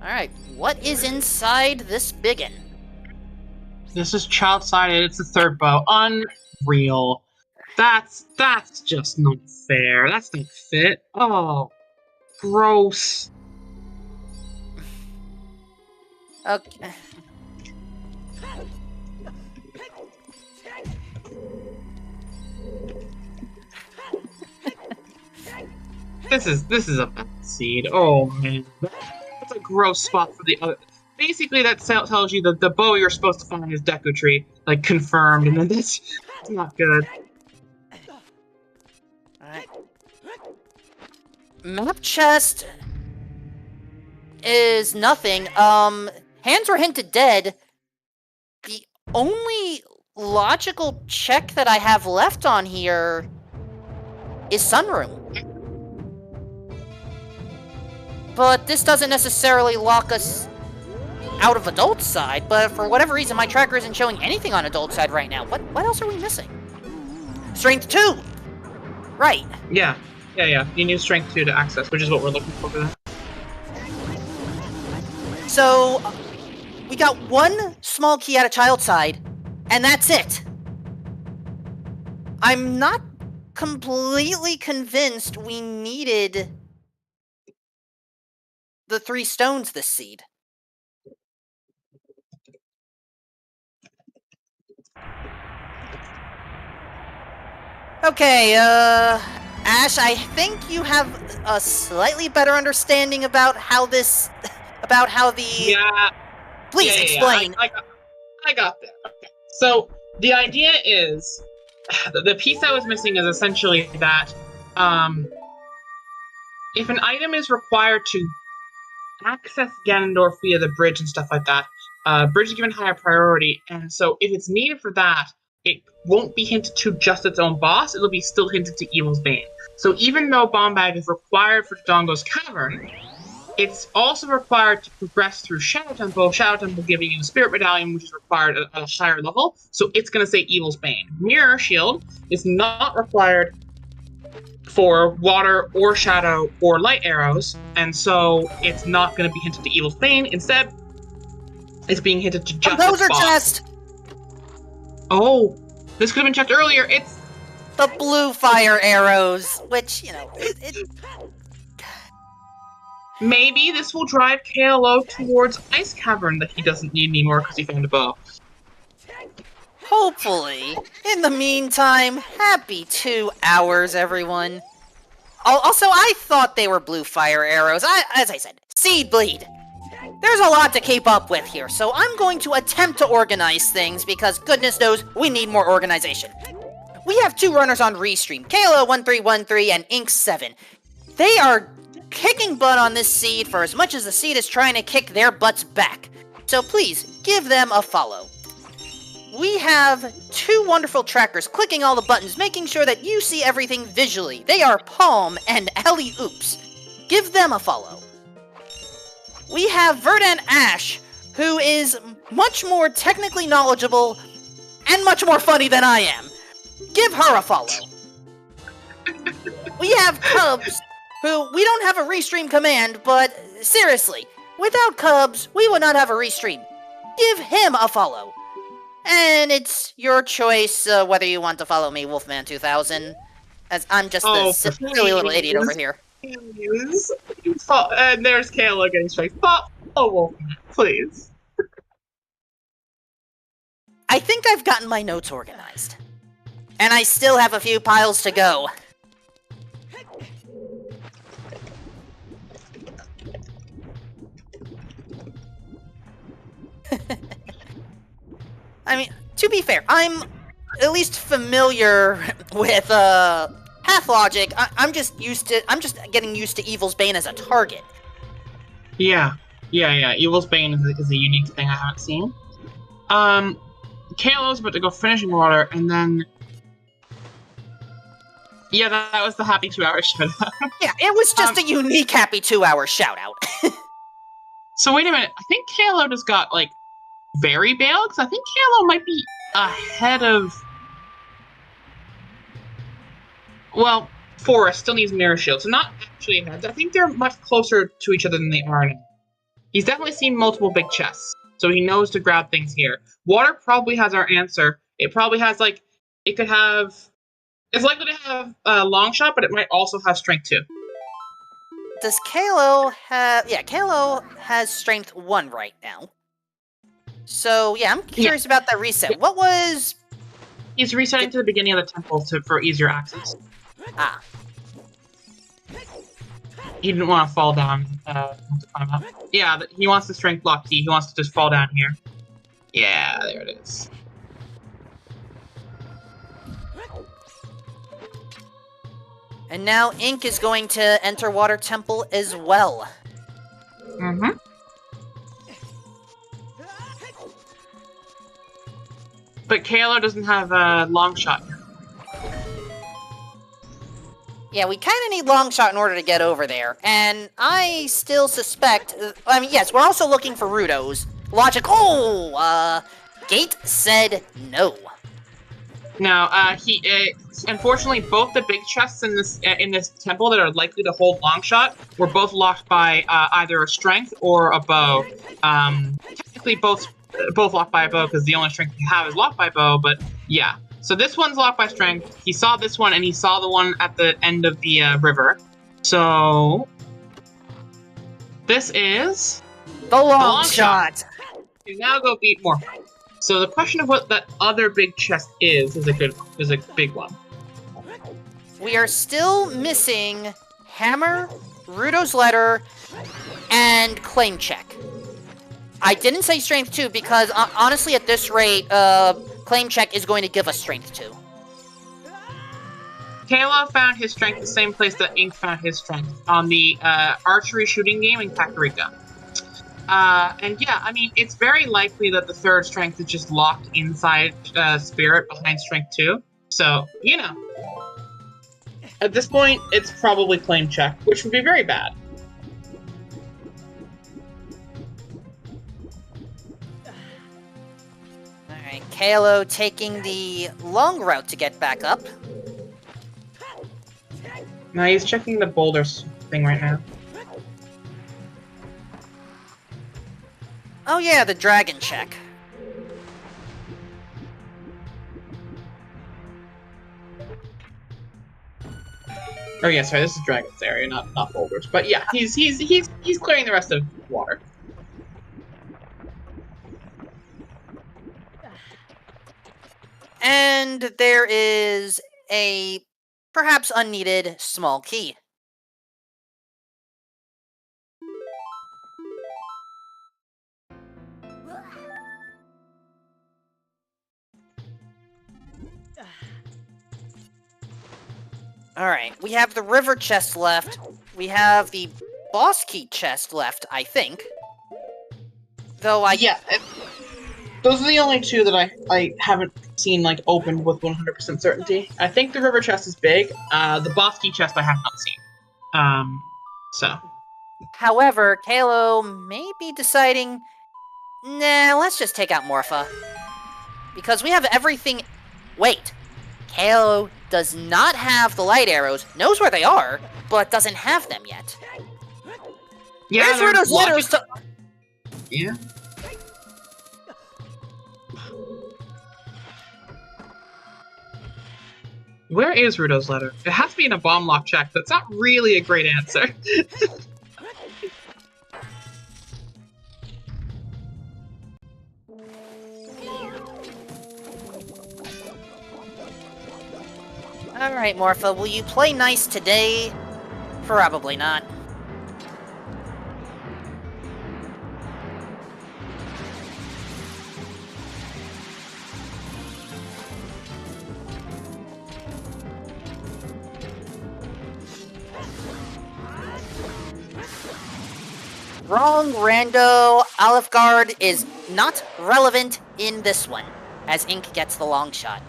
Alright, what is inside this biggin? This is child-sided. It's the third bow. Unreal. That's just not fair. That's not fit. Oh, gross. Okay. This is a bad seed. Oh man, that's a gross spot for the other. Basically, that tells you that the bow you're supposed to find is Deku Tree, like confirmed, and then that's not good. Alright. Map chest is nothing. Hands were hinted dead. The only logical check that I have left on here is Sunroom. But this doesn't necessarily lock us out of adult side, but for whatever reason my tracker isn't showing anything on adult side right now. What else are we missing? Strength 2! Right. Yeah. You need strength 2 to access, which is what we're looking for that. So, we got one small key at a child side, and that's it. I'm not completely convinced we needed the 3 stones this seed. Okay, Ash, I think you have a slightly better understanding about how this... about how the... Yeah. Please explain. I got that. Okay. So, the idea is... The piece I was missing is essentially that, if an item is required to access Ganondorf via the bridge and stuff like that, bridge is given higher priority, and so if it's needed for that, it won't be hinted to just its own boss, it'll be still hinted to Evil's Bane. So even though Bombag is required for Dodongo's Cavern, it's also required to progress through Shadow Temple, Shadow Temple giving you the Spirit Medallion, which is required at a higher level, so it's going to say Evil's Bane. Mirror Shield is not required for water or shadow or light arrows, and so it's not going to be hinted to Evil's Bane. Instead, it's being hinted to just those its are boss. just Oh, this could have been checked earlier. It's the blue fire arrows, which, you know, maybe this will drive KLO towards Ice Cavern that he doesn't need anymore because he found a bow. hopefully. In the meantime, happy 2 hours, everyone. Also, I thought they were blue fire arrows. As I said, Seed Bleed. There's a lot to keep up with here, so I'm going to attempt to organize things because goodness knows we need more organization. We have 2 runners on Restream, KLO1313 and Ink7. They are kicking butt on this seed for as much as the seed is trying to kick their butts back. So please, give them a follow. We have 2 wonderful trackers clicking all the buttons, making sure that you see everything visually. They are Palm and Ellie Oops. Give them a follow. We have Verdant Ash, who is much more technically knowledgeable and much more funny than I am. Give her a follow. We have Cubs, who we don't have a restream command, but seriously, without Cubs, we would not have a restream. Give him a follow. And it's your choice whether you want to follow me, Wolfman2000, as I'm just a silly little idiot over here. Please. And there's KLO getting straight. Oh, Wolfman, please. I think I've gotten my notes organized. And I still have a few piles to go. I mean, to be fair, I'm at least familiar with path logic. I'm just getting used to Evil's Bane as a target. Yeah. Evil's Bane is a unique thing I haven't seen. Kalo's about to go finishing water, and then... Yeah, that was the happy 2-hour shout-out. Yeah, it was just a unique happy 2-hour shout-out. So wait a minute, I think Kalo just got, like, very bailed, because I think Kalo might be ahead of... Well, Forest still needs Mirror Shield, so not actually ahead. I think they're much closer to each other than they are now. He's definitely seen multiple big chests, so he knows to grab things here. Water probably has our answer. It probably has, like, it could have... It's likely to have a long shot, but it might also have strength too. Does Kalo have... Yeah, Kalo has strength 1 right now. So, yeah, I'm curious about that reset. What was... He's resetting to the beginning of the temple for easier access. Ah. He didn't want to fall down. Yeah, he wants the strength block key. He wants to just fall down here. Yeah, there it is. And now Ink is going to enter Water Temple as well. Mm-hmm. But Kalo doesn't have a long shot. Yeah, we kind of need long shot in order to get over there. And I still suspect... I mean, yes, we're also looking for Rudos. Logic... Oh! Gate said no. No, unfortunately, both the big chests in this temple that are likely to hold long shot were both locked by either a strength or a bow. Technically, both locked by a bow because the only strength you have is locked by bow. But yeah, so this one's locked by strength. He saw this one, and he saw the one at the end of the river. So this is the long shot. You now go beat more. So the question of what that other big chest is a big one. We are still missing Hammer, Rudo's Letter, and Claim Check. I didn't say Strength 2 because honestly at this rate, Claim Check is going to give us Strength 2. Kalo found his strength the same place that Ink found his strength, on the archery shooting game in Kakarika. And yeah, I mean, it's very likely that the third strength is just locked inside Spirit behind strength 2. So, you know. At this point, it's probably Claim Check, which would be very bad. Alright, Kalo taking the long route to get back up. No, he's checking the boulders thing right now. Oh yeah, the dragon check. Oh yeah, sorry, this is Dragon's area, not boulders. But yeah, he's clearing the rest of water. And there is a perhaps unneeded small key. Alright, we have the river chest left. We have the boss key chest left, I think. Though I... Yeah, those are the only two that I haven't seen, like, open with 100% certainty. I think the river chest is big. The boss key chest I have not seen. So. However, Kalo may be deciding, nah, let's just take out Morpha. Because we have everything... Wait. Kalo does not have the light arrows, knows where they are, but doesn't have them yet. Yeah, where's Rudo's letters to... Yeah. Where is Rudo's letter? It has to be in a bomb lock check. That's not really a great answer. Alright, Morpha, will you play nice today? Probably not. Wrong, Rando. Olive Guard is not relevant in this one, as Ink gets the long shot.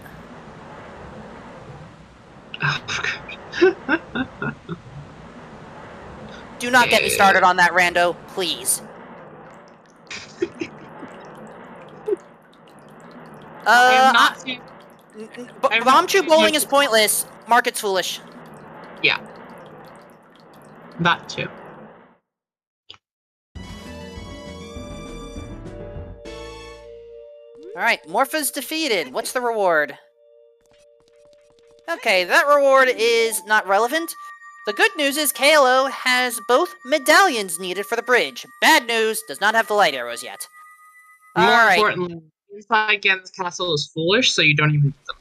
Do not get me started on that, Rando, please. Bomb Chew Bowling is pointless. Market's foolish. Yeah. That too. Alright, Morpha's defeated. What's the reward? Okay, that reward is not relevant. The good news is KLO has both medallions needed for the bridge. Bad news, does not have the light arrows yet. More importantly, inside Gen's castle is foolish, so you don't even use them.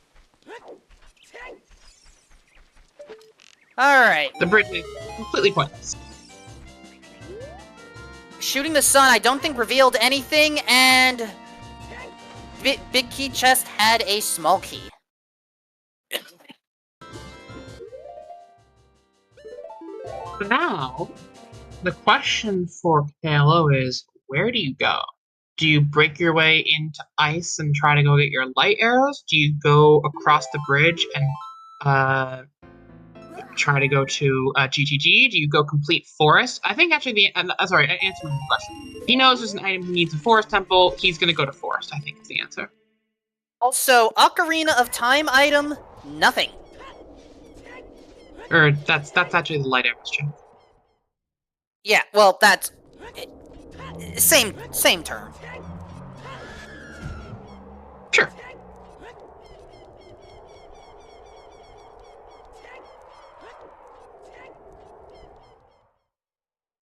Alright. The bridge is completely pointless. Shooting the sun, I don't think revealed anything, and Big Key Chest had a small key. Now, the question for KLO is, where do you go? Do you break your way into ice and try to go get your light arrows? Do you go across the bridge and try to go to GTG? Do you go complete forest? I think actually sorry, answer my question. He knows there's an item he needs a forest temple. He's gonna go to forest, I think is the answer. Also, Ocarina of Time item, nothing. Or that's actually the light arrows check. Yeah, well, that's same term. Sure. At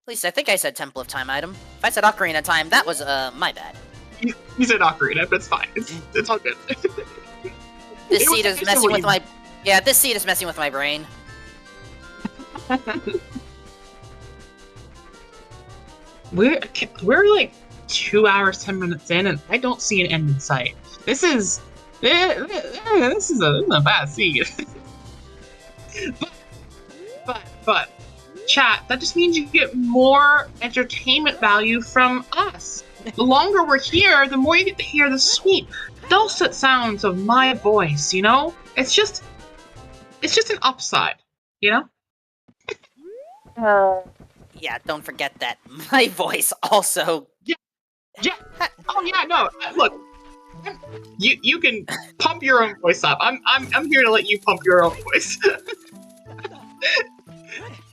least I think I said Temple of Time item. If I said Ocarina of Time, that was my bad. You said Ocarina, but it's fine. It's all good. This seed is messing with my... Yeah, this seed is messing with my brain. We're like 2 hours, 10 minutes in, and I don't see an end in sight. This is a bad seed. but chat, that just means you get more entertainment value from us. The longer we're here, the more you get to hear the sweet, dulcet sounds of my voice, you know? It's just an upside, you know? Yeah, don't forget that. My voice also... Yeah. Oh yeah, no, look. You can pump your own voice up. I'm here to let you pump your own voice.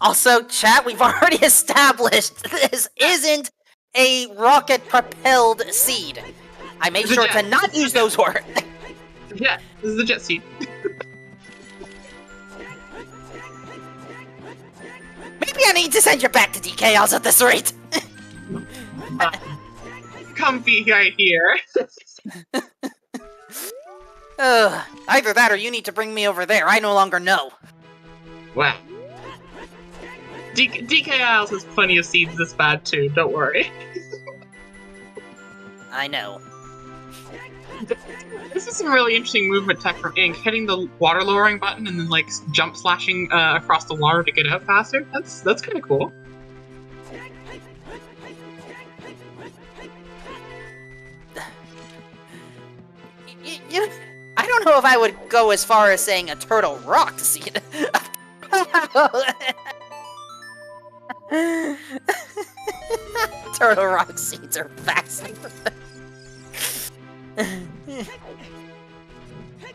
Also, chat, we've already established this isn't a rocket-propelled seed. I made sure to not use those words. Yeah, this is the jet seed. Maybe I need to send you back to DKLs at this rate. Comfy right here. Either that or you need to bring me over there. I no longer know. Wow. DK Isles has plenty of seeds this bad too, don't worry. I know. This is some really interesting movement tech from Ink, hitting the water lowering button and then like jump slashing across the water to get out faster. That's kind of cool. You, I don't know if I would go as far as saying a turtle rock seed. Turtle rock seeds are fascinating.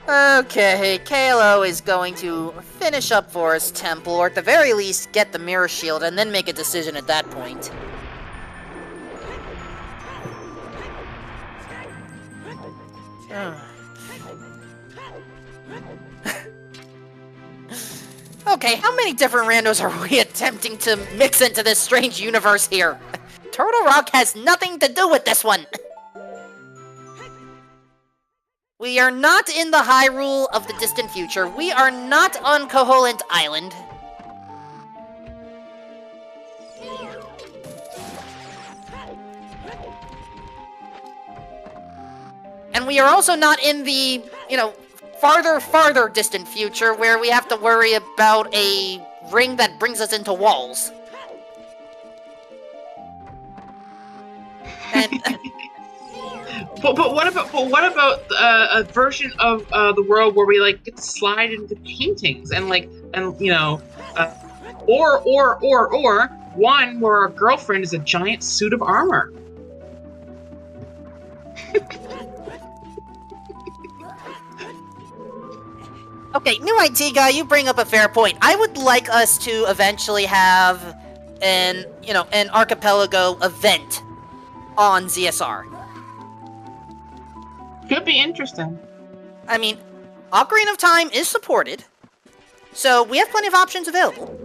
Okay, KLO is going to finish up Forest Temple, or at the very least, get the Mirror Shield, and then make a decision at that point. Okay, how many different randos are we attempting to mix into this strange universe here? Turtle Rock has nothing to do with this one! We are not in the Hyrule of the distant future. We are not on Koholint Island. And we are also not in the, farther distant future where we have to worry about a ring that brings us into walls. But what about a version of the world where we like get to slide into paintings and or one where our girlfriend is a giant suit of armor. Okay, new IT guy, you bring up a fair point. I would like us to eventually have an archipelago event on ZSR. Could be interesting. I mean, Ocarina of Time is supported, so we have plenty of options available.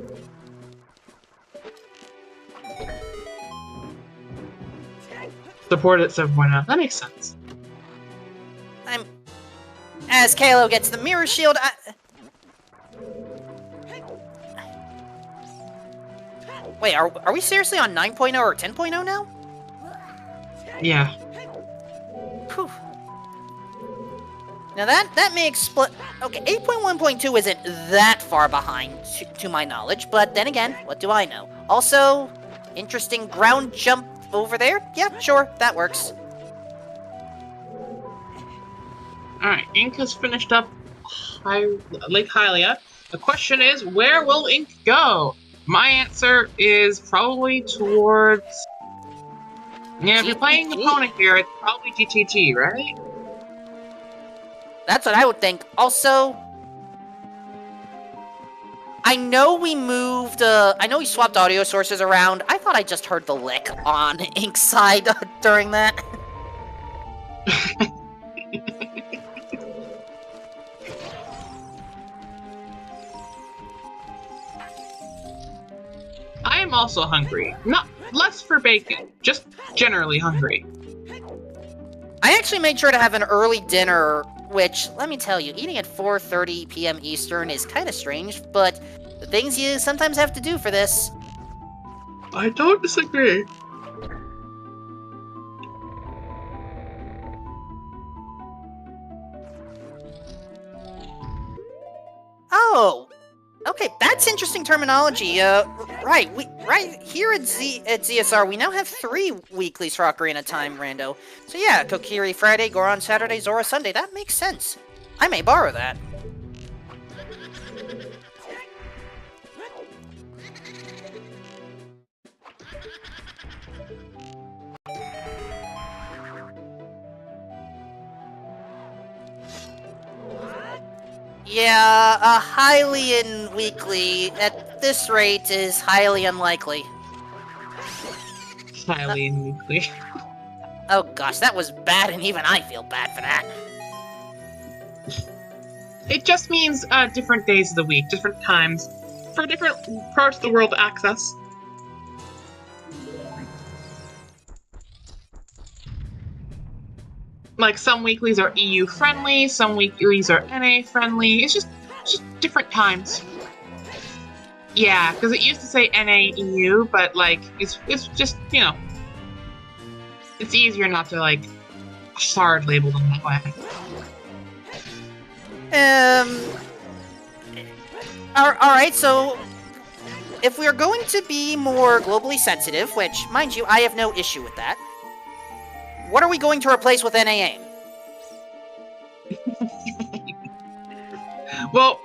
Support at 7.0. That makes sense. As Kalo gets the mirror shield, Wait, are we seriously on 9.0 or 10.0 now? Yeah. Whew. Now that may explain. Okay, 8.1.2 isn't that far behind, to my knowledge, but then again, what do I know? Also, interesting ground jump over there? Yeah, sure, that works. Alright, Ink has finished up Lake Hylia. The question is, where will Ink go? My answer is probably towards... Yeah, if you're playing the opponent here, it's probably GTT, right? That's what I would think. Also, I know we moved, I know we swapped audio sources around. I thought I just heard the lick on Ink's side during that. I am also hungry. Not less for bacon, just generally hungry. I actually made sure to have an early dinner, which, let me tell you, eating at 4:30 p.m. Eastern is kind of strange, but the things you sometimes have to do for this. I don't disagree. Oh, okay, that's interesting terminology. Right here at ZSR, we now have 3 weeklies for Ocarina of Time, Rando. So yeah, Kokiri Friday, Goron Saturday, Zora Sunday. That makes sense. I may borrow that. Yeah, a Hylian weekly at this rate is highly unlikely. Hylian weekly. Oh gosh, that was bad, and even I feel bad for that. It just means different days of the week, different times, for different parts of the world to access. Like, some weeklies are EU friendly, some weeklies are NA friendly. It's just different times. Yeah, because it used to say NA EU, but like it's just, you know, it's easier not to like hard label them that way. Alright, so if we're going to be more globally sensitive, which, mind you, I have no issue with that, what are we going to replace with NAAIM? Well,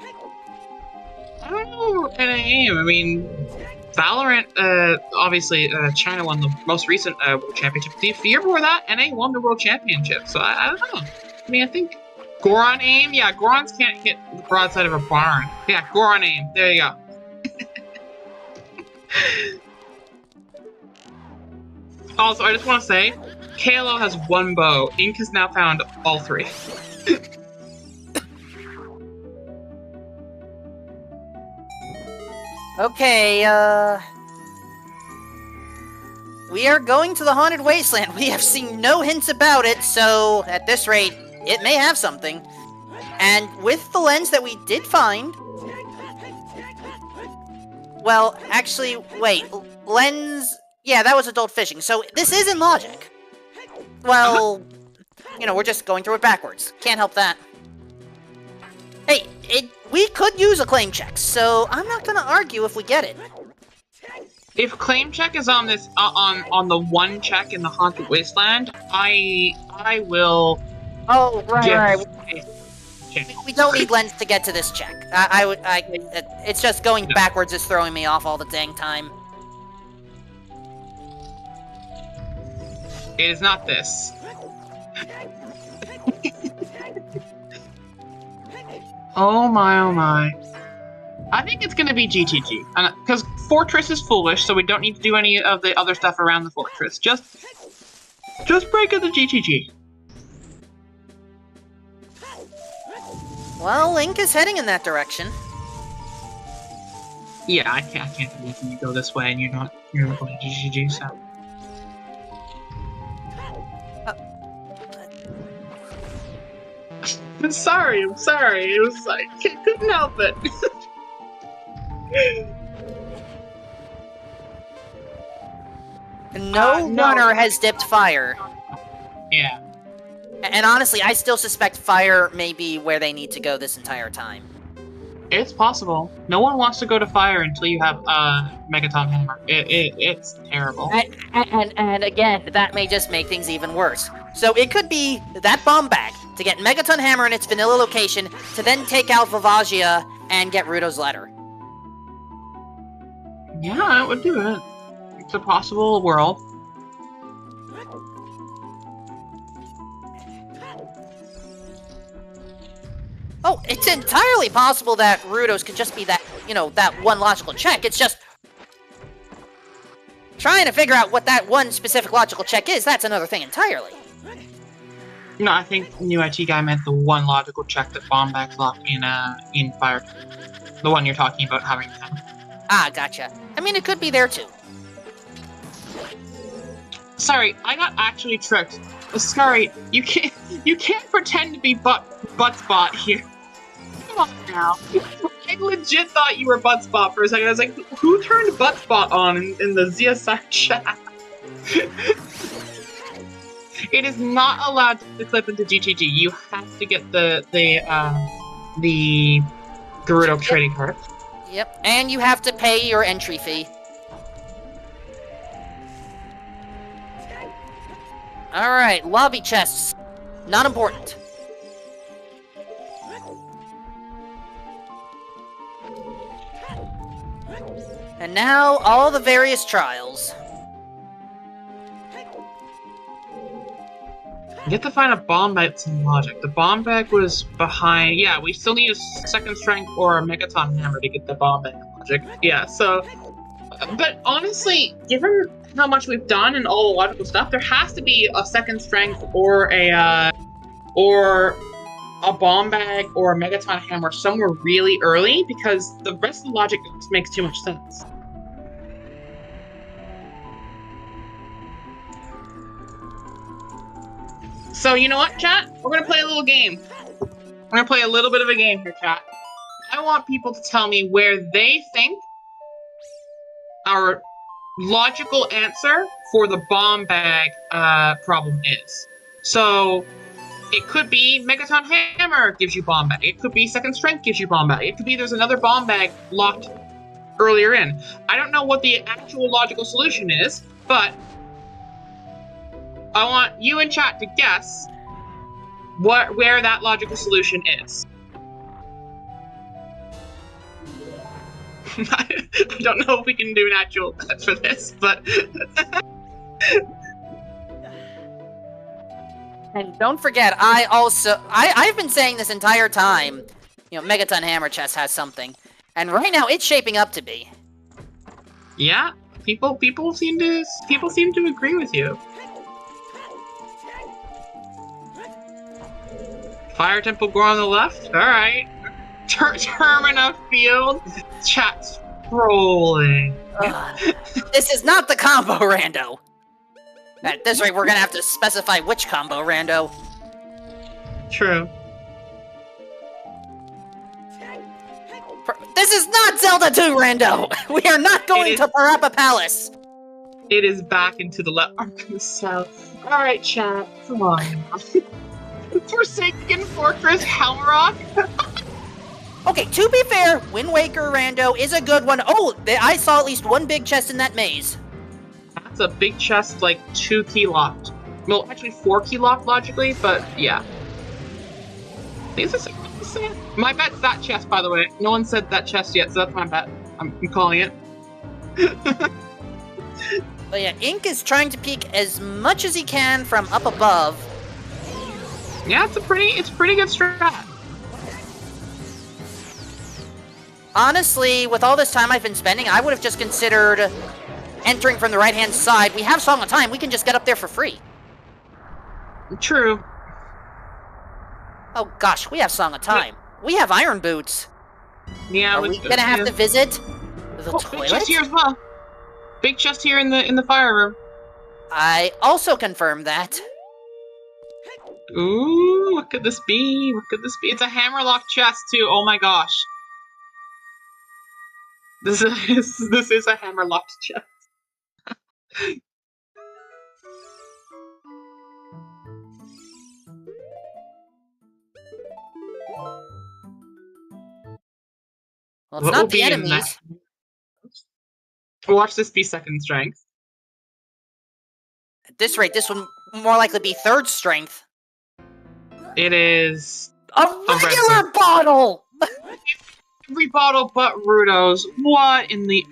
I don't know NAAIM. I mean, Valorant, obviously, China won the most recent World Championship. The year before that, NA won the World Championship. So I don't know. I mean, I think Goron aim? Yeah, Gorons can't hit the broadside of a barn. Yeah, Goron aim. There you go. Also, I just want to say, KLO has 1 bow. Ink has now found all 3. Okay, we are going to the Haunted Wasteland. We have seen no hints about it, so at this rate, it may have something. And with the lens that we did find... Well, actually, wait, lens... Yeah, that was adult fishing, so this is in logic. Well, you know, we're just going through it backwards. Can't help that. Hey, we could use a claim check, so I'm not gonna argue if we get it. If claim check is on this on the one check in the Haunted Wasteland, I will. Oh, right. Give We don't need lens to get to this check. It's just going backwards is throwing me off all the dang time. It is not this. Oh my. I think it's gonna be GTG. Because Fortress is foolish, so we don't need to do any of the other stuff around the Fortress. Just break it the GTG. Well, Link is heading in that direction. Yeah, I can't believe you go this way and you're not going GTG, so. I'm sorry. It was like, I couldn't help it. No runner has dipped fire. Yeah. And honestly, I still suspect fire may be where they need to go this entire time. It's possible. No one wants to go to fire until you have Megaton Hammer. It's terrible. And again, that may just make things even worse. So it could be that bomb bag to get Megaton Hammer in its vanilla location to then take out Vivagia and get Ruto's letter. Yeah, it would do it. It's a possible world. Oh, it's entirely possible that Ruto's could just be that, that one logical check. It's just trying to figure out what that one specific logical check is. That's another thing entirely. No, I think new IT guy meant the one logical check that bomb bags locked in fire. The one you're talking about having them. Ah, gotcha. I mean, it could be there too. Sorry, I got actually tricked. Sorry, you can't pretend to be Buttspot here. Come on now. I legit thought you were Buttspot for a second. I was like, who turned Buttspot on in the ZSI chat? It is not allowed to clip into GTG. You have to get the Gerudo trading card. Yep, and you have to pay your entry fee. Alright, lobby chests. Not important. And now, all the various trials. You have to find a bomb bag with some logic. The bomb bag was behind... Yeah, we still need a second strength or a Megaton Hammer to get the bomb bag logic. Yeah, so... But honestly, given how much we've done and all the logical stuff, there has to be a second strength or a bomb bag or a Megaton Hammer somewhere really early, because the rest of the logic just makes too much sense. So, you know what, chat? We're gonna play a little game. We're gonna play a little bit of a game here, chat. I want people to tell me where they think our logical answer for the bomb bag problem is. So, it could be Megaton Hammer gives you bomb bag. It could be second strength gives you bomb bag. It could be there's another bomb bag locked earlier in. I don't know what the actual logical solution is, but I want you in chat to guess where that logical solution is. I don't know if we can do an actual bet for this, but... And don't forget, I've been saying this entire time, Megaton Hammer chest has something. And right now, it's shaping up to be. Yeah, people seem to agree with you. Fire Temple Gore on the left? Alright. Termina Field? Chat's trolling. This is not the combo, Rando. At this rate, we're gonna have to specify which combo, Rando. True. This is not Zelda 2, Rando! We are not going to Parappa Palace! It is back into the left. Arkham South. Alright, chat. Come on. Forsaken Fortress Halrock? Okay, to be fair, Wind Waker Rando is a good one. Oh, I saw at least one big chest in that maze. That's a big chest, like 2 key locked. Well, actually 4 key locked logically, but yeah. These are my bet's that chest, by the way. No one said that chest yet, so that's my bet. I'm calling it. But yeah, Ink is trying to peek as much as he can from up above. Yeah, it's pretty good strat. Honestly, with all this time I've been spending, I would have just considered entering from the right-hand side. We have Song of Time. We can just get up there for free. True. Oh gosh, we have Song of Time. We have Iron Boots. Yeah, Are we gonna have to visit the toilet? Big chest here as well. Big chest here in the fire room. I also confirm that. Ooh, what could this be? What could this be? It's a hammerlock chest too. Oh my gosh. This is a hammerlocked chest. Well, it's not the enemies. Watch this be second strength. At this rate, this would more likely be third strength. It is a regular bottle! Every bottle but Rudo's. What in the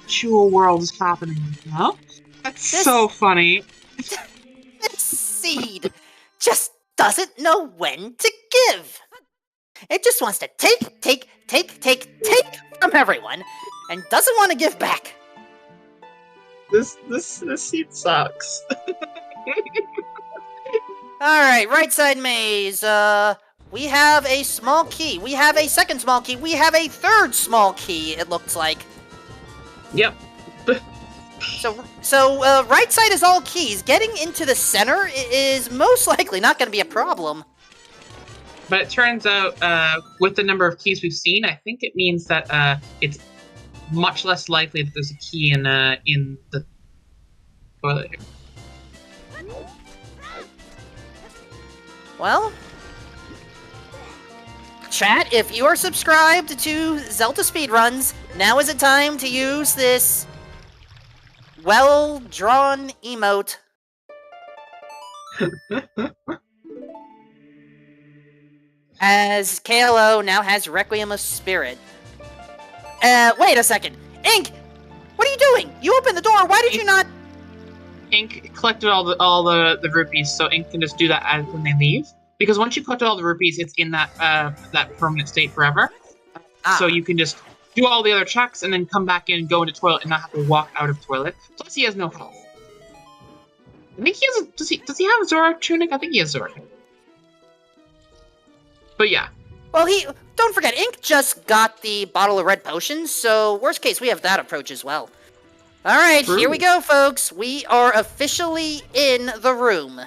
actual world is happening now? That's so funny. This seed just doesn't know when to give. It just wants to take from everyone, and doesn't want to give back. This seed sucks. Alright, right side maze. We have a small key. We have a second small key. We have a third small key, it looks like. Yep. So right side is all keys. Getting into the center is most likely not going to be a problem. But it turns out, with the number of keys we've seen, I think it means that it's much less likely that there's a key in the toilet. Well, chat, if you are subscribed to Zelda Speedruns, now is the time to use this well-drawn emote. As KLO now has Requiem of Spirit. Wait a second. Ink! What are you doing? You opened the door, why did you not... Ink collected all the rupees, so Ink can just do that when they leave. Because once you collect all the rupees, it's in that that permanent state forever. So you can just do all the other checks and then come back in, go into toilet, and not have to walk out of toilet. Plus, he has no health. I think he has. Does he have a Zora tunic? I think he has Zora. But yeah. Well, don't forget, Ink just got the bottle of red potions, so worst case, we have that approach as well. Alright, here we go, folks. We are officially in the room.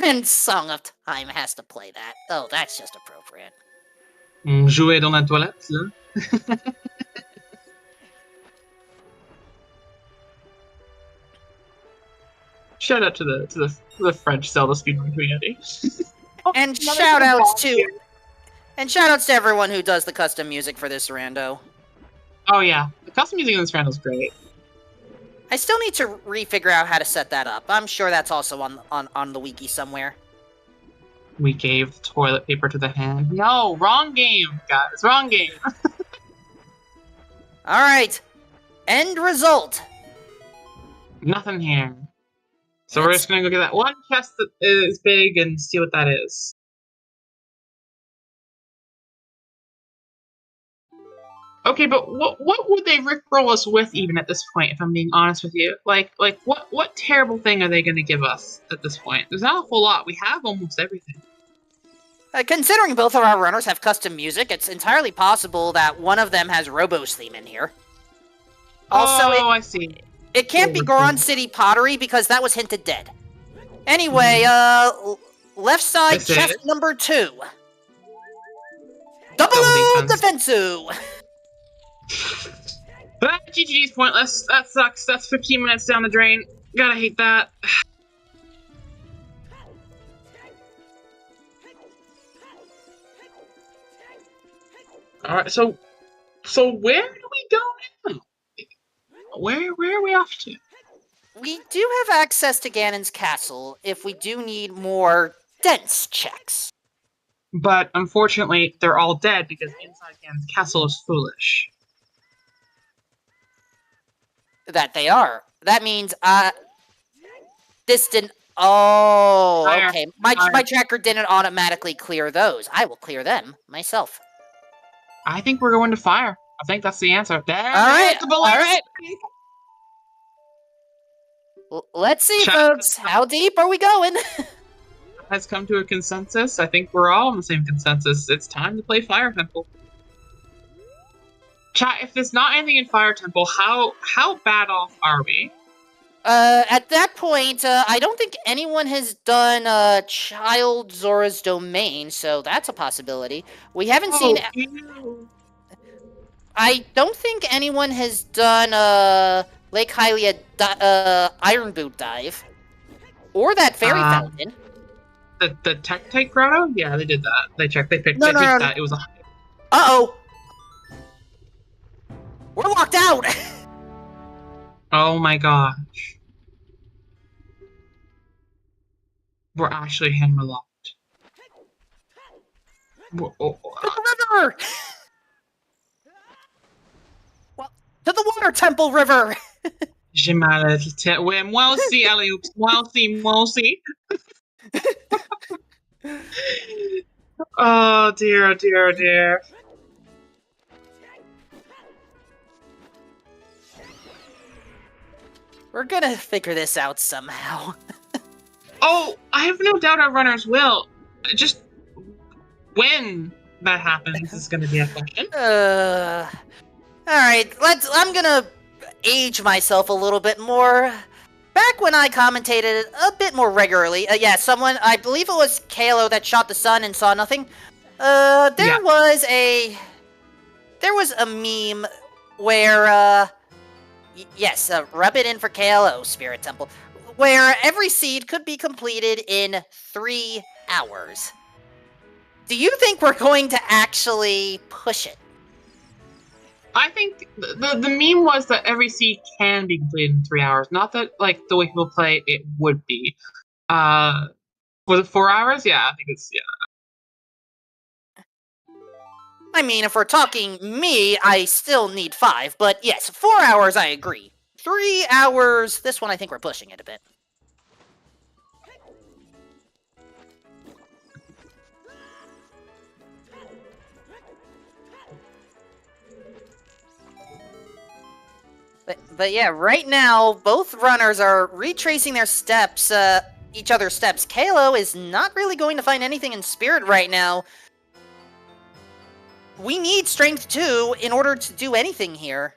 And Song of Time has to play that. Oh, that's just appropriate. Jouer dans la toilette, là. Shout out to the French Zelda speedrun community. And shoutouts to everyone who does the custom music for this rando. Oh yeah, the custom music in this rando is great. I still need to refigure out how to set that up. I'm sure that's also on the wiki somewhere. We gave the toilet paper to the hand. No, wrong game, guys. Wrong game. Alright. End result. Nothing here. So we're just gonna go get that one chest that is big and see what that is. Okay, but what would they rickroll us with even at this point, if I'm being honest with you? Like what terrible thing are they gonna give us at this point? There's not a whole lot. We have almost everything. Considering both of our runners have custom music, it's entirely possible that one of them has Robo's theme in here. Also, I see. It can't be Goron City Pottery because that was hinted dead. Anyway, left side chest number 2. Double defensive. That GG's pointless. That sucks. That's 15 minutes down the drain. Gotta hate that. All right, so where do we go now? Where are we off to? We do have access to Ganon's castle if we do need more dense checks. But unfortunately, they're all dead because inside Gan's castle is foolish. That they are. That means, this didn't... Oh, Fire. okay. My tracker didn't automatically clear those. I will clear them myself. I think we're going to fire. I think that's the answer. Alright, alright. Let's see, folks. How deep are we going? Has come to a consensus. I think we're all on the same consensus. It's time to play Fire Temple. Chat, if there's not anything in Fire Temple, how bad off are we? At that point, I don't think anyone has done, Child Zora's Domain, so that's a possibility. We haven't seen... Ew. I don't think anyone has done, Lake Hylia, Iron Boot Dive. Or that Fairy Fountain. The Tech Grotto? Yeah, they did that. They picked No. that. It was a... Uh-oh! We're locked out! Oh my gosh. We're actually hammerlocked. To the river! Well, to the Water Temple River! J'ai mal à la tête. Ouais, moi aussi, allez, moi aussi. Oh dear, dear, dear. We're gonna figure this out somehow. Oh, I have no doubt our runners will. Just when that happens is going to be a question. Alright, I'm gonna age myself a little bit more. Back when I commentated a bit more regularly, I believe it was Kalo that shot the sun and saw nothing. There was a meme where, rub it in for KLO, Spirit Temple, where every seed could be completed in 3 hours. Do you think we're going to actually push it? I think the meme was that every seed can be completed in 3 hours. Not that, like, the way people play it would be. Was it 4 hours? Yeah, I think it's, I mean, if we're talking me, I still need 5, but yes, 4 hours, I agree. 3 hours, this one I think we're pushing it a bit. But yeah, right now, both runners are retracing their steps, each other's steps. Kalo is not really going to find anything in Spirit right now. We need Strength 2 in order to do anything here.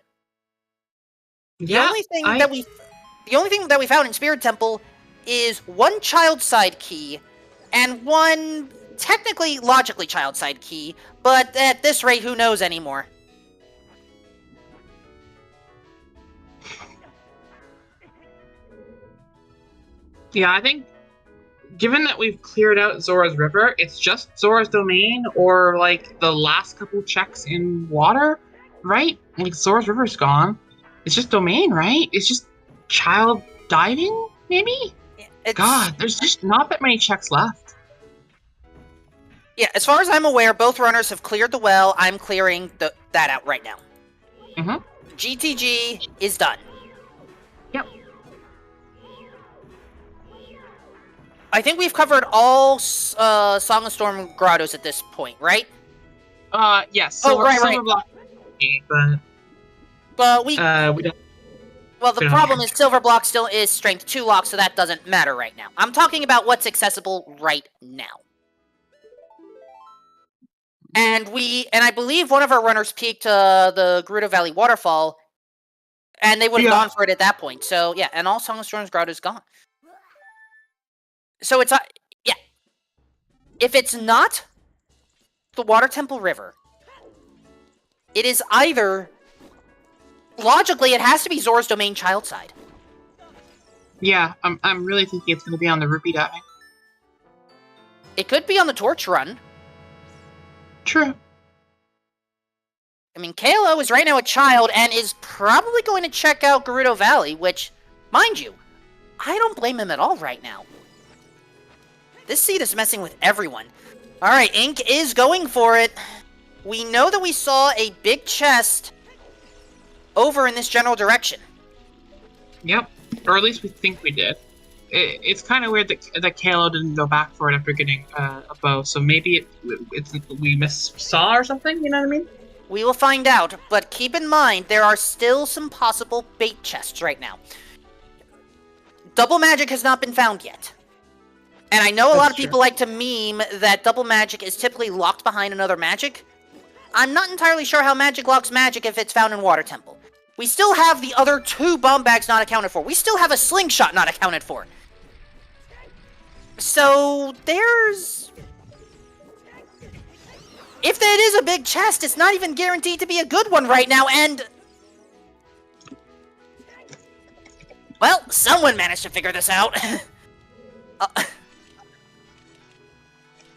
The only thing that we found in Spirit Temple is 1 child side key and 1 technically logically child side key, but at this rate, who knows anymore? Yeah, I think, given that we've cleared out Zora's River, it's just Zora's Domain or, like, the last couple checks in water, right? Like, Zora's River's gone. It's just Domain, right? It's just child diving, maybe? God, there's just not that many checks left. Yeah, as far as I'm aware, both runners have cleared the well. I'm clearing that out right now. Mm-hmm. GTG is done. Yep. I think we've covered all Song of Storm grottos at this point, right? Yes. Silver Block, but we don't. Well, the problem is Silver Block still is Strength 2 lock, so that doesn't matter right now. I'm talking about what's accessible right now. And I believe one of our runners peaked the Gerudo Valley Waterfall, and they would have gone for it at that point. So, yeah, and all Song of Storm's grotto is gone. So it's, if it's not the Water Temple River, it is either, logically, it has to be Zora's Domain child side. Yeah, I'm really thinking it's going to be on the rupee diving. It could be on the torch run. True. mean, Kalo is right now a child and is probably going to check out Gerudo Valley, which, mind you, I don't blame him at all right now. This seed is messing with everyone. Alright, Ink is going for it. We know that we saw a big chest over in this general direction. Yep, or at least we think we did. It's kind of weird that Kalo didn't go back for it after getting a bow, so maybe we missaw or something, you know what I mean? We will find out, but keep in mind, there are still some possible bait chests right now. Double magic has not been found yet. And I know a lot of people like to meme that double magic is typically locked behind another magic. I'm not entirely sure how magic locks magic if it's found in Water Temple. We still have the other 2 bomb bags not accounted for. We still have a slingshot not accounted for. So, there's... If that is a big chest, it's not even guaranteed to be a good one right now, and... Well, someone managed to figure this out.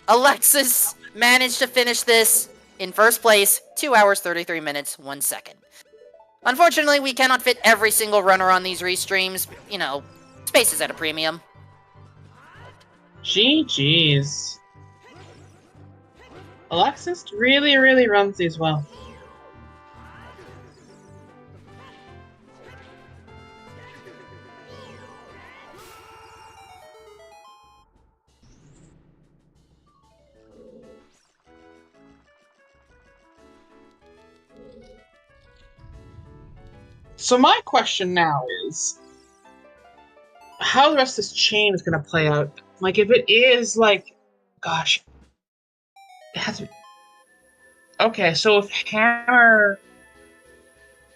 Alexis managed to finish this in first place, 2 hours, 33 minutes, 1 second. Unfortunately, we cannot fit every single runner on these restreams. You know, space is at a premium. GG's. Alexis really, really runs these well. So my question now is, how the rest of this chain is going to play out? Like, if it is, like, gosh, it has to be... Okay, so if Hammer...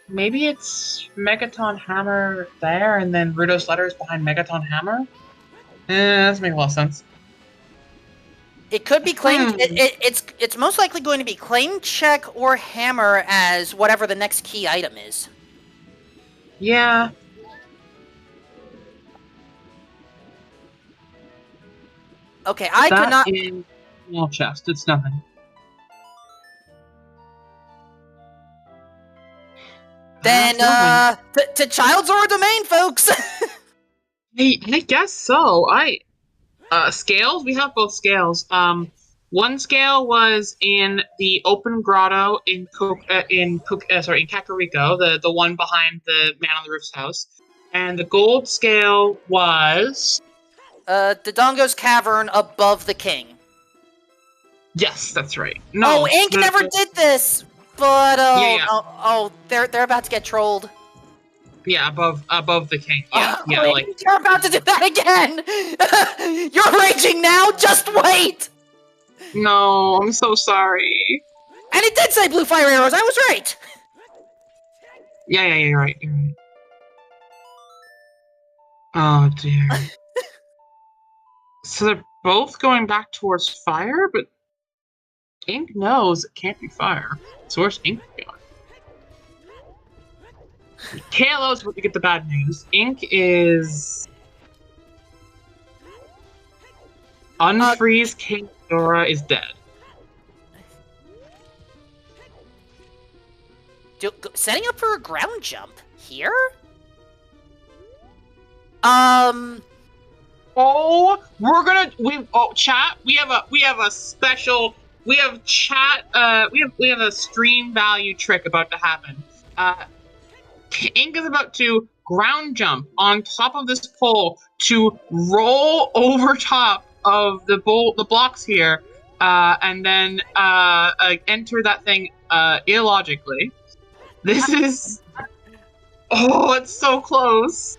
Maybe it's Megaton Hammer there, and then Rudo's letter is behind Megaton Hammer? That doesn't make a lot of sense. It could be claimed... It's most likely going to be claim, check, or hammer as whatever the next key item is. Yeah. Okay, I could not... That is small chest. It's nothing. Then, to Child Zora domain, folks! I guess so. Scales? We have both scales. One scale was in the open grotto in Kakariko, the one behind the Man on the Roof's house. And the gold scale was... Dodongo's Cavern above the king. Yes, that's right. No, oh, Ink never did this! But, they're about to get trolled. Yeah, above the king. Yeah, like... You're about to do that again! You're raging now, just wait! No, I'm so sorry. And it did say blue fire arrows, I was right! Yeah, you're right. Oh, dear. So they're both going back towards fire, but Ink knows it can't be fire. So where's Ink going? Kalo's about to get the bad news. Ink is... Unfreeze King Zora is dead. Setting up for a ground jump here? Chat. We have a special. We have chat. We have a stream value trick about to happen. Ink is about to ground jump on top of this pole to roll over top of the blocks here, and then enter that thing illogically. This is... Oh, it's so close.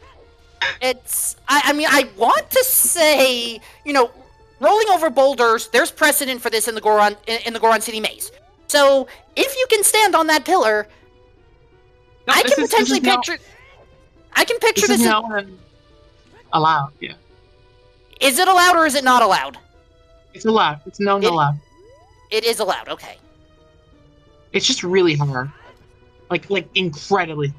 It's... I mean, I want to say, you know, rolling over boulders, there's precedent for this in the Goron City Maze. So, if you can stand on that pillar, no, I can potentially picture... I can picture this... allowed, yeah. Is it allowed or is it not allowed? It's allowed. It's allowed. It is allowed, okay. It's just really hard. Like incredibly.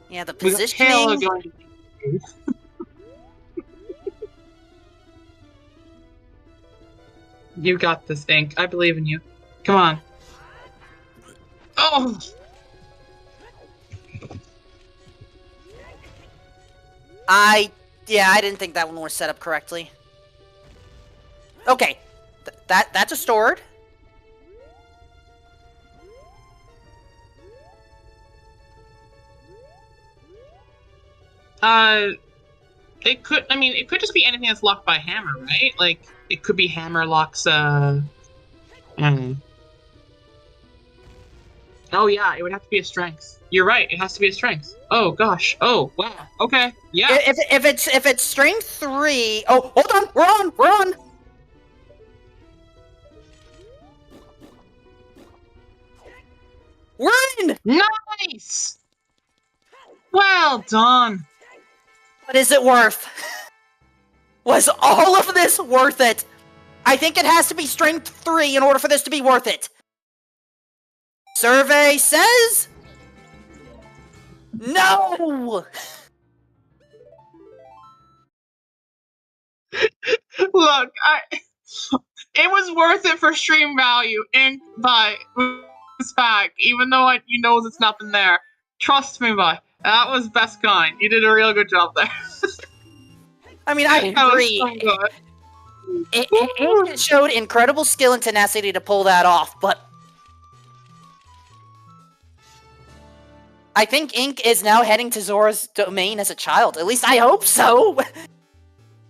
Yeah, the positioning... You got this, Ink. I believe in you. Come on. Oh! Yeah, I didn't think that one was set up correctly. Okay, that's a sword. It could, I mean, it could just be anything that's locked by hammer, right? Like, it could be hammer locks, Oh yeah, it would have to be a strength. You're right, it has to be a strength. Oh gosh. Oh, wow. Okay. Yeah. If it's strength 3... Oh, hold on! We're on! We're in! Nice! Well done! What is it worth? Was all of this worth it? I think it has to be strength 3 in order for this to be worth it. Survey says... No! Look, it was worth it for stream value, Ink, but it's back, even though you knows it's nothing there. Trust me, boy. That was best kind. You did a real good job there. I mean, I agree. That was so good. It showed incredible skill and tenacity to pull that off, but I think Ink is now heading to Zora's domain as a child. At least I hope so.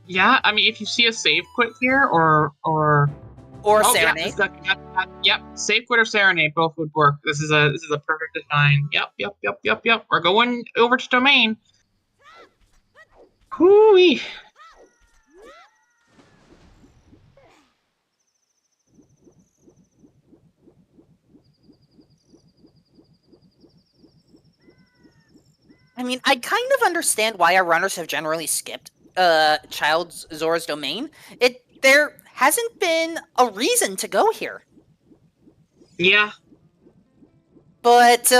Yeah, I mean, if you see a save quit here, or Serenade. Yep, save quit or Serenade both would work. This is a perfect design. Yep. We're going over to domain. Hooey. I mean, I kind of understand why our runners have generally skipped Zora's domain. There hasn't been a reason to go here. Yeah. But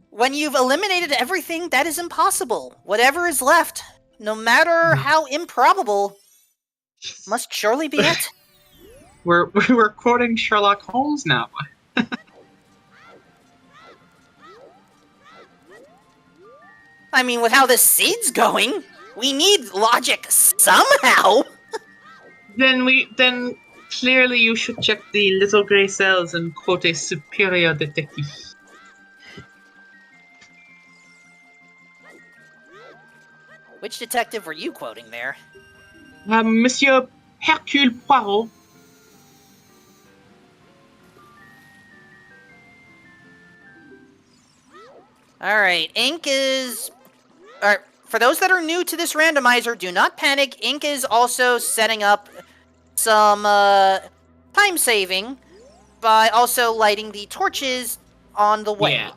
when you've eliminated everything, that is impossible. Whatever is left, no matter how improbable, must surely be it. We're quoting Sherlock Holmes now. I mean, with how this seed's going, we need logic somehow. Then clearly you should check the little grey cells and quote a superior detective. Which detective were you quoting there? Monsieur Hercule Poirot. Alright, Ink is... Alright, for those that are new to this randomizer, do not panic. Ink is also setting up some time saving by also lighting the torches on the way. Yeah.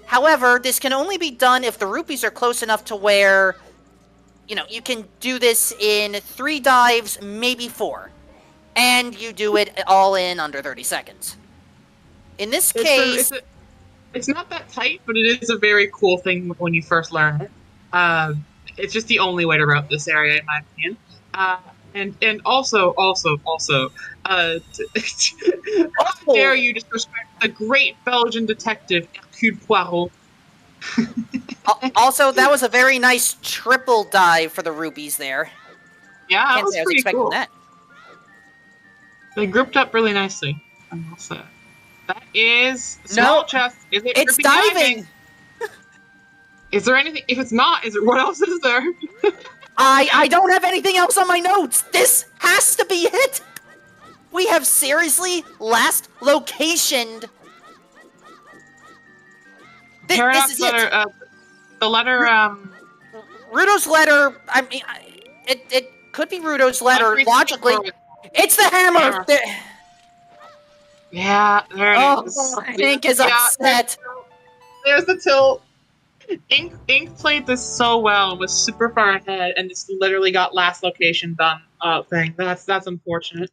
However, this can only be done if the rupees are close enough to where, you know, you can do this in 3 dives, maybe 4. And you do it all in under 30 seconds. In this case... It's not that tight, but it is a very cool thing when you first learn it. It's just the only way to route this area, in my opinion. And also, how dare you disrespect the great Belgian detective Hercule Poirot? Also, that was a very nice triple dive for the rubies there. Yeah, Can't say I was expecting that. They grouped up really nicely. I'm all set. That is small chest. Is it? It's diving. Is there anything? If it's not, what else is there? I don't have anything else on my notes. This has to be it. We have seriously last locationed. This is it. The letter. Rudo's letter. I mean, it could be Rudo's letter. Logically, it's the hammer. Yeah, there it is. Ink is upset. There's the tilt. Ink played this so well, was super far ahead, and just literally got last location done thing. That's unfortunate.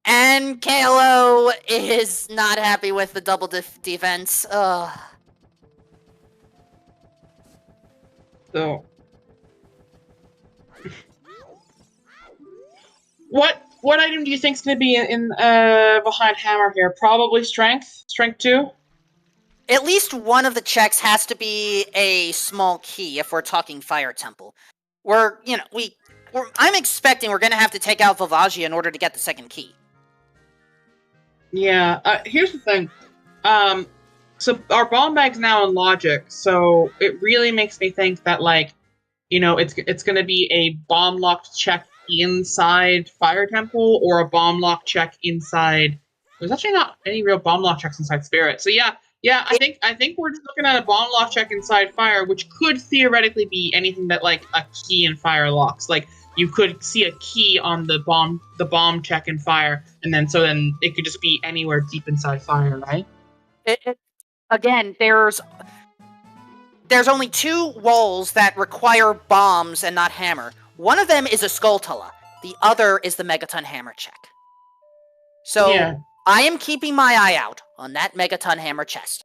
And KLO is not happy with the double defense. So. What? What item do you think is going to be in behind hammer here? Probably strength. Strength 2? At least one of the checks has to be a small key if we're talking Fire Temple. I'm expecting we're going to have to take out Vivagia in order to get the second key. Yeah, here's the thing. So our bomb bag's now in logic, so it really makes me think that, like, it's going to be a bomb locked check inside Fire Temple or a bomb lock check inside. There's actually not any real bomb lock checks inside Spirit. So yeah, I think we're just looking at a bomb lock check inside Fire, which could theoretically be anything that, like, a key in Fire locks. Like, you could see a key on the bomb check in Fire, and then it could just be anywhere deep inside Fire, right? Again, there's only 2 walls that require bombs and not hammer. One of them is a Skulltula. The other is the Megaton Hammer check. So, yeah. I am keeping my eye out on that Megaton Hammer chest.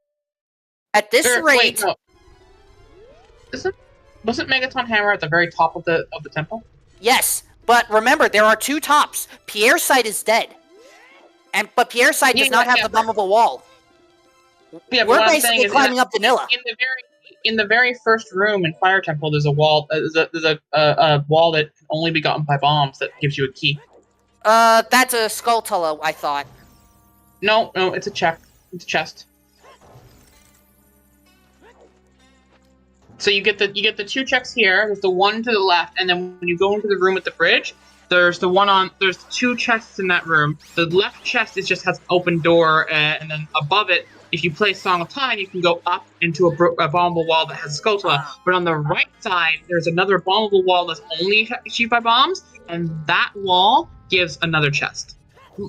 At this rate... Wait, no. Wasn't Megaton Hammer at the very top of the temple? Yes, but remember, there are 2 tops. Pierre's side is dead. But Pierre's side does not have the bombable wall. Yeah, we're basically climbing up vanilla. In the very first room in Fire Temple, there's a wall. There's a wall that can only be gotten by bombs that gives you a key. That's a Skulltula, I thought. No, it's a check. It's a chest. So you get the 2 checks here. There's the one to the left, and then when you go into the room with the bridge, there's 2 chests in that room. The left chest just has an open door, and then above it, if you play Song of Time, you can go up into a bombable wall that has a Skulltula. But on the right side, there's another bombable wall that's only achieved by bombs, and that wall gives another chest.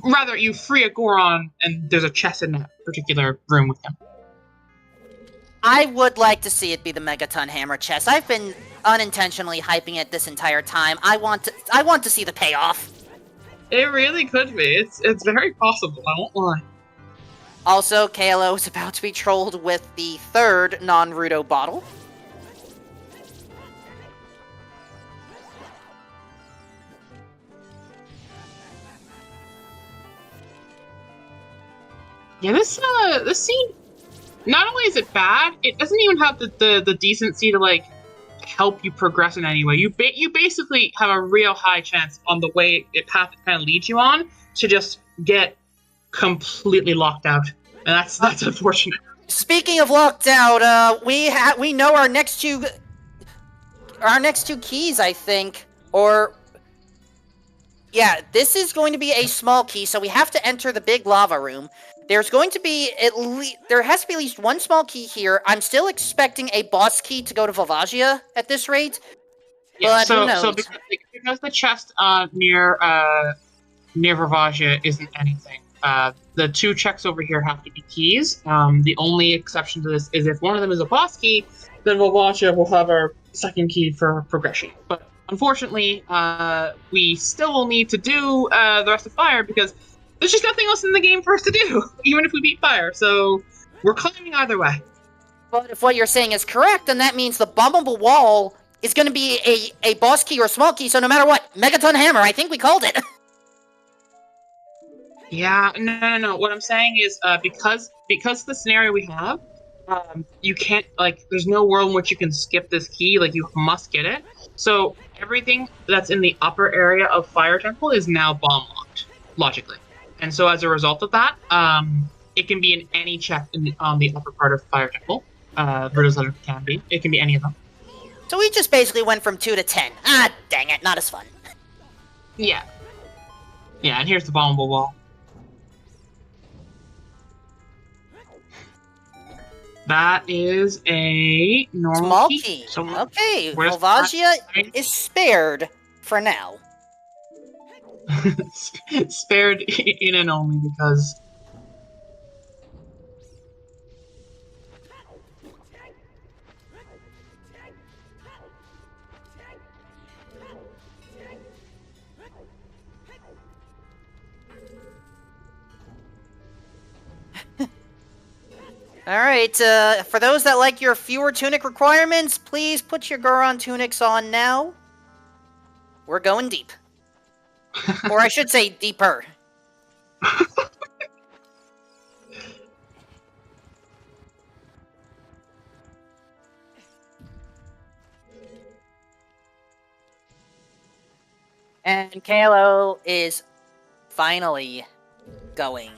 Rather, you free a Goron, and there's a chest in that particular room with him. I would like to see it be the Megaton Hammer chest. I've been unintentionally hyping it this entire time. I want to see the payoff. It really could be. It's very possible, I won't lie. Also, KLO is about to be trolled with the 3rd non-Rudo bottle. Yeah, this scene, not only is it bad, it doesn't even have the decency to, like, help you progress in any way. You basically have a real high chance on the path it kind of leads you on to just get completely locked out, and that's unfortunate. Speaking of locked out, we know our next two keys, I think, this is going to be a small key, so we have to enter the big lava room. There's going to be there has to be at least 1 small key here. I'm still expecting a boss key to go to Vivagia at this rate. Yeah, but who knows? So because the chest near Vivagia isn't anything, the 2 checks over here have to be keys. The only exception to this is if one of them is a boss key, then Vivagia will have our second key for progression. But unfortunately, we still will need to do the rest of Fire because there's just nothing else in the game for us to do, even if we beat Fire. So we're climbing either way. But if what you're saying is correct, then that means the bombable wall is going to be a boss key or a small key, so no matter what, Megaton Hammer, I think we called it. Yeah, no. What I'm saying is, because the scenario we have, you can't, like, there's no world in which you can skip this key, like, you must get it. So everything that's in the upper area of Fire Temple is now bomb locked, logically. And so as a result of that, it can be in any check on the upper part of Fire Temple. Verti's letter can be. It can be any of them. So we just basically went from 2 to 10. Ah, dang it, not as fun. Yeah. Yeah, and here's the bombable wall. That is a normal small key. key. So okay, Vivagia is spared for now. Spared in and only because... Alright, for those that like your fewer tunic requirements, please put your Goron tunics on now. We're going deep. Or I should say deeper. And Kalo is finally going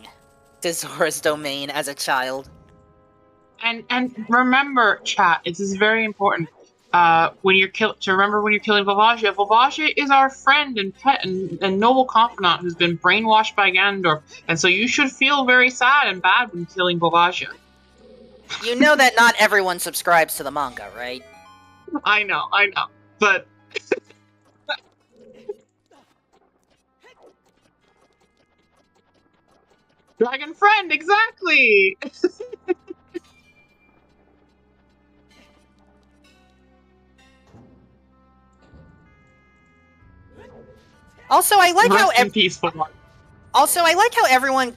to Zora's domain as a child. And remember, chat, this is very important. When you're killing Volvagia, Volvagia is our friend and pet and noble confidant who's been brainwashed by Ganondorf, and so you should feel very sad and bad when killing Volvagia. You know that not everyone subscribes to the manga, right? I know, but... Dragon friend, exactly! Also, I like how everyone.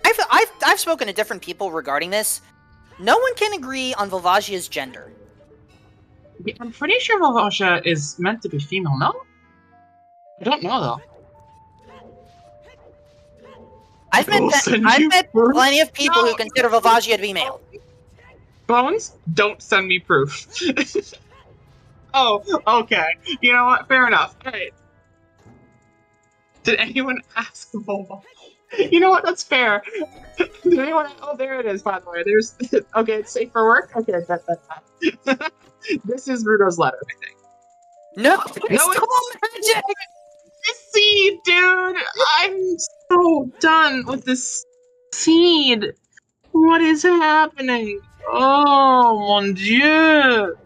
I've spoken to different people regarding this. No one can agree on Volvagia's gender. Yeah, I'm pretty sure Volvagia is meant to be female, no? I don't know, though. I've met plenty of people who consider Volvagia to be male. Bones, don't send me proof. Oh, okay. You know what? Fair enough. Alright. Did anyone ask Volvagia? You know what? That's fair. Did anyone? Oh, there it is. By the way, there's. Okay, it's safe for work. Okay, that's that. This is Rudo's letter, I think. No, it's cool magic. This seed, dude. I'm so done with this seed. What is happening? Oh mon dieu.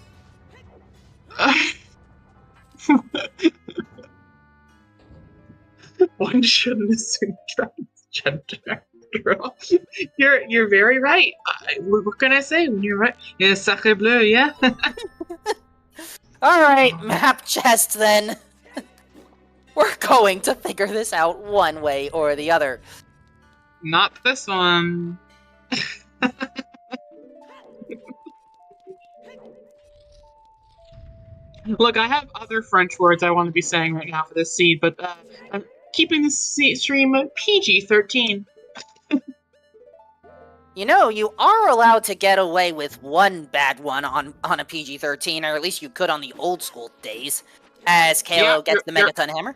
One shouldn't assume transgender, girl. You're very right. What can I say when you're right? Yeah, sacre bleu, yeah. Alright, map chest then. We're going to figure this out one way or the other. Not this one. Look, I have other French words I want to be saying right now for this seed, but I'm keeping this stream PG-13. You know, you are allowed to get away with one bad one on a PG-13, or at least you could on the old school days, as Kalo gets the Megaton Hammer.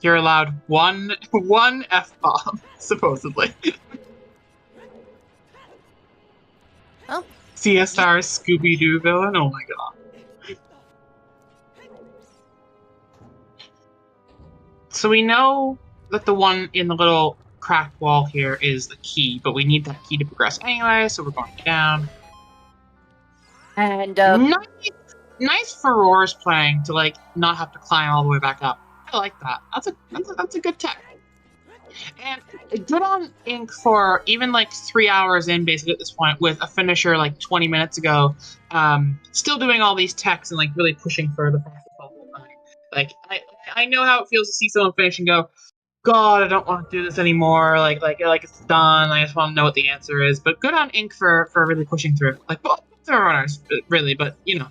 You're allowed one F-bomb, supposedly. Oh. CSR Scooby-Doo villain? Oh my god. So we know that the one in the little cracked wall here is the key, but we need that key to progress anyway, so we're going down. And, nice for Roar's playing to, like, not have to climb all the way back up. I like that. That's a good tech. And good on Ink for even, like, 3 hours in, basically, at this point, with a finisher, like, 20 minutes ago, still doing all these techs and, like, really pushing for the process the whole time. Like, I know how it feels to see someone finish and go, God, I don't want to do this anymore. Like it's done. I just want to know what the answer is. But good on Ink for really pushing through. Like, well, there are runners, really, but you know.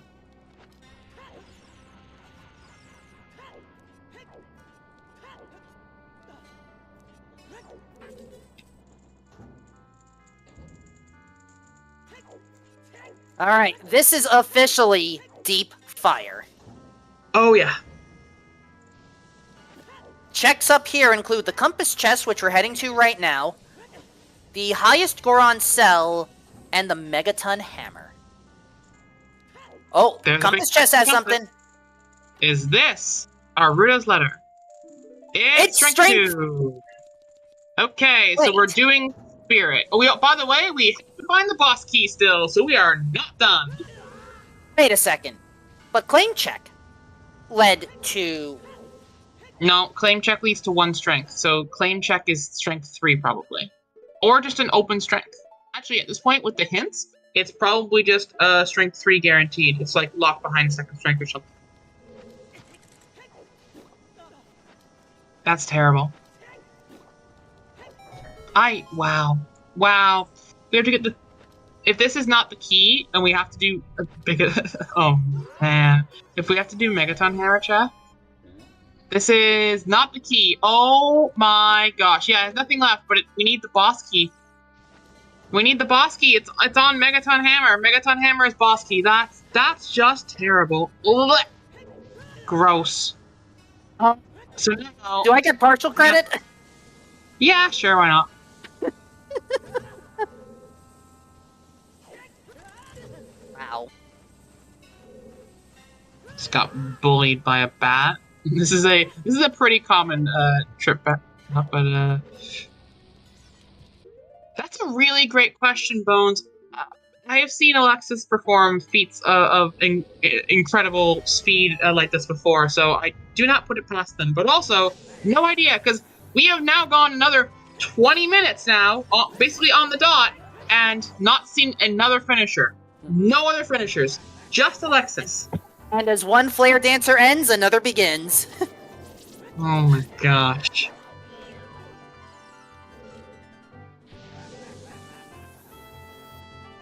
all right, this is officially Deep Fire. Oh yeah. Checks up here include the Compass Chest, which we're heading to right now, the highest Goron Cell, and the Megaton Hammer. Oh, There's Compass Chest has something. Is this our Rudo's letter? It's strength 2. Okay, Wait. so we're doing Spirit. Oh, by the way, we have to find the boss key still, so we are not done. Wait a second. But Claim Check led to... No, Claim Check leads to 1 strength, so Claim Check is strength 3 probably. Or just an open strength. Actually, at this point, with the hints, it's probably just strength 3 guaranteed. It's like locked behind second strength or something. That's terrible. Wow. We have to get the... If this is not the key, and we have to do a big... oh, man. If we have to do Megaton Hammer, chat, This is not the key. Oh my gosh. Yeah, there's nothing left, but we need the boss key. We need the boss key. It's on Megaton Hammer. Megaton Hammer is boss key. That's just terrible. Ugh. Gross. So now, do I get partial credit? yeah, sure, why not? Wow. Just got bullied by a bat. This is a pretty common trip back, but that's a really great question, Bones. I have seen Alexis perform feats of incredible speed like this before, so I do not put it past them. But also, no idea, because we have now gone another 20 minutes now, basically on the dot, and not seen another finisher. No other finishers, just Alexis. And as one flare dancer ends, another begins. Oh my gosh.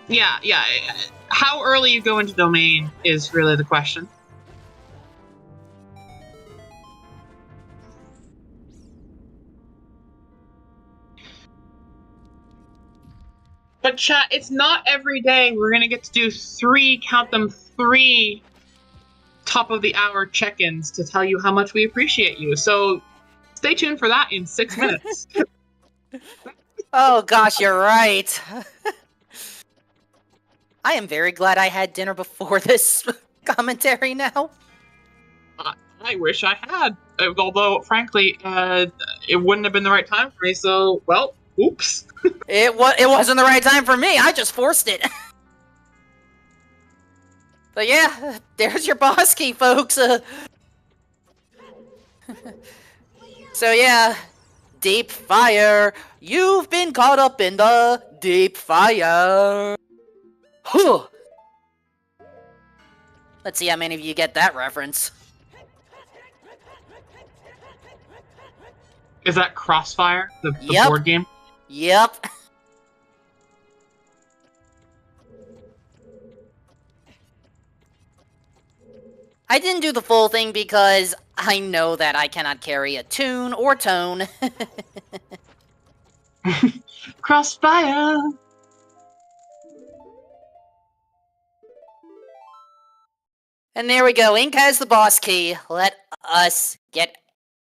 Yeah. How early you go into domain is really the question. But chat, it's not every day we're gonna get to do three top of the hour check-ins to tell you how much we appreciate you. So stay tuned for that in 6 minutes. Oh gosh, you're right. I am very glad I had dinner before this commentary now. I wish I had, although frankly, it wouldn't have been the right time for me. So, well, oops. It wasn't the right time for me. I just forced it. But yeah, there's your boss key, folks. So yeah, deep fire. You've been caught up in the deep fire. Whew. Let's see how many of you get that reference. Is that Crossfire, the Yep. board game? Yep. I didn't do the full thing because I know that I cannot carry a tune or tone. Crossfire! And there we go. Ink has the boss key. Let us get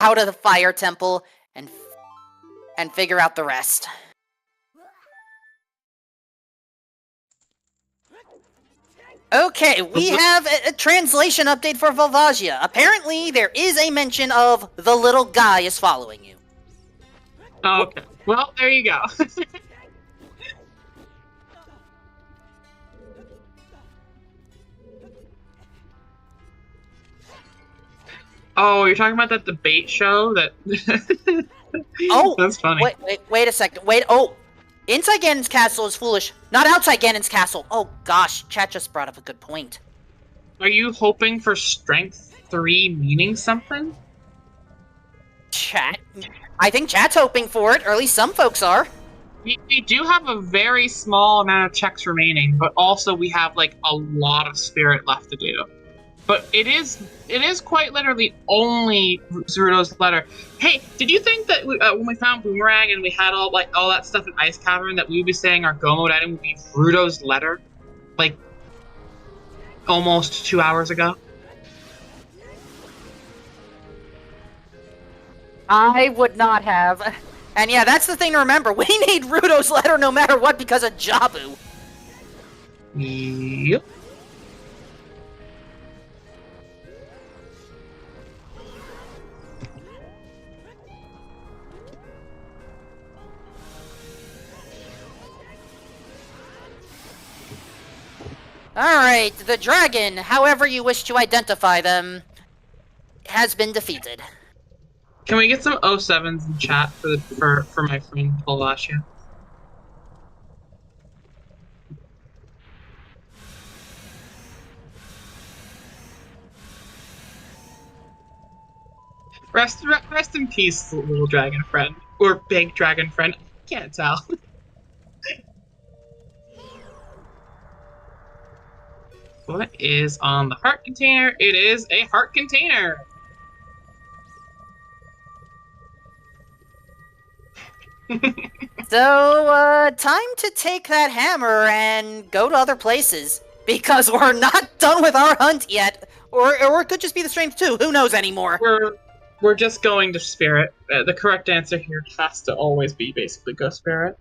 out of the fire temple and figure out the rest. Okay, we have a translation update for Volvagia. Apparently, there is a mention of the little guy is following you. Okay. Well, there you go. Oh, you're talking about that debate show? That. Oh, that's funny. Wait a second. Oh, inside Ganon's castle is foolish. Not outside Ganon's castle. Oh gosh, chat just brought up a good point. Are you hoping for Strength 3 meaning something? Chat? I think chat's hoping for it, or at least some folks are. We do have a very small amount of checks remaining, but also we have like a lot of spirit left to do. But it is quite literally only Zerudo's letter. Hey, did you think that when we found Boomerang and we had all that stuff in Ice Cavern that we would be saying our go mode item would be Zerudo's letter, like almost 2 hours ago? I would not have. And yeah, that's the thing to remember. We need Rudo's letter no matter what because of Jabu. Yep. Alright, the dragon, however you wish to identify them, has been defeated. Can we get some 07s in chat for my friend Volvagia? Rest in peace, little dragon friend. Or big dragon friend. I can't tell. What is on the heart container? It is a heart container! So, time to take that hammer and go to other places. Because we're not done with our hunt yet. Or it could just be the strength too. Who knows anymore? We're just going to spirit. The correct answer here has to always be basically go spirit.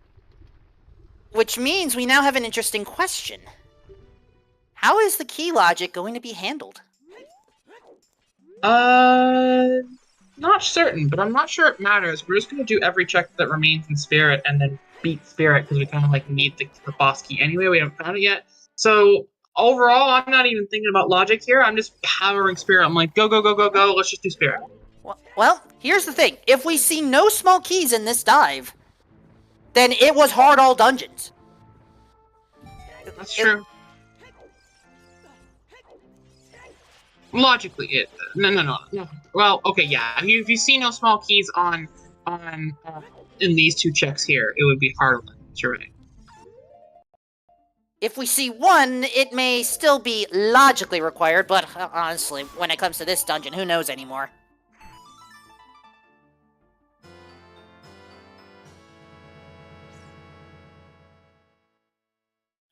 Which means we now have an interesting question. How is the key logic going to be handled? Not certain, but I'm not sure it matters. We're just going to do every check that remains in spirit and then beat spirit because we kind of like need the boss key anyway. We haven't found it yet. So overall, I'm not even thinking about logic here. I'm just powering spirit. I'm like, go, go, go, go, go. Let's just do spirit. Well, here's the thing. If we see no small keys in this dive, then it was hard all dungeons. That's true. Logically, it no. Well, okay, yeah. If you see no small keys on in these two checks here, it would be harder. You're right. If we see one, it may still be logically required, but honestly, when it comes to this dungeon, who knows anymore?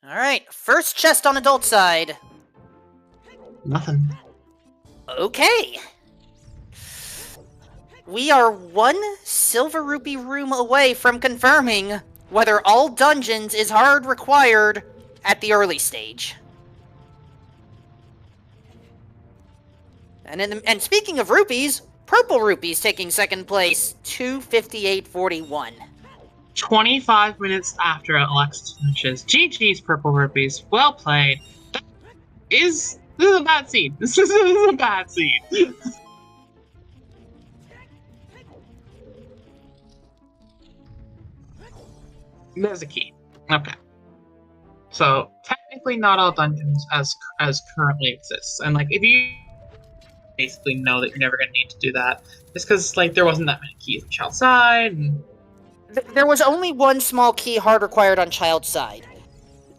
Alright, first chest on adult side. Nothing. Okay. We are one silver rupee room away from confirming whether all dungeons is hard required at the early stage. And speaking of rupees, purple rupees taking second place, 258.41. 25 minutes after Alexis finishes. GG's purple rupees. Well played. This is a bad seed. This is a bad seed. There's a key. Okay. So technically, not all dungeons as currently exists, and like if you basically know that you're never going to need to do that, just because like there wasn't that many keys on child side. And... There was only one small key hard required on child side.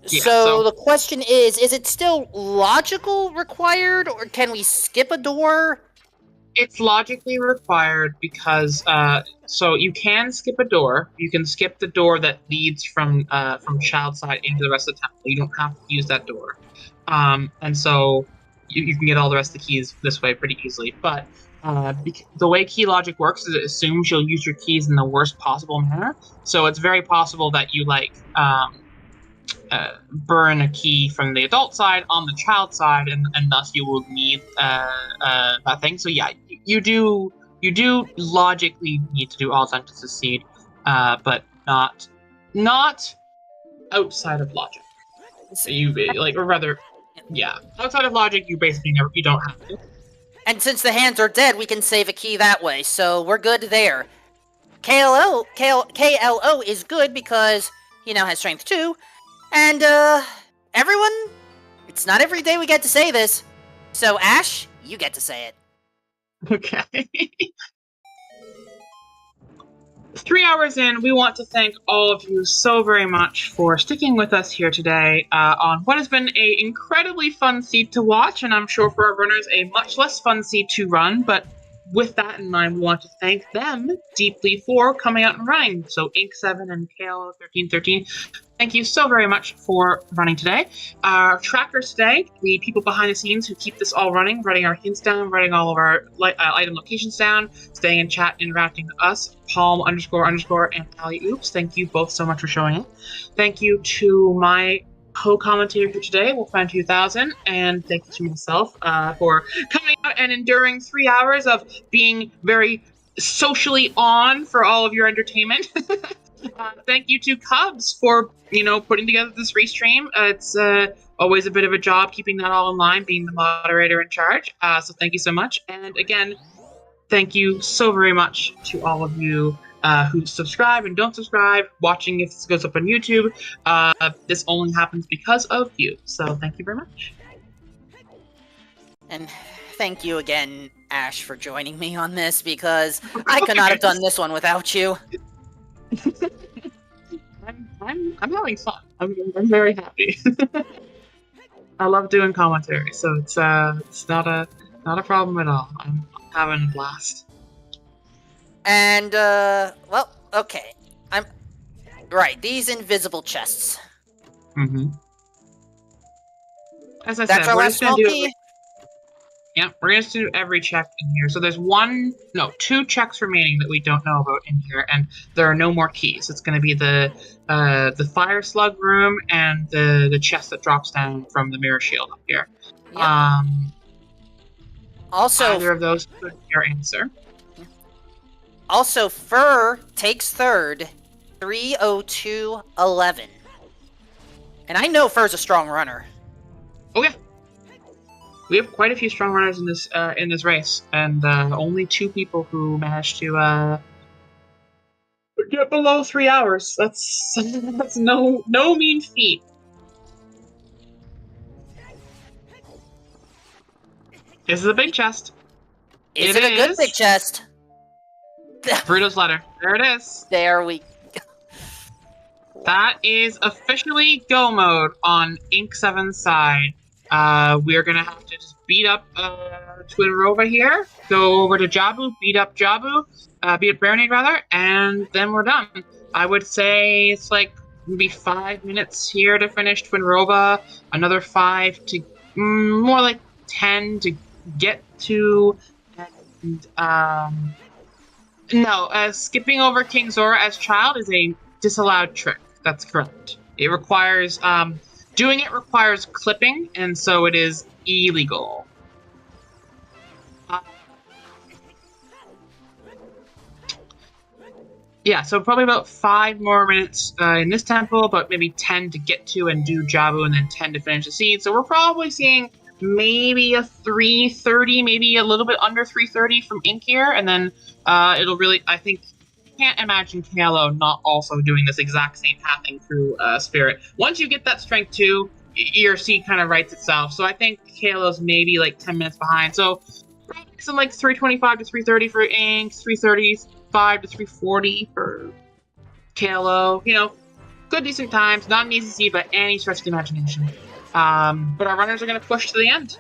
Yeah, so the question is it still logical required, or can we skip a door? It's logically required because, so you can skip a door. You can skip the door that leads from child side into the rest of the temple. You don't have to use that door. And so you can get all the rest of the keys this way pretty easily. But the way key logic works is it assumes you'll use your keys in the worst possible manner. So it's very possible that you, burn a key from the adult side on the child side, and thus you will need that thing. So yeah, you do logically need to do all time to succeed, but not outside of logic. Outside of logic, you basically you don't have to. And since the hands are dead, we can save a key that way, so we're good there. KLO is good because he now has strength 2. And, everyone, it's not every day we get to say this. So, Ash, you get to say it. Okay. 3 hours in, we want to thank all of you so very much for sticking with us here today on what has been an incredibly fun seed to watch, and I'm sure for our runners, a much less fun seed to run, but with that in mind, we want to thank them deeply for coming out and running. So Ink7 and KL1313, thank you so very much for running today. Our trackers today, the people behind the scenes who keep this all running, writing our hints down, writing all of our item locations down, staying in chat, interacting with us, Palm __ and Ali Oops. Thank you both so much for showing up. Thank you to my co-commentator for today, Wolfman 2000, and thank you to myself for coming out and enduring 3 hours of being very socially on for all of your entertainment. Thank you to Cubs for putting together this restream. It's always a bit of a job keeping that all in line, being the moderator in charge. So thank you so much, and again, thank you so very much to all of you who subscribe and don't subscribe, watching if this goes up on YouTube. This only happens because of you. So thank you very much. And thank you again, Ash, for joining me on this, because I could not have done this one without you. I'm having fun. I'm very happy. I love doing commentary, so it's not a problem at all. I'm having a blast. And well, okay. Right, these invisible chests. Mm-hmm. As I That's said, our we're last just gonna small do key. Yep, we're gonna do every check in here. So there's two checks remaining that we don't know about in here, and there are no more keys. It's gonna be the fire slug room and the chest that drops down from the mirror shield up here. Yep. Also, Either of those could be your answer. Also, Fur takes third, 3:02:11. And I know Fur's a strong runner. Okay. We have quite a few strong runners in this race, and only 2 people who managed to get below 3 hours. That's no mean feat. This is a big chest. Is it a good big chest? Bruto's letter. There it is. There we go. That is officially go mode on Ink 7's side. We're gonna have to just beat up Twin Rova here, go over to Jabu, beat up Baronade rather, and then we're done. I would say it's like maybe 5 minutes here to finish Twin Rova, another 5 to more like 10 to get to, and skipping over King Zora as child is a disallowed trick. That's correct. It requires doing it requires clipping, and so it is illegal. Yeah, so probably about 5 more minutes in this temple, but maybe 10 to get to and do Jabu, and then 10 to finish the seed. So we're probably seeing maybe a 3:30, maybe a little bit under 3:30 from Ink here, and then it'll really, I think, can't imagine KLO not also doing this exact same pathing through Spirit. Once you get that strength 2, your seed kind of writes itself. So I think KLO's maybe like 10 minutes behind. So some like 3:25 to 3:30 for Ink, 3:35 to 3:40 for KLO. You know, good decent times. Not an easy seed by any stretch of the imagination. But our runners are going to push to the end.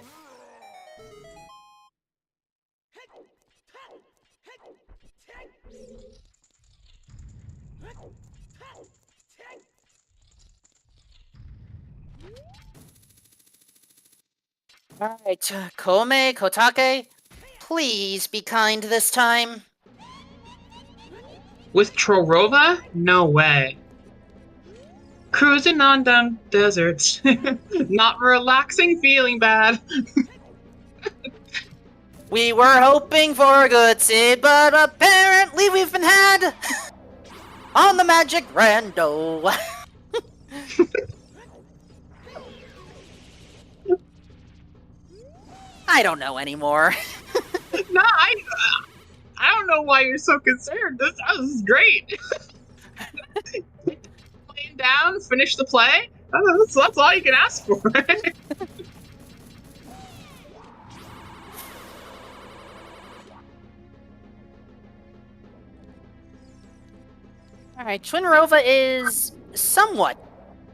Alright, Kome, Kotake, please be kind this time. With Trorova? No way. Cruising on down deserts. Not relaxing, feeling bad. We were hoping for a good seed, but apparently we've been had on the magic rando. I don't know anymore. No, I don't know why you're so concerned. This is great. Laying down, finish the play. That's all you can ask for. Alright, Twin Rova is somewhat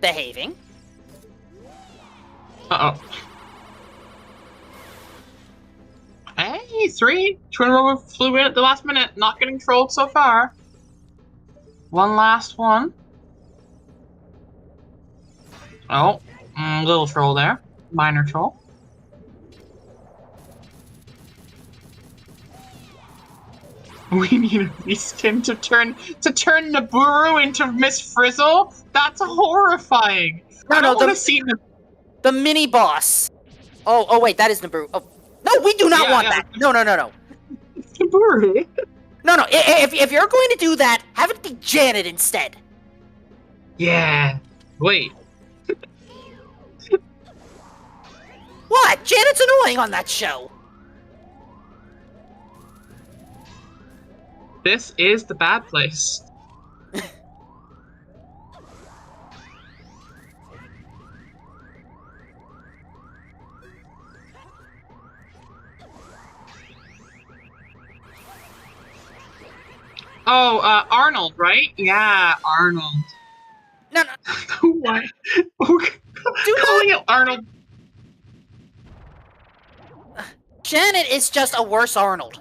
behaving. Uh-oh. Hey, 3. Twin Rova flew in at the last minute, not getting trolled so far. One last one. Oh, little troll there. Minor troll. We need a reskin to turn Naburu into Miss Frizzle? That's horrifying! I don't want to see the mini boss. Oh wait, that is Naburu. Oh. No, we do not want that. No. Naburu. No. If you're going to do that, have it be Janet instead. Yeah. Wait. What? Janet's annoying on that show. This is the bad place. Oh, Arnold, right? Yeah, Arnold. No. Why? Calling it Arnold. Janet is just a worse Arnold.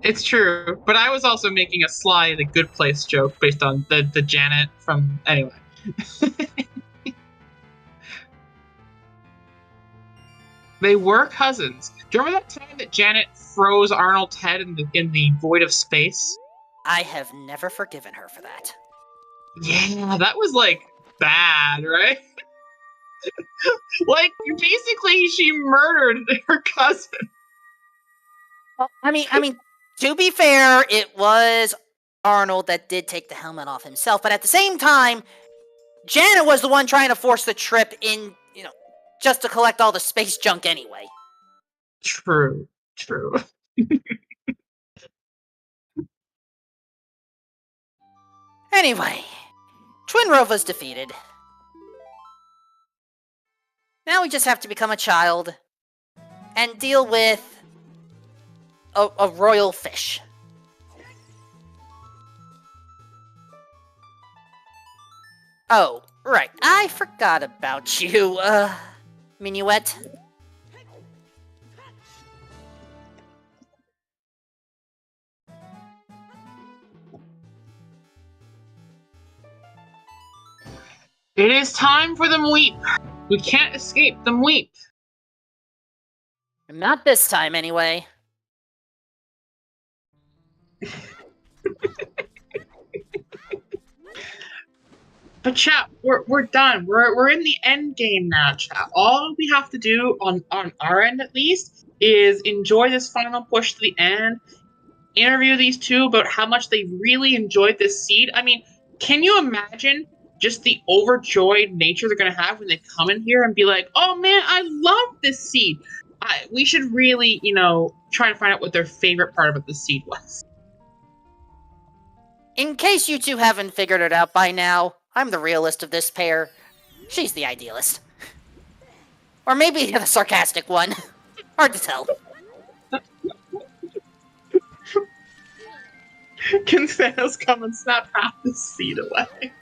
It's true, but I was also making a sly The Good Place joke based on the Janet from... Anyway. They were cousins. Do you remember that time that Janet froze Arnold's head in the void of space? I have never forgiven her for that. Yeah, that was, like, bad, right? Like, basically, she murdered her cousin. Well, I mean, to be fair, it was Arnold that did take the helmet off himself, but at the same time, Janet was the one trying to force the trip in, just to collect all the space junk anyway. True. Anyway, Twinrova's defeated. Now we just have to become a child and deal with a royal fish. Oh, right. I forgot about you, Minuet. It is time for them weep. We can't escape them weep. Not this time, anyway. But chat, we're done. We're in the end game now, chat. All we have to do on our end at least is enjoy this final push to the end. Interview these two about how much they really enjoyed this seed. I mean, can you imagine just the overjoyed nature they're gonna have when they come in here and be like, "Oh man, I love this seed." We should really, try to find out what their favorite part about the seed was. In case you two haven't figured it out by now, I'm the realist of this pair. She's the idealist. Or maybe the sarcastic one. Hard to tell. Can Thanos come and snap half the seed away?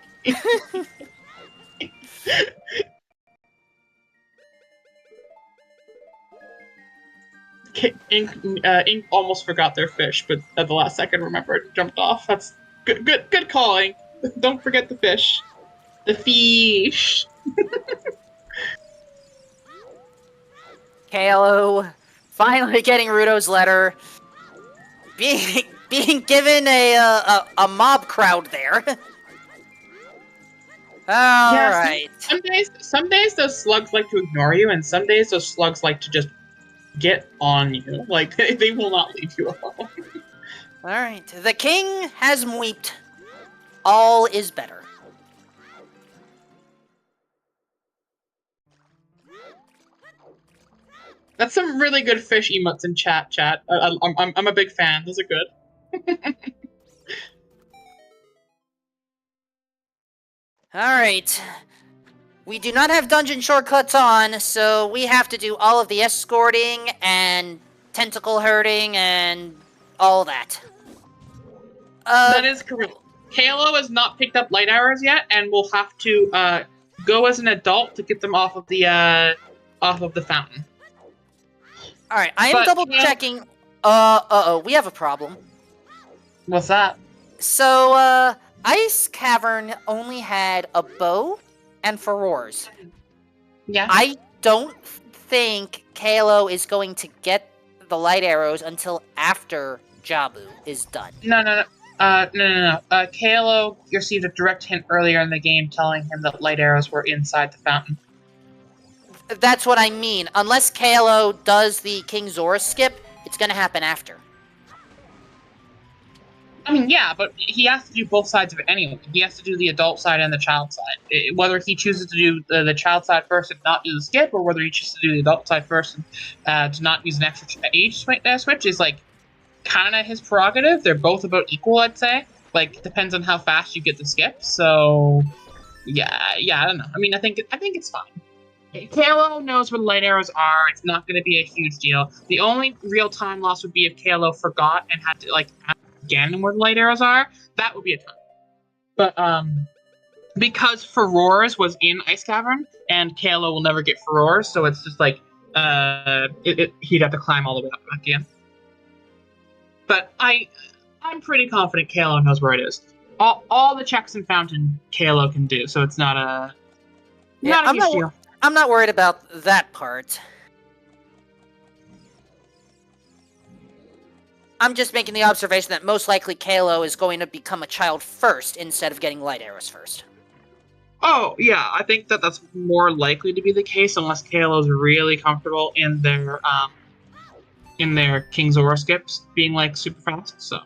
Ink almost forgot their fish, but at the last second remembered, jumped off. That's good calling. Don't forget the fish. The fish. Kalo, finally getting Rudo's letter. Being given a mob crowd there. Alright. Some days those slugs like to ignore you, and some days those slugs like to just get on you. Like, they will not leave you alone. Alright. The king has weeped. All is better. That's some really good fish emotes in chat. I'm a big fan. Those are good. Alright. We do not have dungeon shortcuts on, so we have to do all of the escorting and tentacle herding and all that. That is correct. Halo has not picked up light arrows yet, and we'll have to go as an adult to get them off of the fountain. Alright, I am double checking. We have a problem. What's that? So, Ice Cavern only had a bow and furrours. Yeah. I don't think Kalo is going to get the light arrows until after Jabu is done. No. Kalo received a direct hint earlier in the game telling him that light arrows were inside the fountain. That's what I mean. Unless Kalo does the King Zora skip, it's gonna happen after. I mean, yeah, but he has to do both sides of it anyway. He has to do the adult side and the child side. Whether he chooses to do the child side first and not do the skip, or whether he chooses to do the adult side first and to not use an extra age switch is, like, kind of his prerogative. They're both about equal, I'd say. Like, depends on how fast you get the skip. So, yeah, I don't know. I mean, I think it's fine. Kalo knows what light arrows are. It's not going to be a huge deal. The only real time loss would be if Kalo forgot and had to, like, ask again where the light arrows are. That would be a ton. But, because Furores was in Ice Cavern, and Kalo will never get Furores, so it's just like, he'd have to climb all the way up again. But I'm pretty confident Kalo knows where it is. All the checks in Fountain Kalo can do, so it's not a huge deal. I'm not worried about that part. I'm just making the observation that most likely Kalo is going to become a child first instead of getting light arrows first. Oh, yeah, I think that's more likely to be the case unless Kalo's really comfortable in their King Zora skips being like super fast, so.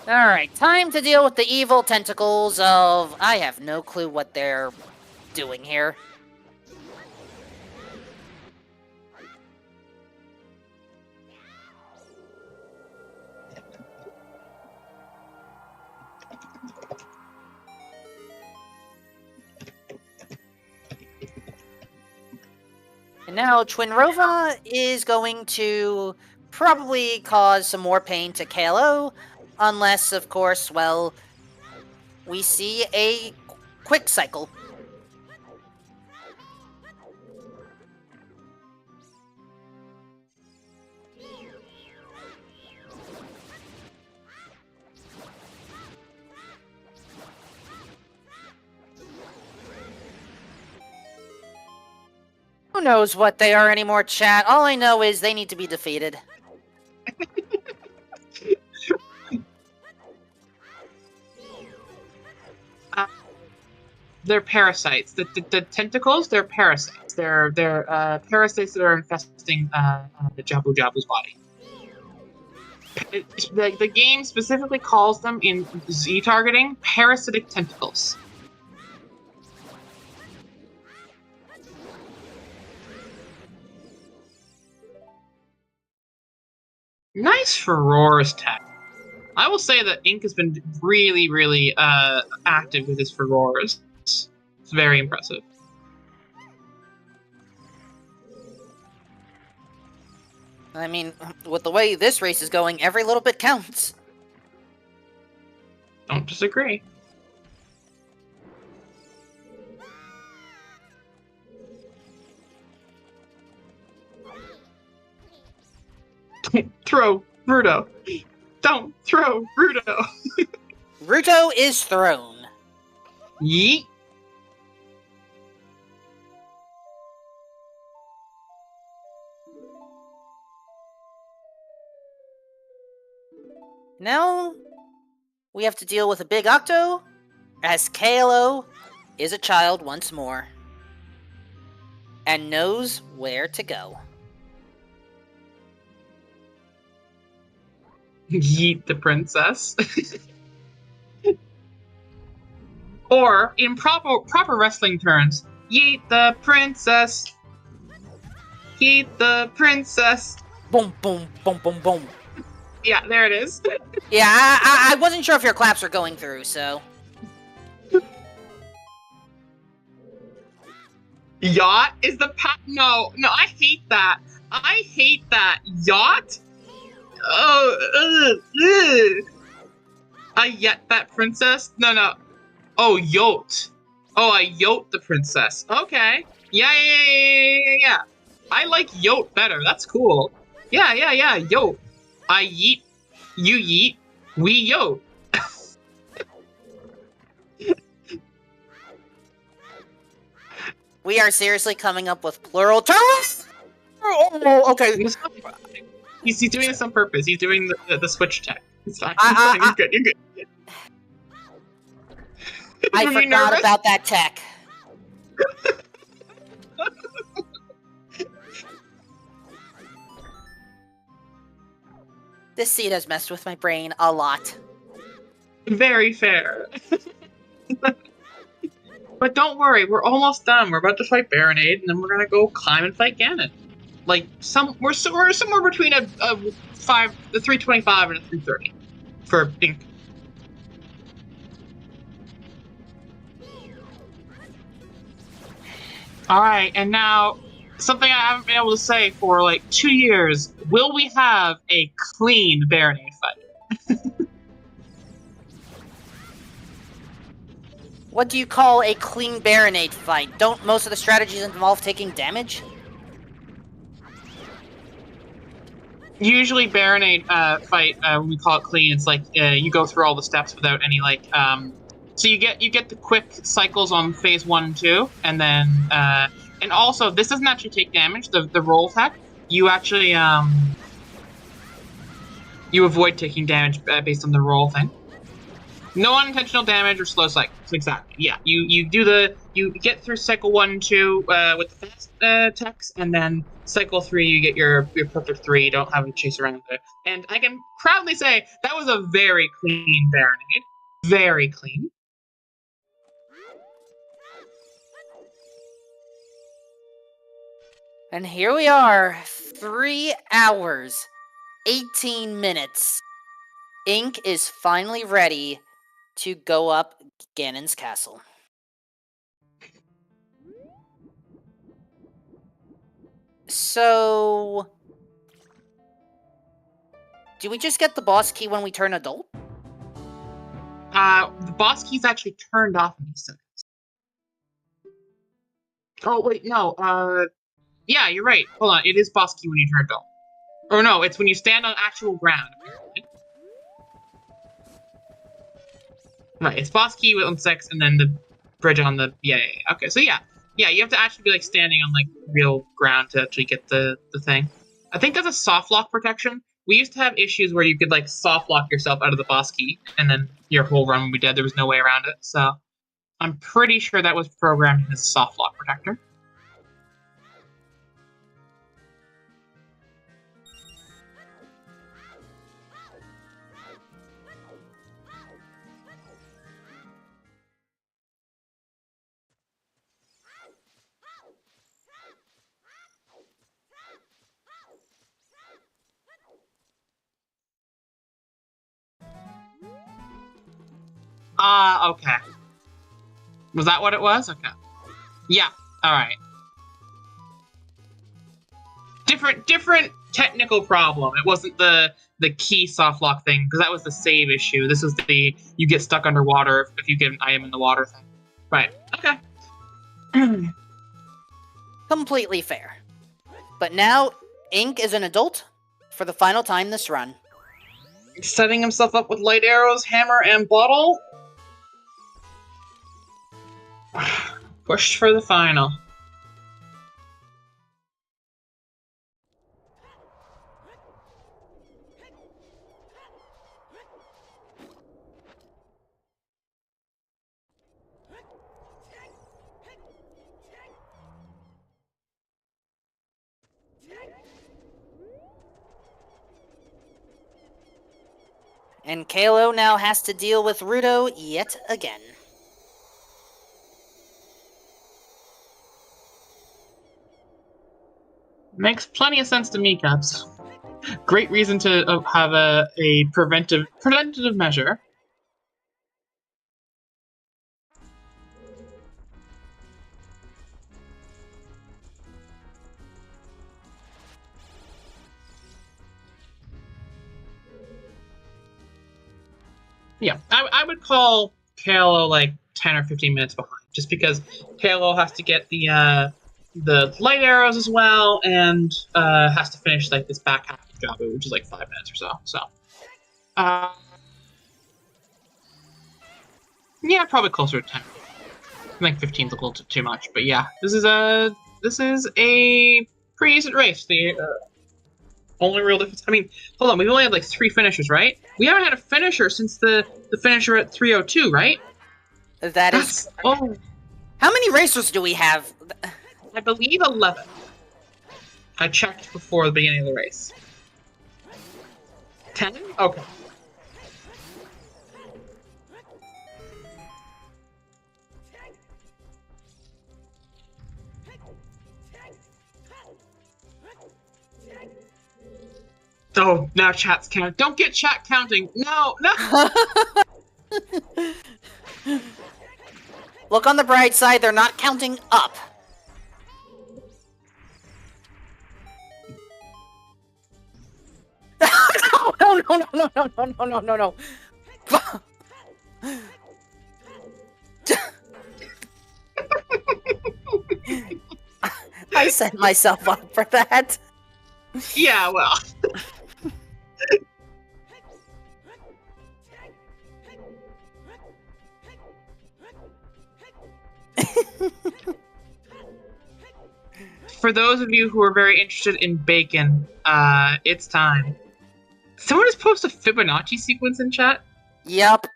Alright, time to deal with the evil tentacles of... I have no clue what they're doing here. And now Twinrova is going to probably cause some more pain to Kalo, unless, of course, well, we see a quick cycle. Who knows what they are anymore, chat? All I know is they need to be defeated. They're parasites. The tentacles, they're parasites. They're parasites that are infesting the Jabu Jabu's body. The game specifically calls them in Z targeting parasitic tentacles. Nice Ferora's tech. I will say that Ink has been really, really active with his Feroras. It's very impressive. I mean, with the way this race is going, every little bit counts. Don't disagree. Don't throw Ruto. Don't throw Ruto. Ruto is thrown. Yeet. Now, we have to deal with a big Octo, as Kalo is a child once more, and knows where to go. Yeet the princess. Or, in proper wrestling terms, yeet the princess. Yeet the princess. Boom, boom, boom, boom, boom. Yeah, there it is. Yeah, I wasn't sure if your claps were going through, so... Yacht is the No, I hate that. I hate that. Yacht? Oh, I yet that princess? No. Oh, yote. Oh, I yote the princess. Okay. Yeah. I like yote better. That's cool. Yeah. Yote. I yeet. You yeet. We yote. We are seriously coming up with plural terms? Oh, okay. He's doing this on purpose. He's doing the switch check. It's fine. You're good. I forgot about that tech. This seed has messed with my brain a lot. Very fair. But don't worry, we're almost done. We're about to fight Baronade, and then we're gonna go climb and fight Ganon. Like we're somewhere between a 325 and a 330 for Ink. All right, and now something I haven't been able to say for like 2 years: will we have a clean Baronade fight? What do you call a clean Baronade fight? Don't most of the strategies involve taking damage? Usually Baronade fight, when we call it clean, it's like you go through all the steps without any like so you get the quick cycles on phase 1 and 2, and then and also this doesn't actually take damage, the roll attack. You actually you avoid taking damage based on the roll thing. No unintentional damage or slow cycles. Exactly. Yeah. You get through cycle 1 and 2 with the fast attacks, and then cycle 3 you get your perfect 3. You don't have to chase around it. And I can proudly say that was a very clean Baronade. Very clean. And here we are, 3 hours, 18 minutes. Ink is finally ready to go up Ganon's castle. So, do we just get the boss key when we turn adult? The boss key's actually turned off in these settings. Oh wait, no. Yeah, you're right. Hold on, it is boss key when you turn adult. Or no, it's when you stand on actual ground, apparently. Right, it's boss key on 6, and then the bridge on the... Yeah. Okay, so yeah. Yeah, you have to actually be, like, standing on, like, real ground to actually get the thing. I think that's a soft lock protection. We used to have issues where you could, like, soft lock yourself out of the boss key, and then your whole run would be dead. There was no way around it, so... I'm pretty sure that was programmed as a soft lock protector. Okay. Was that what it was? Okay. Yeah, alright. Different technical problem. It wasn't the key soft lock thing, because that was the save issue. This was the you get stuck underwater if you get an item in the water thing. Right. Okay. Completely fair. But now, Ink is an adult for the final time this run. Setting himself up with light arrows, hammer, and bottle. Push for the final. And Kalo now has to deal with Ruto yet again. Makes plenty of sense to me, Caps. Great reason to have a preventative measure. Yeah, I would call Kalo like 10 or 15 minutes behind, just because Kalo has to get the light arrows as well, and has to finish like this back half of Jabu, which is like 5 minutes or so. So, yeah, probably closer to 10. I think 15's a little too much, but yeah, this is a pretty decent race. The only real difference. I mean, hold on, we've only had like 3 finishers, right? We haven't had a finisher since the finisher at 302, right? That's... Oh. How many racers do we have? I believe 11. I checked before the beginning of the race. 10? Okay. Oh, now chat's counting. Don't get chat counting. No, no. Look on the bright side, they're not counting up. No. I set myself up for that. Yeah, well. for those of you who are very interested in bacon, it's time. Someone just posted a Fibonacci sequence in chat. Yep.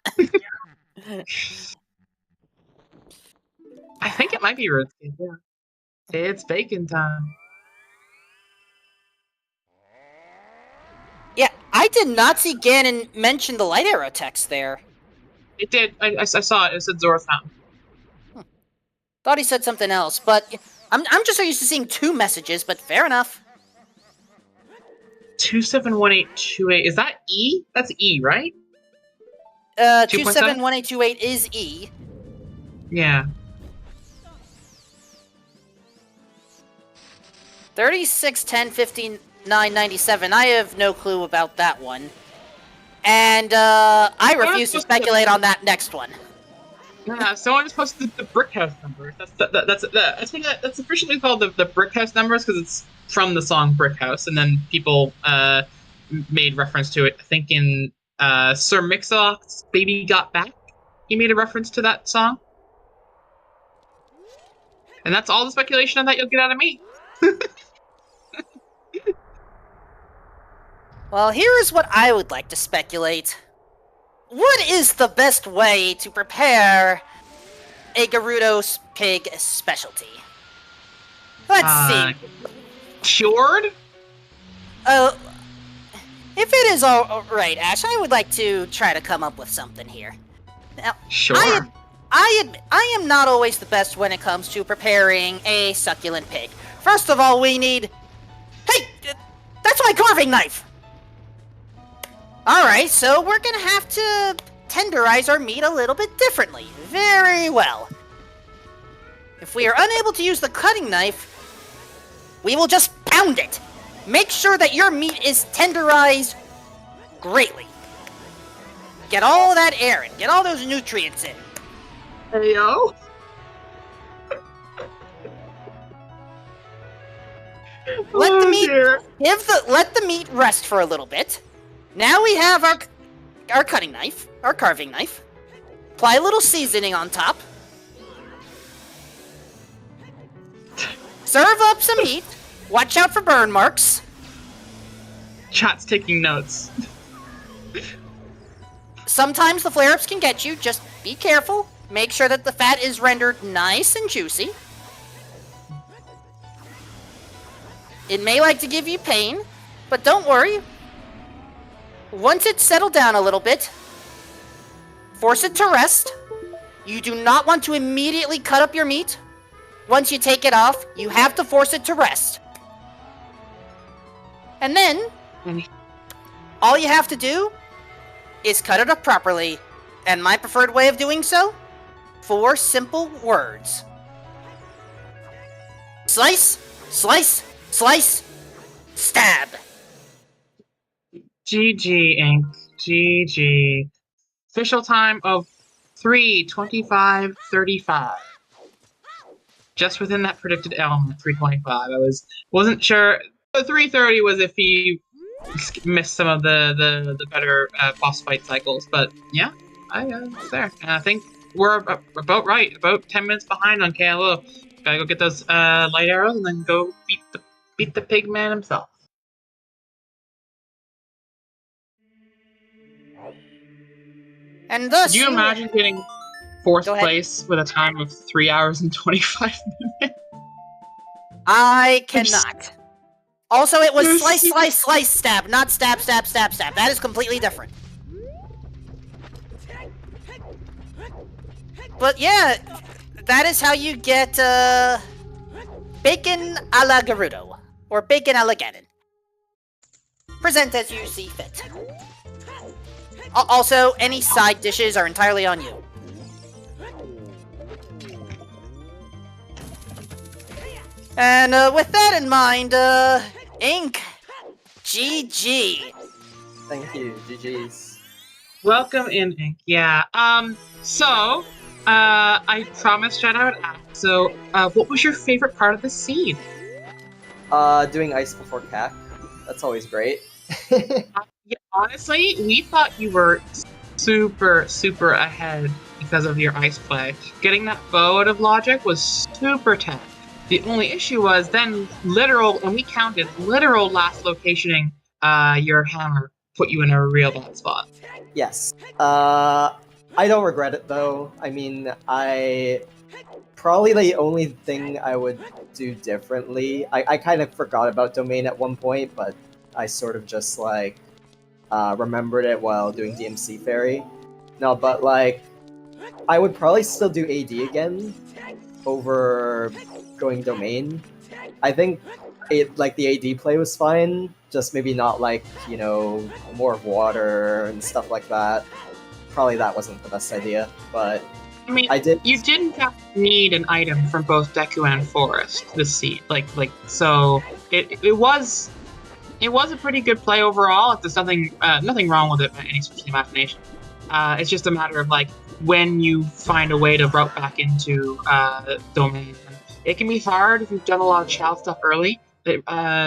I think it might be RuneScape, yeah. It's bacon time. Yeah, I did not see Ganon mention the light arrow text there. It did. I saw it. It said Zora found. Thought he said something else, but I'm just so used to seeing 2 messages, but fair enough. 271828. Is that E? That's E, right? 271828 is E. Yeah. 36105997. I have no clue about that one. And I refuse to speculate on that next one. Yeah, someone just posted the brick house numbers. I think that's officially called the brick house numbers because it's from the song Brick House, and then people made reference to it. I think in Sir Mix-a-Lot's Baby Got Back, he made a reference to that song. And that's all the speculation that you'll get out of me. Well, here is what I would like to speculate. What is the best way to prepare a Gerudo pig specialty? Let's see. Cured? If it is all right, Ash, I would like to try to come up with something here. Now, Sure. I admit, I am not always the best when it comes to preparing a succulent pig. First of all, we need... Hey! That's my carving knife! Alright, so we're gonna have to tenderize our meat a little bit differently. Very well. If we are unable to use the cutting knife, we will just pound it. Make sure that your meat is tenderized greatly. Get all that air in. Get all those nutrients in. Hey, yo. Let the meat rest for a little bit. Now we have our cutting knife, our carving knife. Apply a little seasoning on top. Serve up some meat. Watch out for burn marks. Chat's taking notes. Sometimes the flare-ups can get you. Just be careful. Make sure that the fat is rendered nice and juicy. It may like to give you pain, but don't worry. Once it's settled down a little bit, force it to rest. You do not want to immediately cut up your meat. Once you take it off, you have to force it to rest. And then, all you have to do is cut it up properly. And my preferred way of doing so? 4 simple words. Slice, slice, slice, stab. GG, Inc. GG. Official time of 3:25:35. Just within that predicted element, 3:25. I wasn't sure. 3:30 was if he missed some of the better boss fight cycles, but yeah, I was there. And I think we're about right, about 10 minutes behind on KLO. Gotta go get those light arrows and then go beat the pig man himself. And thus, Could you imagine getting 4th place with a time of 3 hours and 25 minutes? I cannot. Also, it was slice, slice, slice, stab, not stab, stab, stab, stab. That is completely different. But yeah, that is how you get bacon a la Gerudo, or bacon a la Ganon. Present as you see fit. Also, any side dishes are entirely on you. And with that in mind, Ink, GG. Thank you, GG's. Welcome in, Ink. Yeah. I promised Jet I would ask. So, what was your favorite part of the scene? Doing ice before CAC. That's always great. Yeah, honestly, we thought you were super ahead because of your ice play. Getting that bow out of logic was super tech. The only issue was then literal, and we counted literal last locationing your hammer put you in a real bad spot. Yes. I don't regret it though. I mean, I probably the only thing I would do differently. I kind of forgot about domain at one point, but I sort of just like remembered it while doing DMC Fairy. No, but like I would probably still do AD again over going domain. I think like the AD play was fine, just maybe not like, you know, more water and stuff like that. Probably that wasn't the best idea, but I mean, I did. you didn't have to need an item from both Deku and Forest this seat. So it was a pretty good play overall. If there's nothing wrong with it by any stretch of the imagination. It's just a matter of like when you find a way to route back into domain. It can be hard if you've done a lot of child stuff early. Yeah,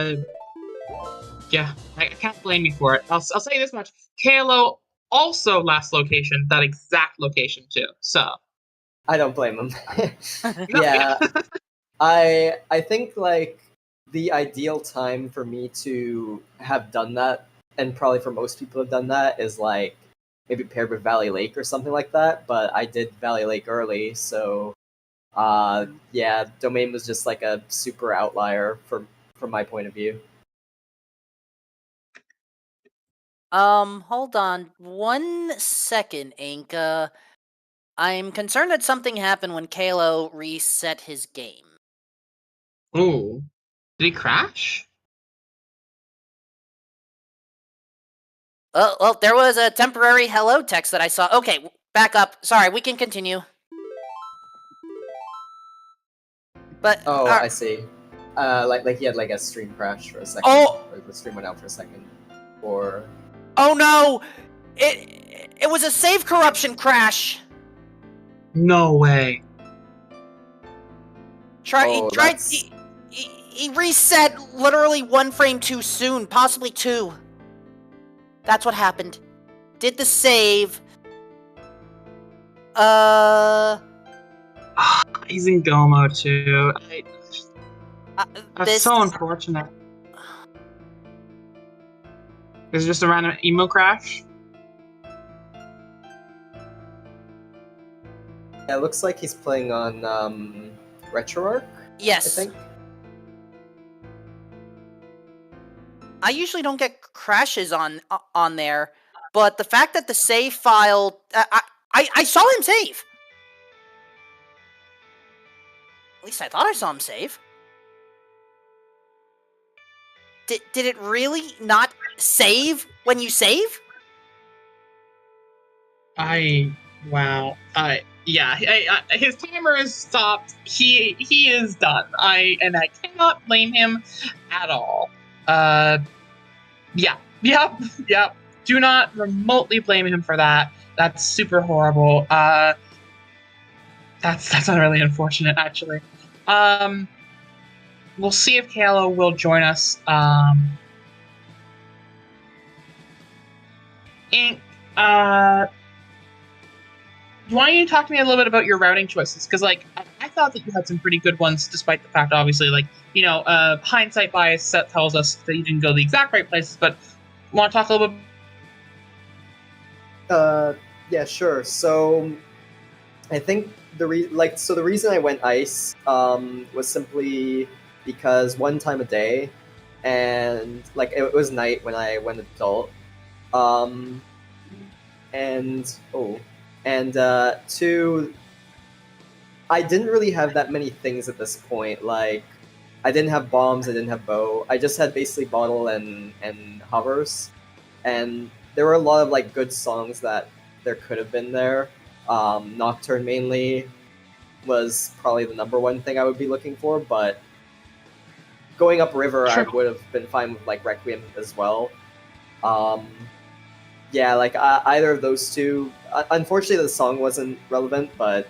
I can't blame you for it. I'll say this much: KLO also last location, that exact location too. So I don't blame him. No, yeah, I think like the ideal time for me to have done that, and probably for most people have done that, is like maybe paired with Valley Lake or something like that. But I did Valley Lake early, so yeah, domain was just like a super outlier from my point of view. Hold on 1 second, Inka. I'm concerned that something happened when Kalo reset his game. Ooh, did he crash? Well, there was a temporary hello text that I saw. Okay, back up. Sorry, we can continue. But Oh, I see. Like he had like a stream crash for a second, Oh! or the stream went out for a second, or oh no, it was a save corruption crash. No way. He reset literally 1 frame too soon, possibly 2. That's what happened. Did the save. He's in Gomo too. That's This so unfortunate. Is it just a random emo crash? yeah, it looks like he's playing on RetroArch. Yes. I think. I usually don't get crashes on there, but the fact that the save file, I saw him save. At least I thought I saw him save. Did it really not save when you save? Wow. Yeah. His timer is stopped. He is done. I cannot blame him at all. Yeah. Yep. Do not remotely blame him for that. That's super horrible. That's not really unfortunate, actually. We'll see if Kalo will join us. Ink, why don't you talk to me a little bit about your routing choices? Because, like, I thought that you had some pretty good ones, despite the fact, obviously, like, you know, hindsight bias tells us that you didn't go the exact right places, but want to talk a little bit? Yeah, sure. So, I think the reason I went ice was simply because one time a day, and like it was night when I went adult, two, I didn't really have that many things at this point. Like, I didn't have bombs, I didn't have bow. I just had basically bottle and hovers, and there were a lot of like good songs that there could have been there. Nocturne mainly was probably the number one thing I would be looking for, but going up river, Sure. I would have been fine with like Requiem as well. Yeah, like either of those two. Unfortunately, the song wasn't relevant, but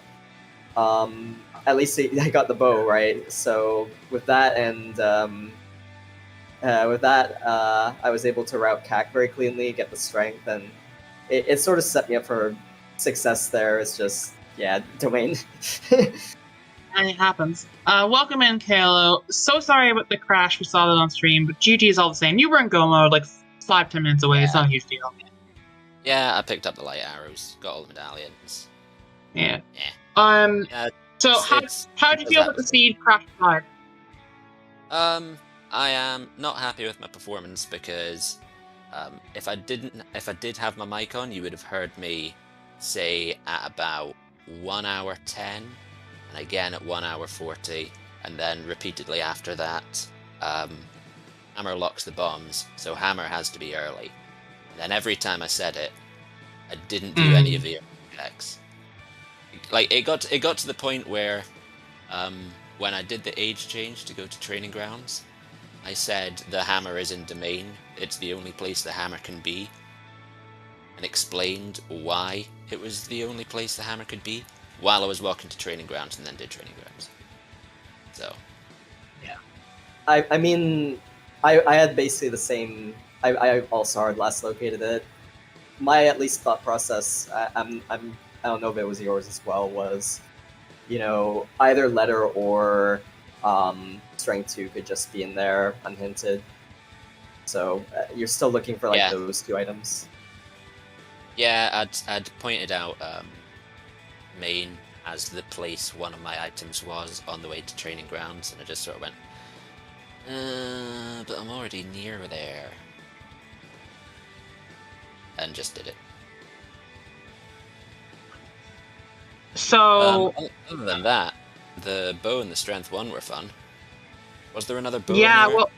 at least I got the bow right. So with that and I was able to route CAC very cleanly, get the strength, and it sort of set me up for success there. It's just, yeah, domain. It happens. Welcome in, Kalo. So sorry about the crash. We saw that on stream, but GG is all the same. You were in go mode like 5-10 minutes away. Yeah. It's not a huge deal. Yeah, I picked up the light arrows, got all the medallions. Yeah. Yeah, So how did you feel about the seed crash fire? I am not happy with my performance because if I did have my mic on, you would have heard me say at about 1 hour 10, and again at 1 hour 40, and then repeatedly after that. Hammer locks the bombs, so Hammer has to be early. And then every time I said it, I didn't do any of the effects. Like it got to the point where when I did the age change to go to training grounds, I said the hammer is in domain, it's the only place the hammer can be, and explained why it was the only place the hammer could be while I was walking to training grounds, and then did training grounds. So yeah, I mean, I had basically the same. I also hard last located it. My at least thought process, I don't know if it was yours as well, was, you know, either letter or strength 2 could just be in there unhinted. So you're still looking for like those 2 items. Yeah, I'd pointed out main as the place one of my items was on the way to training grounds, and I just sort of went, but I'm already near there. And just did it. So other than that, the bow and the strength 1 were fun. Was there another bow? Yeah, anywhere? well,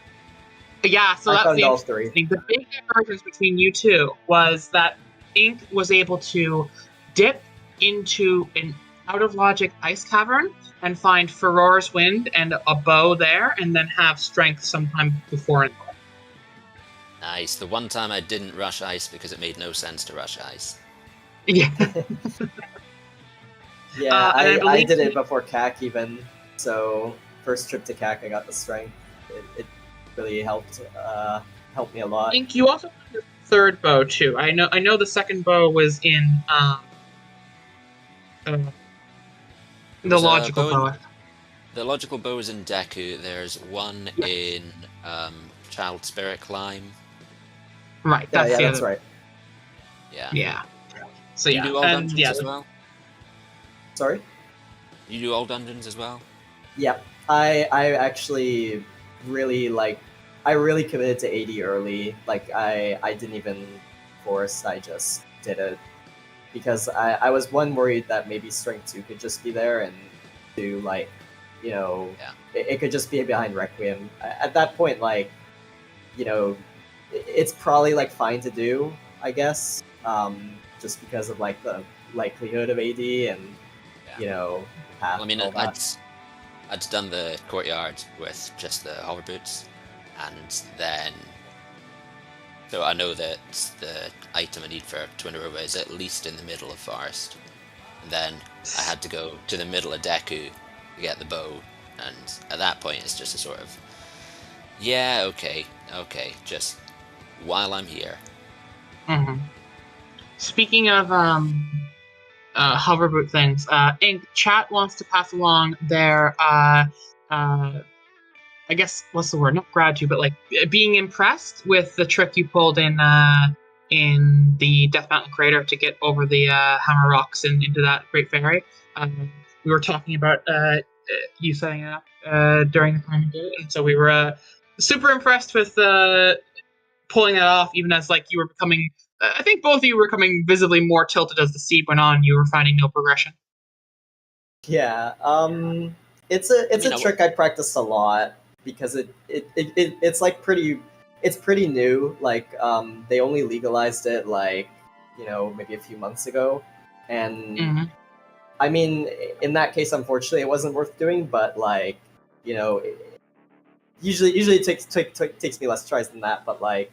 yeah. So I that's found all 3. The big divergence between you two was that Ink was able to dip into an out of logic ice cavern and find Furor's Wind and a bow there, and then have strength sometime before and Nice. The one time I didn't rush ice because it made no sense to rush ice. yeah. Yeah, and I did it before CAC even. So first trip to CAC, I got the strength. It really helped me a lot. Ink, you also have your third bow too. I know the second bow was in the logical bow. The logical bow is in Deku. There's one in Child Spirit Climb. Right. That's right. Yeah. Yeah. So you do all dungeons as well? Sorry? You do all dungeons as well? Yeah. I actually really committed to 80 early. Like I didn't even force, I just did it. Because I was worried that maybe strength 2 could just be there and do like, you know, it could just be behind Requiem. At that point, like, you know, it's probably like fine to do, I guess, just because of like the likelihood of AD and you know. Well, I mean, I'd done the courtyard with just the hover boots, and then so I know that the item I need for Twin Aruba is at least in the middle of forest, and then I had to go to the middle of Deku to get the bow, and at that point it's just a sort of okay, just while I'm here. Mm-hmm. Speaking of hoverboot things, Ink, chat wants to pass along their I guess what's the word? Not gratitude, but like being impressed with the trick you pulled in the Death Mountain crater to get over the hammer rocks and into that Great Fairy. We were talking about you setting it up during the time you did it, and so we were super impressed with pulling that off, even as like you were becoming. I think both of you were becoming visibly more tilted as the seed went on. You were finding no progression. Yeah, it's a trick I practiced a lot because it's like pretty new. Like they only legalized it like, you know, maybe a few months ago, and I mean, in that case, unfortunately, it wasn't worth doing. But like, you know, usually it takes me less tries than that. But like,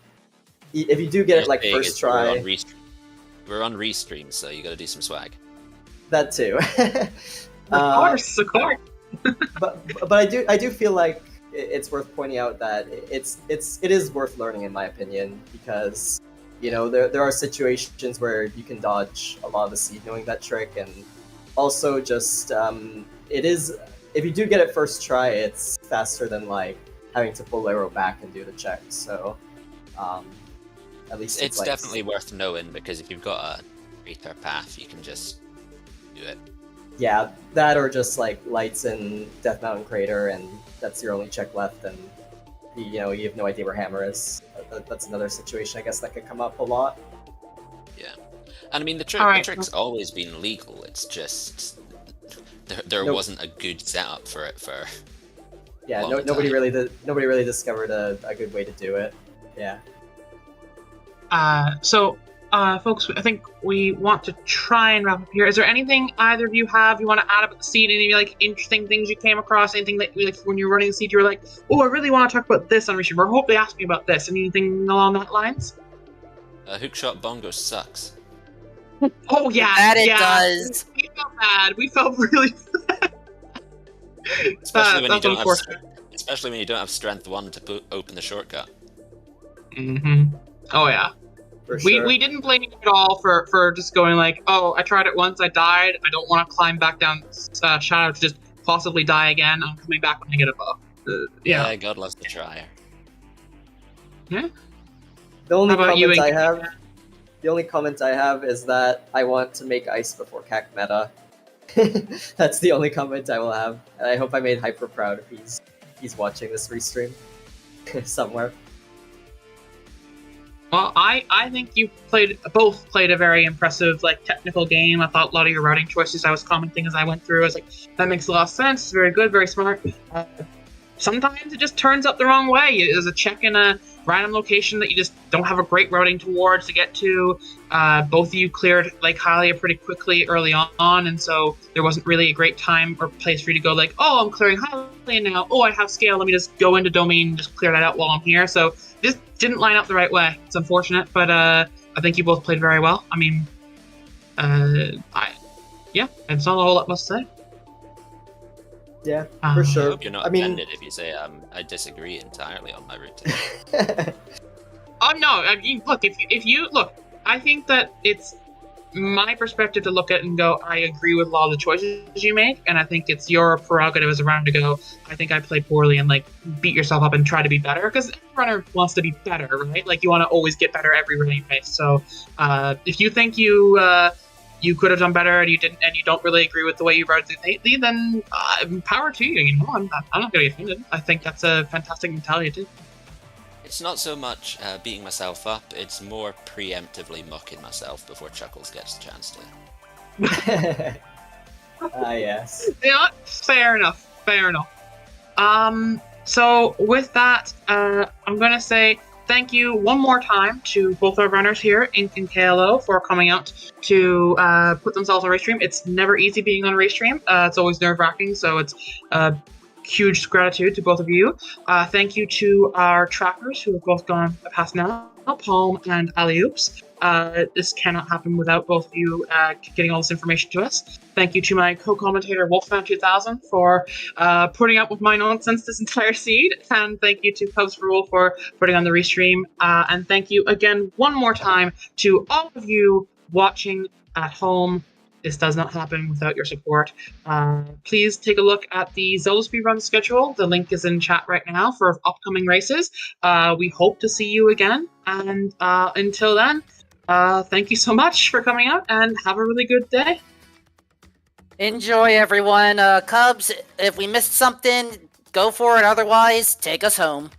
if you do get it like first try, we're on restream, so you got to do some swag. That too. Of course. but I do feel like it's worth pointing out that it is worth learning, in my opinion, because you know there are situations where you can dodge a lot of the seed knowing that trick, and also just it is if you do get it first try, it's faster than like having to pull arrow back and do the check. So at least It's like, definitely worth knowing, because if you've got a greater path, you can just do it. yeah, that or just like lights in Death Mountain Crater, and that's your only check left, and you have no idea where Hammer is. That's another situation I guess that could come up a lot. Yeah, and I mean the trick's always been legal. It's just there wasn't a good setup for it for. Yeah, nobody really discovered a good way to do it. Yeah. So, folks, I think we want to try and wrap up here. Is there anything either of you want to add about the seed? Any like interesting things you came across? Anything that like when you're running the seed, you were like, oh, I really want to talk about this on Restream, or hope they ask me about this. Anything along that lines? Hookshot Bongo sucks. Oh yeah, That it does. We felt bad. We felt really bad. Especially when you don't have strength 1 to open the shortcut. Mm-hmm. Oh yeah. For sure. We didn't blame you at all for just going like, oh, I tried it once, I died, I don't want to climb back down Shadow to just possibly die again. I'm coming back when I get a buff. Yeah, God loves the trier. Yeah. The only comment I have is that I want to make ice before CAC meta. That's the only comment I will have. And I hope I made Hyper proud if he's watching this restream somewhere. Well, I think you both played a very impressive like technical game. I thought a lot of your routing choices I was commenting as I went through. I was like, that makes a lot of sense. It's very good, very smart. Sometimes it just turns up the wrong way. There's a check in a random location that you just don't have a great routing towards to get to. Both of you cleared Lake Hylia pretty quickly early on, and so there wasn't really a great time or place for you to go like, oh, I'm clearing Hylia now. Oh, I have scale. Let me just go into Domain and just clear that out while I'm here. So this didn't line up the right way. It's unfortunate, but I think you both played very well. I mean, there's not a whole lot much to say. Yeah, for sure. I hope you're not offended if you say I disagree entirely on my route. Oh no! I mean, look, if you look, I think that it's my perspective to look at and go, I agree with a lot of the choices you make, and I think it's your prerogative as a runner to go, I think I played poorly, and like beat yourself up and try to be better, because every runner wants to be better, right? Like you want to always get better every running you face. So if you think you could have done better and you didn't, and you don't really agree with the way you rode lately, then power to you. I'm not going to be offended. I think that's a fantastic mentality too. It's not so much beating myself up, it's more preemptively mucking myself before Chuckles gets the chance to. Yes. Yeah, fair enough. So with that, I'm going to say thank you one more time to both our runners here, Ink and KLO, for coming out to put themselves on Restream. It's never easy being on Restream. It's always nerve-wracking, so it's huge gratitude to both of you. Thank you to our trackers who have both gone past now, Palm and Alley-Oops. This cannot happen without both of you getting all this information to us. Thank you to my co-commentator Wolfman2000 for putting up with my nonsense this entire seed, and thank you to Cubs for Rule for putting on the restream. And thank you again one more time to all of you watching at home. This does not happen without your support. Please take a look at the ZeldaSpeedRuns schedule. The link is in chat right now for upcoming races. We hope to see you again, and until then, thank you so much for coming out, and have a really good day. Enjoy, everyone. Cubs, if we missed something, go for it. Otherwise, take us home.